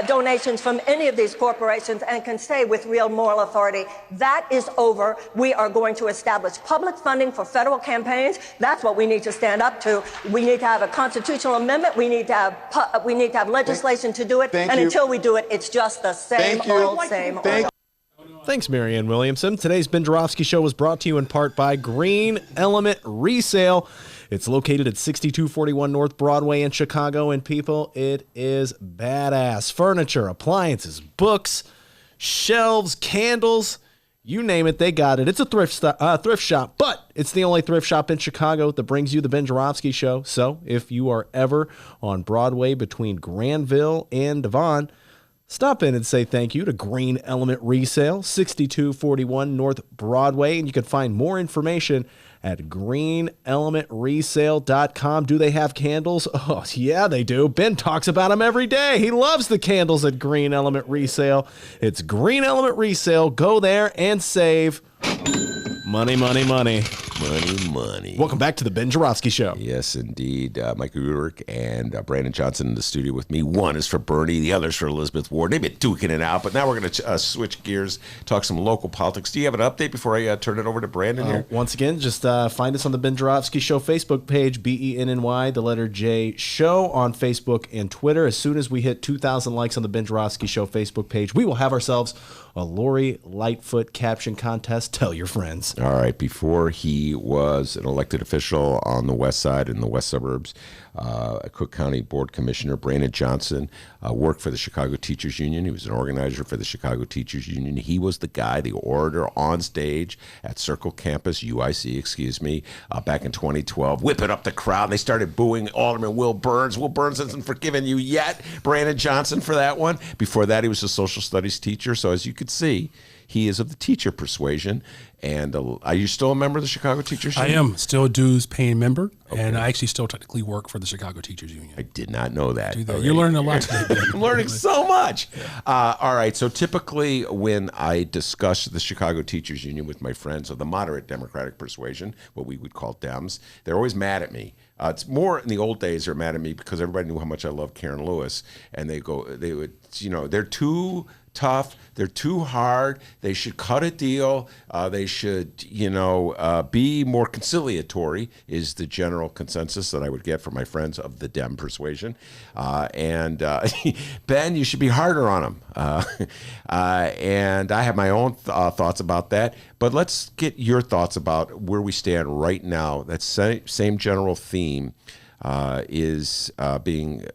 donations from any of these corporations and can say with real moral authority, that is over. We are going to establish public funding for federal campaigns. That's what we need to stand up to. We need to have a constitutional amendment. We need to have legislation to do it. And until we do it, it's just the same old, same old. Thanks, Marianne Williamson. Today's Ben Joravsky Show was brought to you in part by Green Element Resale. It's located at 6241 North Broadway in Chicago, and people, it is badass. Furniture, appliances, books, shelves, candles, you name it, they got it. It's a thrift shop, but it's the only thrift shop in Chicago that brings you the Ben Joravsky Show. So if you are ever on Broadway between Granville and Devon, stop in and say thank you to Green Element Resale, 6241 North Broadway, and you can find more information at greenelementresale.com. Do they have candles? Oh, yeah, they do. Ben talks about them every day. He loves the candles at Green Element Resale. It's Green Element Resale. Go there and save money, money, money. Money, money. Welcome back to the Ben Joravsky Show. Yes, indeed. Mike Newark and Brandon Johnson in the studio with me. One is for Bernie, the other is for Elizabeth Ward. They've been duking it out, but now we're going to switch gears, talk some local politics. Do you have an update before I turn it over to Brandon here? Once again, just find us on the Ben Joravsky Show Facebook page, BENNY, the letter J Show on Facebook and Twitter. As soon as we hit 2,000 likes on the Ben Joravsky Show Facebook page, we will have ourselves a Lori Lightfoot caption contest. Tell your friends. All right. Before he was an elected official on the west side in the west suburbs, a Cook County Board Commissioner, Brandon Johnson, worked for the Chicago Teachers Union. He was an organizer for the Chicago Teachers Union. He was the guy, the orator on stage at Circle Campus, UIC, back in 2012, whipping up the crowd. They started booing Alderman Will Burns. Will Burns hasn't forgiven you yet, Brandon Johnson, for that one. Before that, he was a social studies teacher. So as you could see, he is of the teacher persuasion. And are you still a member of the Chicago Teachers Union? I am still a dues paying member, and I actually still technically work for the Chicago Teachers Union. I did not know that. You're learning a lot today. I'm learning so much. All right. So typically when I discuss the Chicago Teachers Union with my friends of the moderate Democratic persuasion, what we would call Dems, they're always mad at me. It's more in the old days they're mad at me because everybody knew how much I love Karen Lewis, and they're too tough, they're too hard, they should cut a deal, they should, be more conciliatory is the general consensus that I would get from my friends of the Dem persuasion. Ben, you should be harder on them. And I have my own thoughts about that, but let's get your thoughts about where we stand right now. That same general theme is being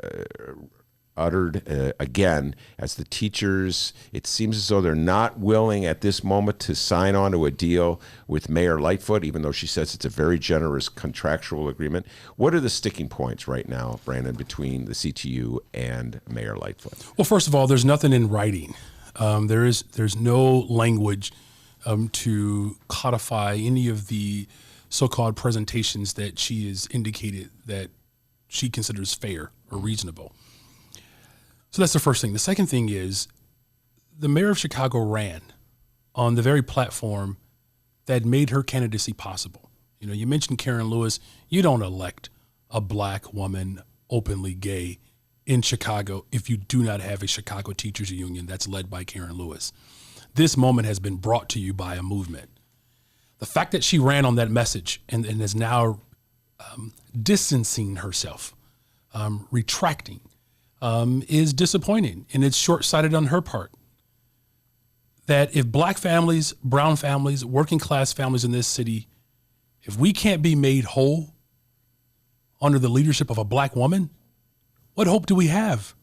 uttered again as the teachers. It seems as though they're not willing at this moment to sign on to a deal with Mayor Lightfoot, even though she says it's a very generous contractual agreement. What are the sticking points right now, Brandon, between the CTU and Mayor Lightfoot? Well, first of all, there's nothing in writing. There's no language to codify any of the so-called presentations that she has indicated that she considers fair or reasonable. So that's the first thing. The second thing is the mayor of Chicago ran on the very platform that made her candidacy possible. You mentioned Karen Lewis. You don't elect a black woman openly gay in Chicago if you do not have a Chicago Teachers Union that's led by Karen Lewis. This moment has been brought to you by a movement. The fact that she ran on that message and is now distancing herself retracting is disappointing, and it's short-sighted on her part. That if black families, brown families, working class families in this city, if we can't be made whole under the leadership of a black woman, what hope do we have?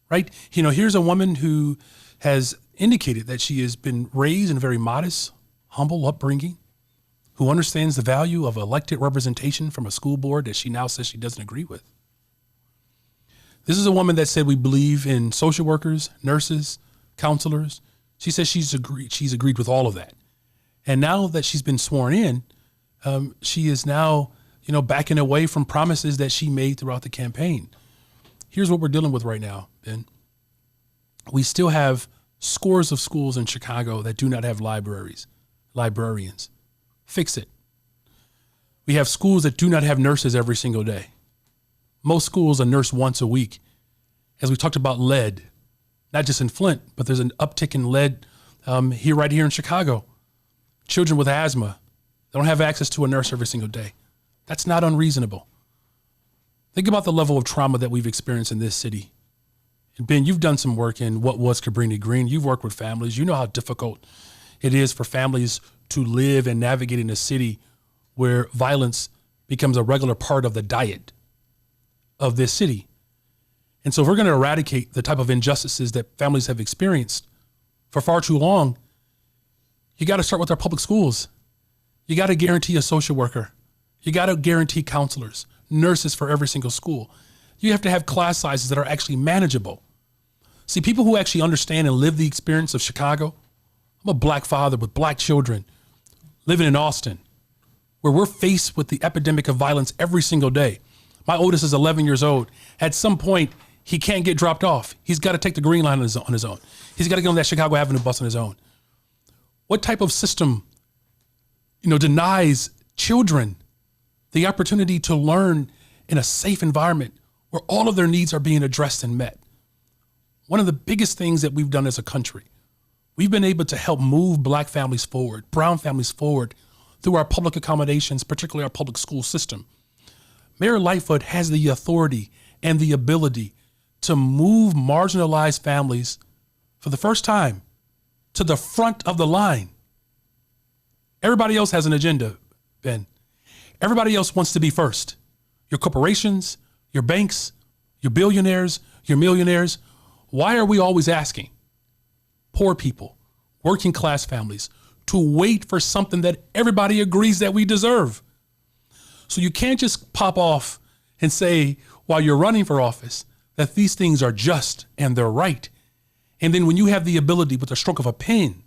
Right? You know, here's a woman who has indicated that she has been raised in a very modest, humble upbringing, who understands the value of elected representation from a school board that she now says she doesn't agree with. This is a woman that said we believe in social workers, nurses, counselors. She says she's agreed with all of that. And now that she's been sworn in, she is now, backing away from promises that she made throughout the campaign. Here's what we're dealing with right now, Ben. We still have scores of schools in Chicago that do not have librarians. Fix it. We have schools that do not have nurses every single day. Most schools are nursed once a week. As we talked about lead, not just in Flint, but there's an uptick in lead right here in Chicago. Children with asthma, they don't have access to a nurse every single day. That's not unreasonable. Think about the level of trauma that we've experienced in this city. And Ben, you've done some work in what was Cabrini Green. You've worked with families. You know how difficult it is for families to live and navigate in a city where violence becomes a regular part of the diet of this city. And so if we're going to eradicate the type of injustices that families have experienced for far too long, you got to start with our public schools. You got to guarantee a social worker. You got to guarantee counselors, nurses for every single school. You have to have class sizes that are actually manageable. See, people who actually understand and live the experience of Chicago, I'm a black father with black children living in Austin, where we're faced with the epidemic of violence every single day. My oldest is 11 years old. At some point, he can't get dropped off. He's got to take the green line on his own. He's got to get on that Chicago Avenue bus on his own. What type of system, denies children the opportunity to learn in a safe environment where all of their needs are being addressed and met? One of the biggest things that we've done as a country, we've been able to help move black families forward, brown families forward through our public accommodations, particularly our public school system. Mayor Lightfoot has the authority and the ability to move marginalized families for the first time to the front of the line. Everybody else has an agenda, Ben. Everybody else wants to be first. Your corporations, your banks, your billionaires, your millionaires. Why are we always asking poor people, working class families, to wait for something that everybody agrees that we deserve? So you can't just pop off and say, while you're running for office, that these things are just and they're right. And then when you have the ability with the stroke of a pen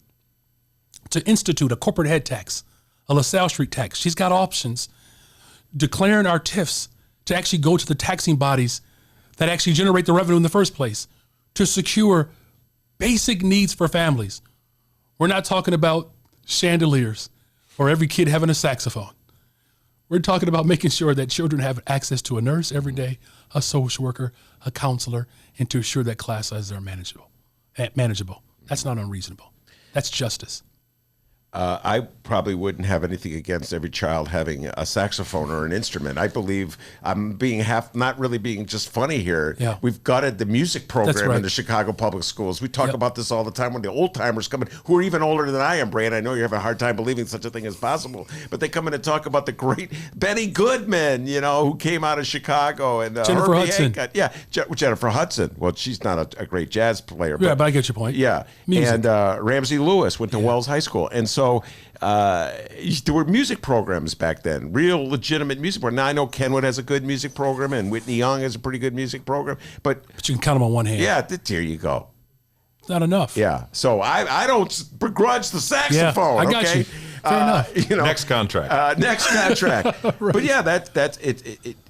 to institute a corporate head tax, a LaSalle Street tax, she's got options, declaring our TIFs to actually go to the taxing bodies that actually generate the revenue in the first place to secure basic needs for families. We're not talking about chandeliers or every kid having a saxophone. We're talking about making sure that children have access to a nurse every day, a social worker, a counselor, and to ensure that class sizes are manageable. That's not unreasonable. That's justice. I probably wouldn't have anything against every child having a saxophone or an instrument. I believe I'm being not really being just funny here. Yeah. We've gutted the music program right. in the Chicago public schools. We talk about this all the time when the old timers come in, who are even older than I am, Brian. I know you have a hard time believing such a thing is possible, but they come in and talk about the great Benny Goodman, who came out of Chicago, and Jennifer Hudson. Jennifer Hudson. Well, she's not a great jazz player. Yeah, but I get your point. Yeah. Music. And Ramsey Lewis went to Wells High School. And so there were music programs back then, real legitimate music programs. Now I know Kenwood has a good music program and Whitney Young has a pretty good music program, but you can count them on one hand. Yeah, there you go. It's not enough. Yeah, so I don't begrudge the saxophone. Yeah, I got you. Fair enough. Next contract. Next contract. Right. But yeah,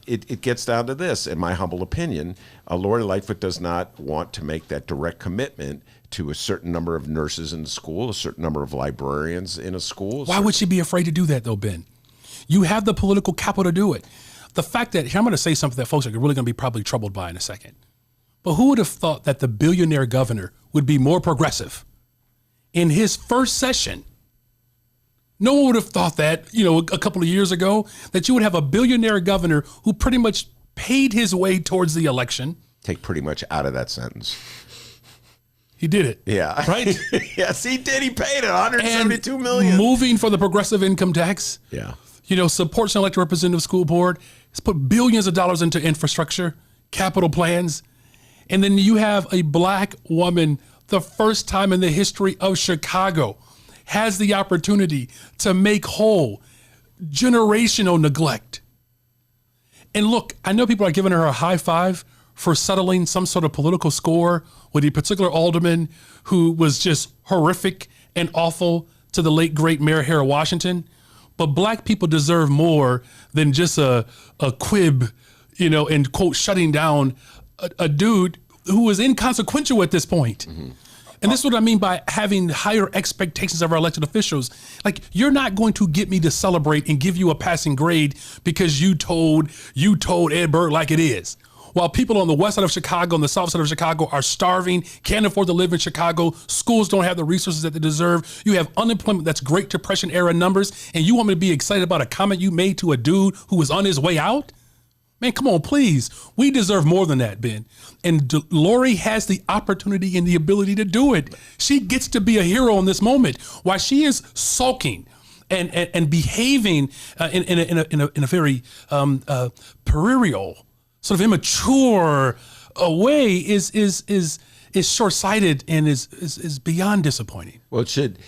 it gets down to this. In my humble opinion, Lori Lightfoot does not want to make that direct commitment to a certain number of nurses in the school, a certain number of librarians in a school. Why would she be afraid to do that, though, Ben? You have the political capital to do it. The fact that, I'm going to say something that folks are really going to be probably troubled by in a second, but who would have thought that the billionaire governor would be more progressive in his first session? No one would have thought that, a couple of years ago, that you would have a billionaire governor who pretty much paid his way towards the election. Take pretty much out of that sentence. He did it. Yeah. Right? Yes, he did. He paid it, $172 million. Moving for the progressive income tax. Yeah. Supports an elected representative school board. Has put billions of dollars into infrastructure, capital plans. And then you have a black woman, the first time in the history of Chicago, has the opportunity to make whole generational neglect. And look, I know people are giving her a high five for settling some sort of political score with a particular alderman who was just horrific and awful to the late, great Mayor Harry Washington. But black people deserve more than just a quib, and quote, shutting down a dude who is inconsequential at this point. Mm-hmm. And this is what I mean by having higher expectations of our elected officials. Like, you're not going to get me to celebrate and give you a passing grade because you told Ed Berg like it is. While people on the west side of Chicago and the south side of Chicago are starving, can't afford to live in Chicago, schools don't have the resources that they deserve, you have unemployment that's Great Depression era numbers, and you want me to be excited about a comment you made to a dude who was on his way out? Man, come on, please. We deserve more than that, Ben. And Lori has the opportunity and the ability to do it. She gets to be a hero in this moment. While she is sulking and behaving in a very puerile, sort of immature way is short-sighted and is beyond disappointing. Well, it should.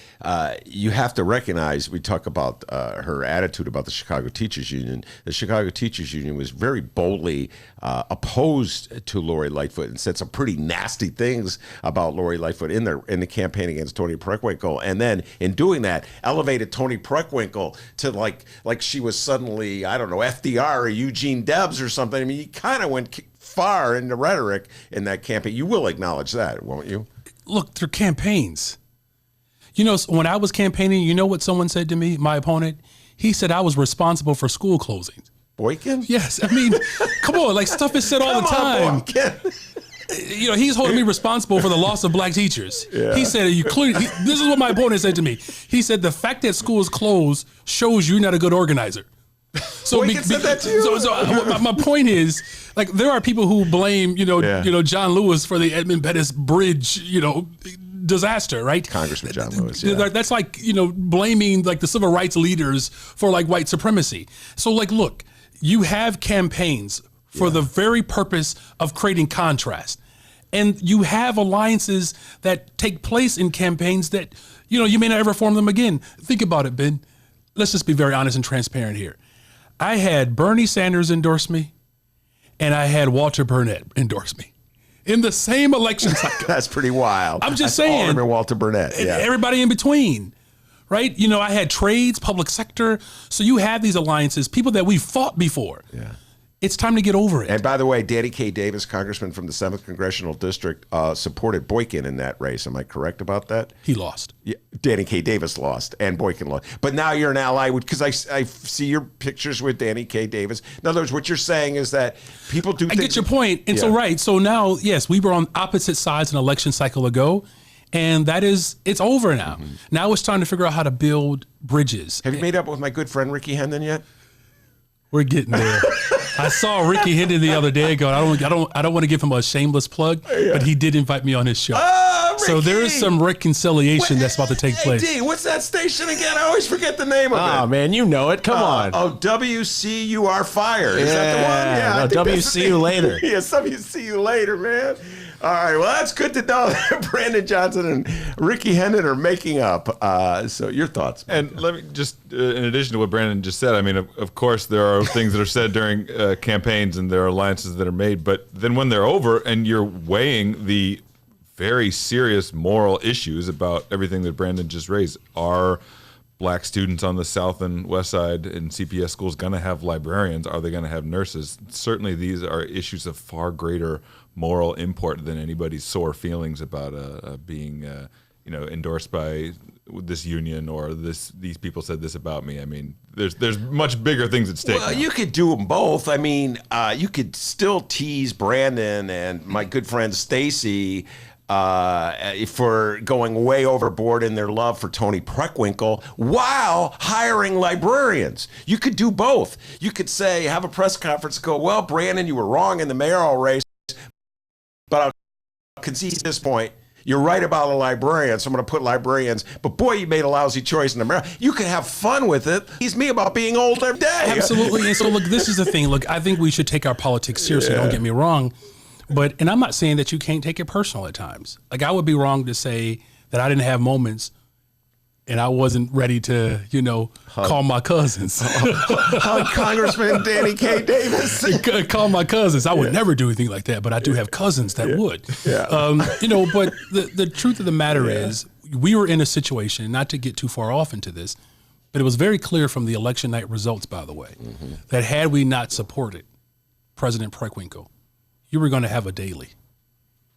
You have to recognize, we talk about her attitude about the Chicago Teachers Union. The Chicago Teachers Union was very boldly opposed to Lori Lightfoot and said some pretty nasty things about Lori Lightfoot in the campaign against Tony Preckwinkle. And then in doing that, elevated Tony Preckwinkle to like she was suddenly, I don't know, FDR or Eugene Debs or something. I mean, he kind of went far in the rhetoric in that campaign. You will acknowledge that, won't you? Look, they're campaigns. When I was campaigning, you know what someone said to me, my opponent? He said I was responsible for school closings. Boykin? Yes. I mean, come on, like stuff is said all the time. He's holding me responsible for the loss of black teachers. Yeah. He said, this is what my opponent said to me. He said, the fact that schools closed shows you're not a good organizer. So, said that to you? So my point is, like, there are people who blame, John Lewis for the Edmund Pettus Bridge, disaster, right? Congressman John Lewis. Yeah. That's like, blaming like the civil rights leaders for like white supremacy. So like, look, you have campaigns for the very purpose of creating contrast. And you have alliances that take place in campaigns that, you may not ever form them again. Think about it, Ben. Let's just be very honest and transparent here. I had Bernie Sanders endorse me, and I had Walter Burnett endorse me in the same election cycle. That's pretty wild. I'm just saying. Alderman Walter Burnett. Yeah. Everybody in between, right? I had trades, public sector. So you have these alliances, people that we fought before. Yeah. It's time to get over it. And by the way, Danny K. Davis, congressman from the 7th Congressional District, supported Boykin in that race. Am I correct about that? He lost. Yeah, Danny K. Davis lost and Boykin lost. But now you're an ally because I see your pictures with Danny K. Davis. In other words, what you're saying is that people do I get your point. And so now, yes, we were on opposite sides an election cycle ago. And it's over now. Mm-hmm. Now it's time to figure out how to build bridges. Have you made up with my good friend Ricky Hendon yet? We're getting there. I saw Ricky Hendon the other day going, I don't want to give him a shameless plug, but he did invite me on his show. So there is some reconciliation that's about to take place. D, what's that station again? I always forget the name of it. Oh, man, you know it. Come on. Oh, WCUR Fire. Is that the one? Yeah, WC you later. Yes, WC you later, man. All right, well, that's good to know that Brandon Johnson and Ricky Hendon are making up. So your thoughts? And let me just, in addition to what Brandon just said, I mean, of course, there are things that are said during campaigns and there are alliances that are made. But then when they're over and you're weighing the very serious moral issues about everything that Brandon just raised, are black students on the south and west side in CPS schools going to have librarians? Are they going to have nurses? Certainly these are issues of far greater moral import than anybody's sore feelings about being endorsed by this union or these people said this about me. I mean, there's much bigger things at stake. Well, you could do them both. I mean, you could still tease Brandon and my good friend Stacy for going way overboard in their love for Tony Preckwinkle while hiring librarians. You could do both. You could say, have a press conference, go, well, Brandon, you were wrong in the mayoral race, but I'll concede at this point. You're right about a librarian, so I'm going to put librarians. But boy, you made a lousy choice in America. You can have fun with it. Tease me about being old every day. Absolutely. And so, look, this is the thing. Look, I think we should take our politics seriously. Don't get me wrong. And I'm not saying that you can't take it personal at times. Like, I would be wrong to say that I didn't have moments and I wasn't ready to, call my cousins. Hug Congressman Danny K. Davis. Call my cousins. I would never do anything like that, but I do have cousins that would. Yeah. But the truth of the matter is, we were in a situation, not to get too far off into this, but it was very clear from the election night results, by the way, that had we not supported President Preckwinkle, you were going to have a Daley.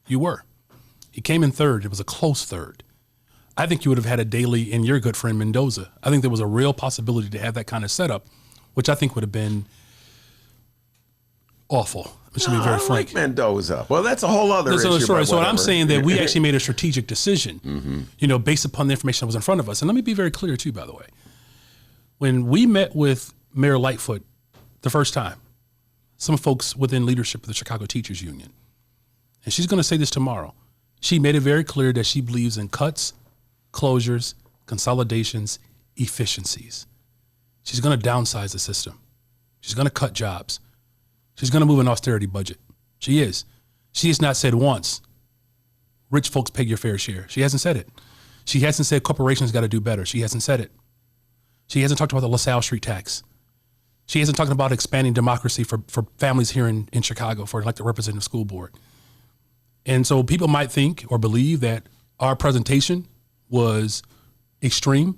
You were. He came in third. It was a close third. I think you would have had a Daley in your good friend Mendoza. I think there was a real possibility to have that kind of setup, which I think would have been awful. To be very frank. Like Mendoza. Well, that's a whole other issue. So I'm saying that we actually made a strategic decision, based upon the information that was in front of us. And let me be very clear too, by the way. When we met with Mayor Lightfoot the first time, some folks within leadership of the Chicago Teachers Union, and she's going to say this tomorrow, she made it very clear that she believes in cuts, closures, consolidations, efficiencies. She's going to downsize the system. She's going to cut jobs. She's going to move an austerity budget. She is. She has not said once, rich folks pay your fair share. She hasn't said it. She hasn't said corporations got to do better. She hasn't said it. She hasn't talked about the LaSalle Street tax. She hasn't talked about expanding democracy for families here in Chicago for elected representative school board. And so people might think or believe that our presentation was extreme,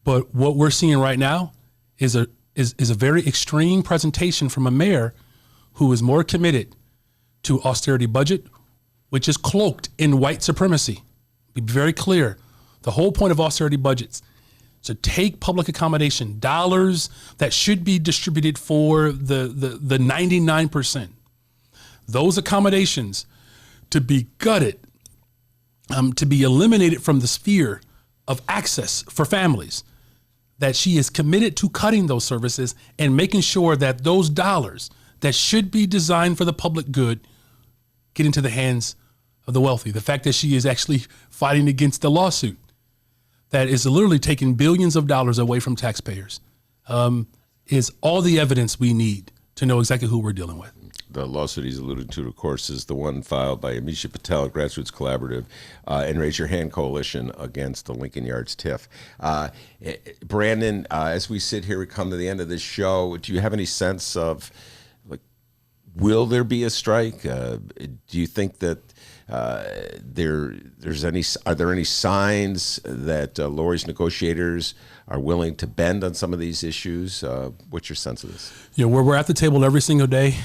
but what we're seeing right now is a very extreme presentation from a mayor who is more committed to austerity budget, which is cloaked in white supremacy. Be very clear. The whole point of austerity budgets is to take public accommodation, dollars that should be distributed for the 99%. Those accommodations to be gutted, to be eliminated from the sphere of access for families, that she is committed to cutting those services and making sure that those dollars that should be designed for the public good get into the hands of the wealthy. The fact that she is actually fighting against the lawsuit that is literally taking billions of dollars away from taxpayers is all the evidence we need to know exactly who we're dealing with. The lawsuit he's alluded to, of course, is the one filed by Amisha Patel, Grassroots Collaborative, and Raise Your Hand Coalition against the Lincoln Yards TIF. Brandon, as we sit here, we come to the end of this show. Do you have any sense of, will there be a strike? Do you think that are there any signs that Lori's negotiators are willing to bend on some of these issues? What's your sense of this? We're at the table every single day.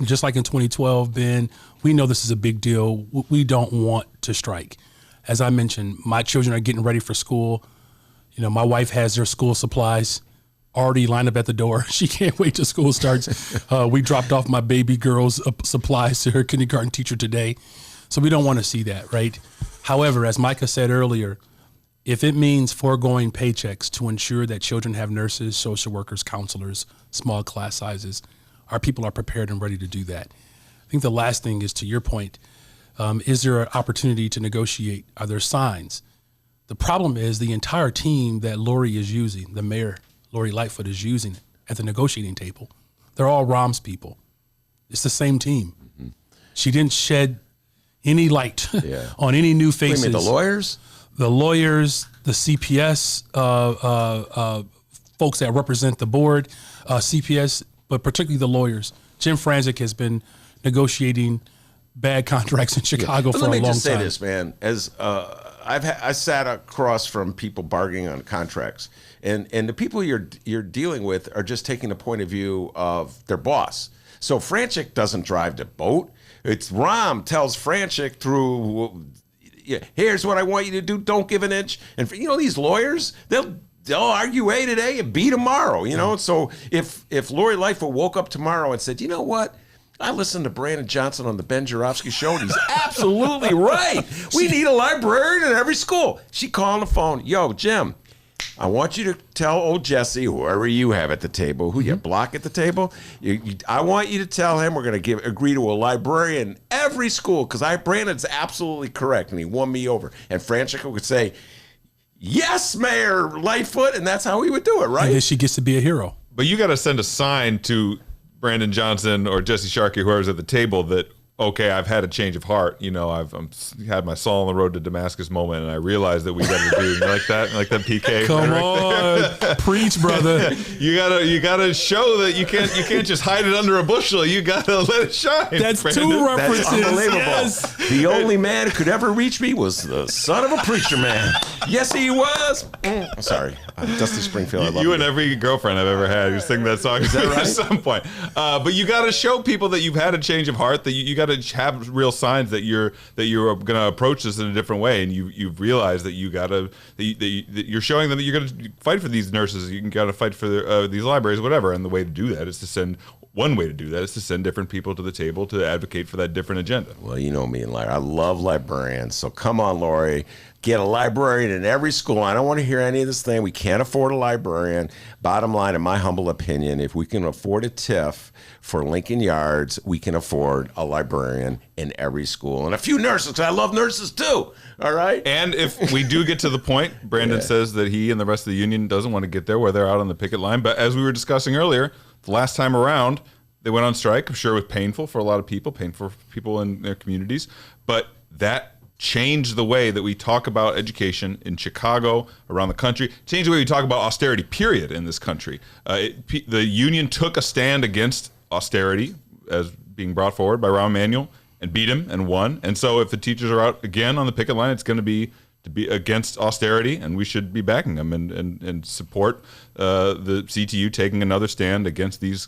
Just like in 2012, Ben, we know this is a big deal. We don't want to strike. As I mentioned, my children are getting ready for school. My wife has their school supplies already lined up at the door. She can't wait till school starts. We dropped off my baby girl's supplies to her kindergarten teacher today. So we don't want to see that, right? However, as Micah said earlier, if it means foregoing paychecks to ensure that children have nurses, social workers, counselors, small class sizes, our people are prepared and ready to do that. I think the last thing is, to your point, is there an opportunity to negotiate? Are there signs? The problem is the entire team that Lori is using, the mayor, Lori Lightfoot, is using at the negotiating table, they're all Rahm's people. It's the same team. Mm-hmm. She didn't shed any light on any new faces. What do you mean, the lawyers? The lawyers, the CPS folks that represent the board, CPS, but particularly the lawyers. Jim Franzik has been negotiating bad contracts in Chicago for a long time. Let me just say this, man. As I sat across from people bargaining on contracts, and the people you're dealing with are just taking the point of view of their boss. So Franchik doesn't drive the boat. It's Rahm tells Franchik through, here's what I want you to do. Don't give an inch. And these lawyers, they'll argue A today and B tomorrow. So if Lori Lightfoot woke up tomorrow and said, you know what, I listened to Brandon Johnson on the Ben Joravsky show, and he's absolutely right. We need a librarian in every school. She called on the phone. Yo, Jim, I want you to tell old Jesse, whoever you have at the table, who you block at the table, I want you to tell him we're going to agree to a librarian in every school, because Brandon's absolutely correct, and he won me over. And Francisco would say, yes, Mayor Lightfoot, and that's how he would do it, right? And then she gets to be a hero. But you got to send a sign to Brandon Johnson or Jesse Sharkey, whoever's at the table, that, okay, I've had a change of heart. You know, I've had my Saul on the road to Damascus moment, and I realized that we got to do like that PK. Come on, preach, brother. You gotta show that you can't just hide it under a bushel. You gotta let it shine. That's Brandon. 2 references. That's unbelievable. Yes. The only man who could ever reach me was the son of a preacher man. Yes, he was. I'm sorry, Dusty Springfield. I love you and every girlfriend I've ever had who sing that song at some point. But you got to show people that you've had a change of heart. That you got to have real signs that you're going to approach this in a different way, and you've realized that that you're showing them that you're going to fight for these nurses. You got to fight for these libraries, whatever. And the way to do that is to send. One way to do that is to send different people to the table to advocate for that different agenda. Well, you know me and Larry. I love librarians. So come on, Lori. Get a librarian in every school. I don't want to hear any of this thing. We can't afford a librarian. Bottom line, in my humble opinion, if we can afford a TIF for Lincoln Yards, we can afford a librarian in every school. And a few nurses, because I love nurses too. All right? And if we do get to the point, Brandon says that he and the rest of the union doesn't want to get there where they're out on the picket line. But as we were discussing earlier, the last time around, they went on strike. I'm sure it was painful for a lot of people, painful for people in their communities. But that changed the way that we talk about education in Chicago, around the country, changed the way we talk about austerity, period, in this country. The union took a stand against austerity as being brought forward by Rahm Emanuel and beat him and won. And so if the teachers are out again on the picket line, it's going to be against austerity, and we should be backing them and support the CTU taking another stand against these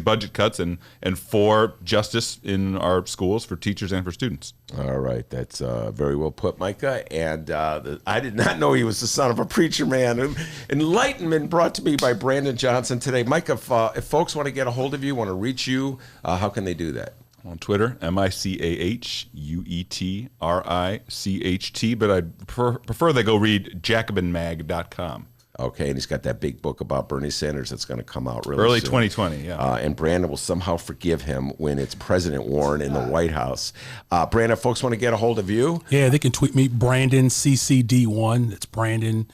budget cuts and for justice in our schools for teachers and for students. All right, that's very well put, Micah. And I did not know he was the son of a preacher man. Enlightenment brought to me by Brandon Johnson today. Micah, if folks want to get a hold of you, want to reach you, how can they do that? On Twitter, MICAHUETRICHT, but I prefer they go read jacobinmag.com. Okay, and he's got that big book about Bernie Sanders that's going to come out really early soon. 2020, yeah. And Brandon will somehow forgive him when it's President Warren in the White House. Brandon, folks want to get a hold of you? Yeah, they can tweet me, Brandon CCD1. It's Brandon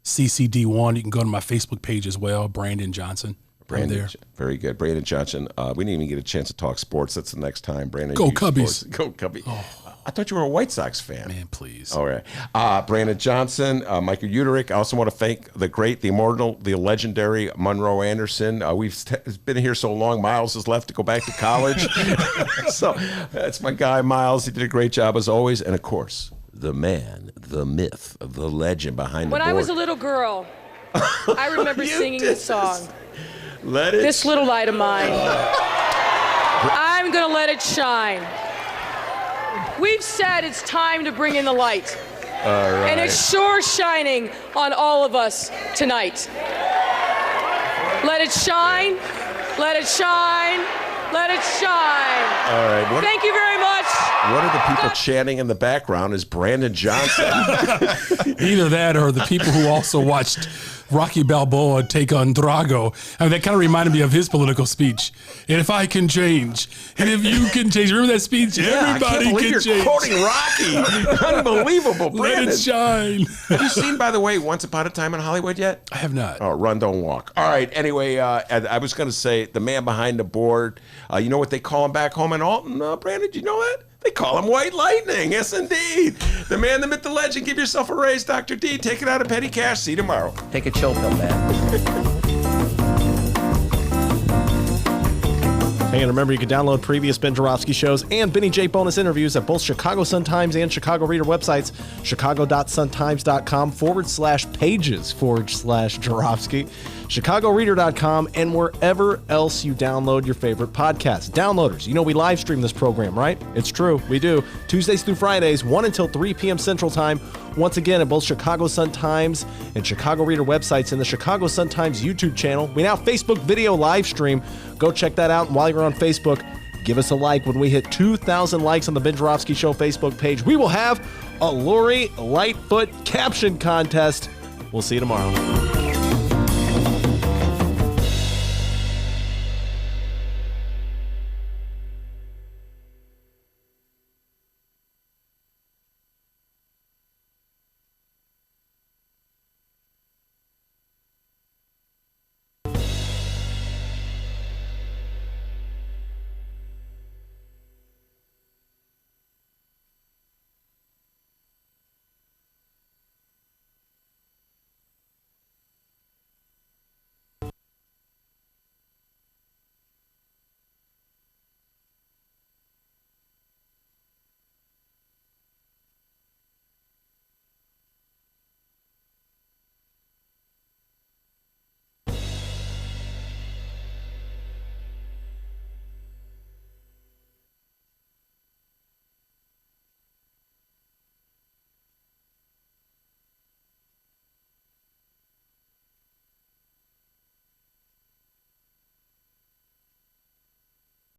CCD1. You can go to my Facebook page as well, Brandon Johnson. Brandon, there. Very good. Brandon Johnson. We didn't even get a chance to talk sports. That's the next time. Brandon, go Cubbies. Go Cubbies. Oh. I thought you were a White Sox fan. Man, please. All right. Brandon Johnson, Michael Uterick. I also want to thank the great, the immortal, the legendary Monroe Anderson. We've been here so long, Miles has left to go back to college. So that's my guy, Miles. He did a great job as always. And, of course, the man, the myth, the legend behind the board. When I was a little girl, I remember singing this song. This little light of mine. I'm going to let it shine. We've said it's time to bring in the light. All right. And it's sure shining on all of us tonight. Let it shine. Let it shine. Let it shine. All right. Thank you very much. What are the people chanting in the background is Brandon Johnson? Either that or the people who also watched Rocky Balboa take on Drago. I mean, that kind of reminded me of his political speech. And if I can change, and if you can change, remember that speech? Yeah, everybody I can't believe can change. You're quoting Rocky. Unbelievable, Brandon. Let it shine. Have you seen, by the way, Once Upon a Time in Hollywood yet? I have not. Oh, Run, Don't Walk. All right. Anyway, I was going to say the man behind the board. You know what they call him back home in Alton, Brandon? Do you know that? They call him White Lightning. Yes, indeed. The man, the myth, the legend. Give yourself a raise, Dr. D. Take it out of petty cash. See you tomorrow. Take a chill pill, man. Hey, and remember, you can download previous Ben Joravsky shows and Benny J bonus interviews at both Chicago Sun-Times and Chicago Reader websites, chicago.suntimes.com/pages/Joravsky, chicagoreader.com, and wherever else you download your favorite podcasts. Downloaders, you know we live stream this program, right? It's true, we do. Tuesdays through Fridays, 1 until 3 p.m. Central Time. Once again, at both Chicago Sun-Times and Chicago Reader websites and the Chicago Sun-Times YouTube channel. We now Facebook video live stream. Go check that out. And while you're on Facebook. Give us a like. When we hit 2,000 likes on the Ben Joravsky Show Facebook page, we will have a Lori Lightfoot caption contest. We'll see you tomorrow.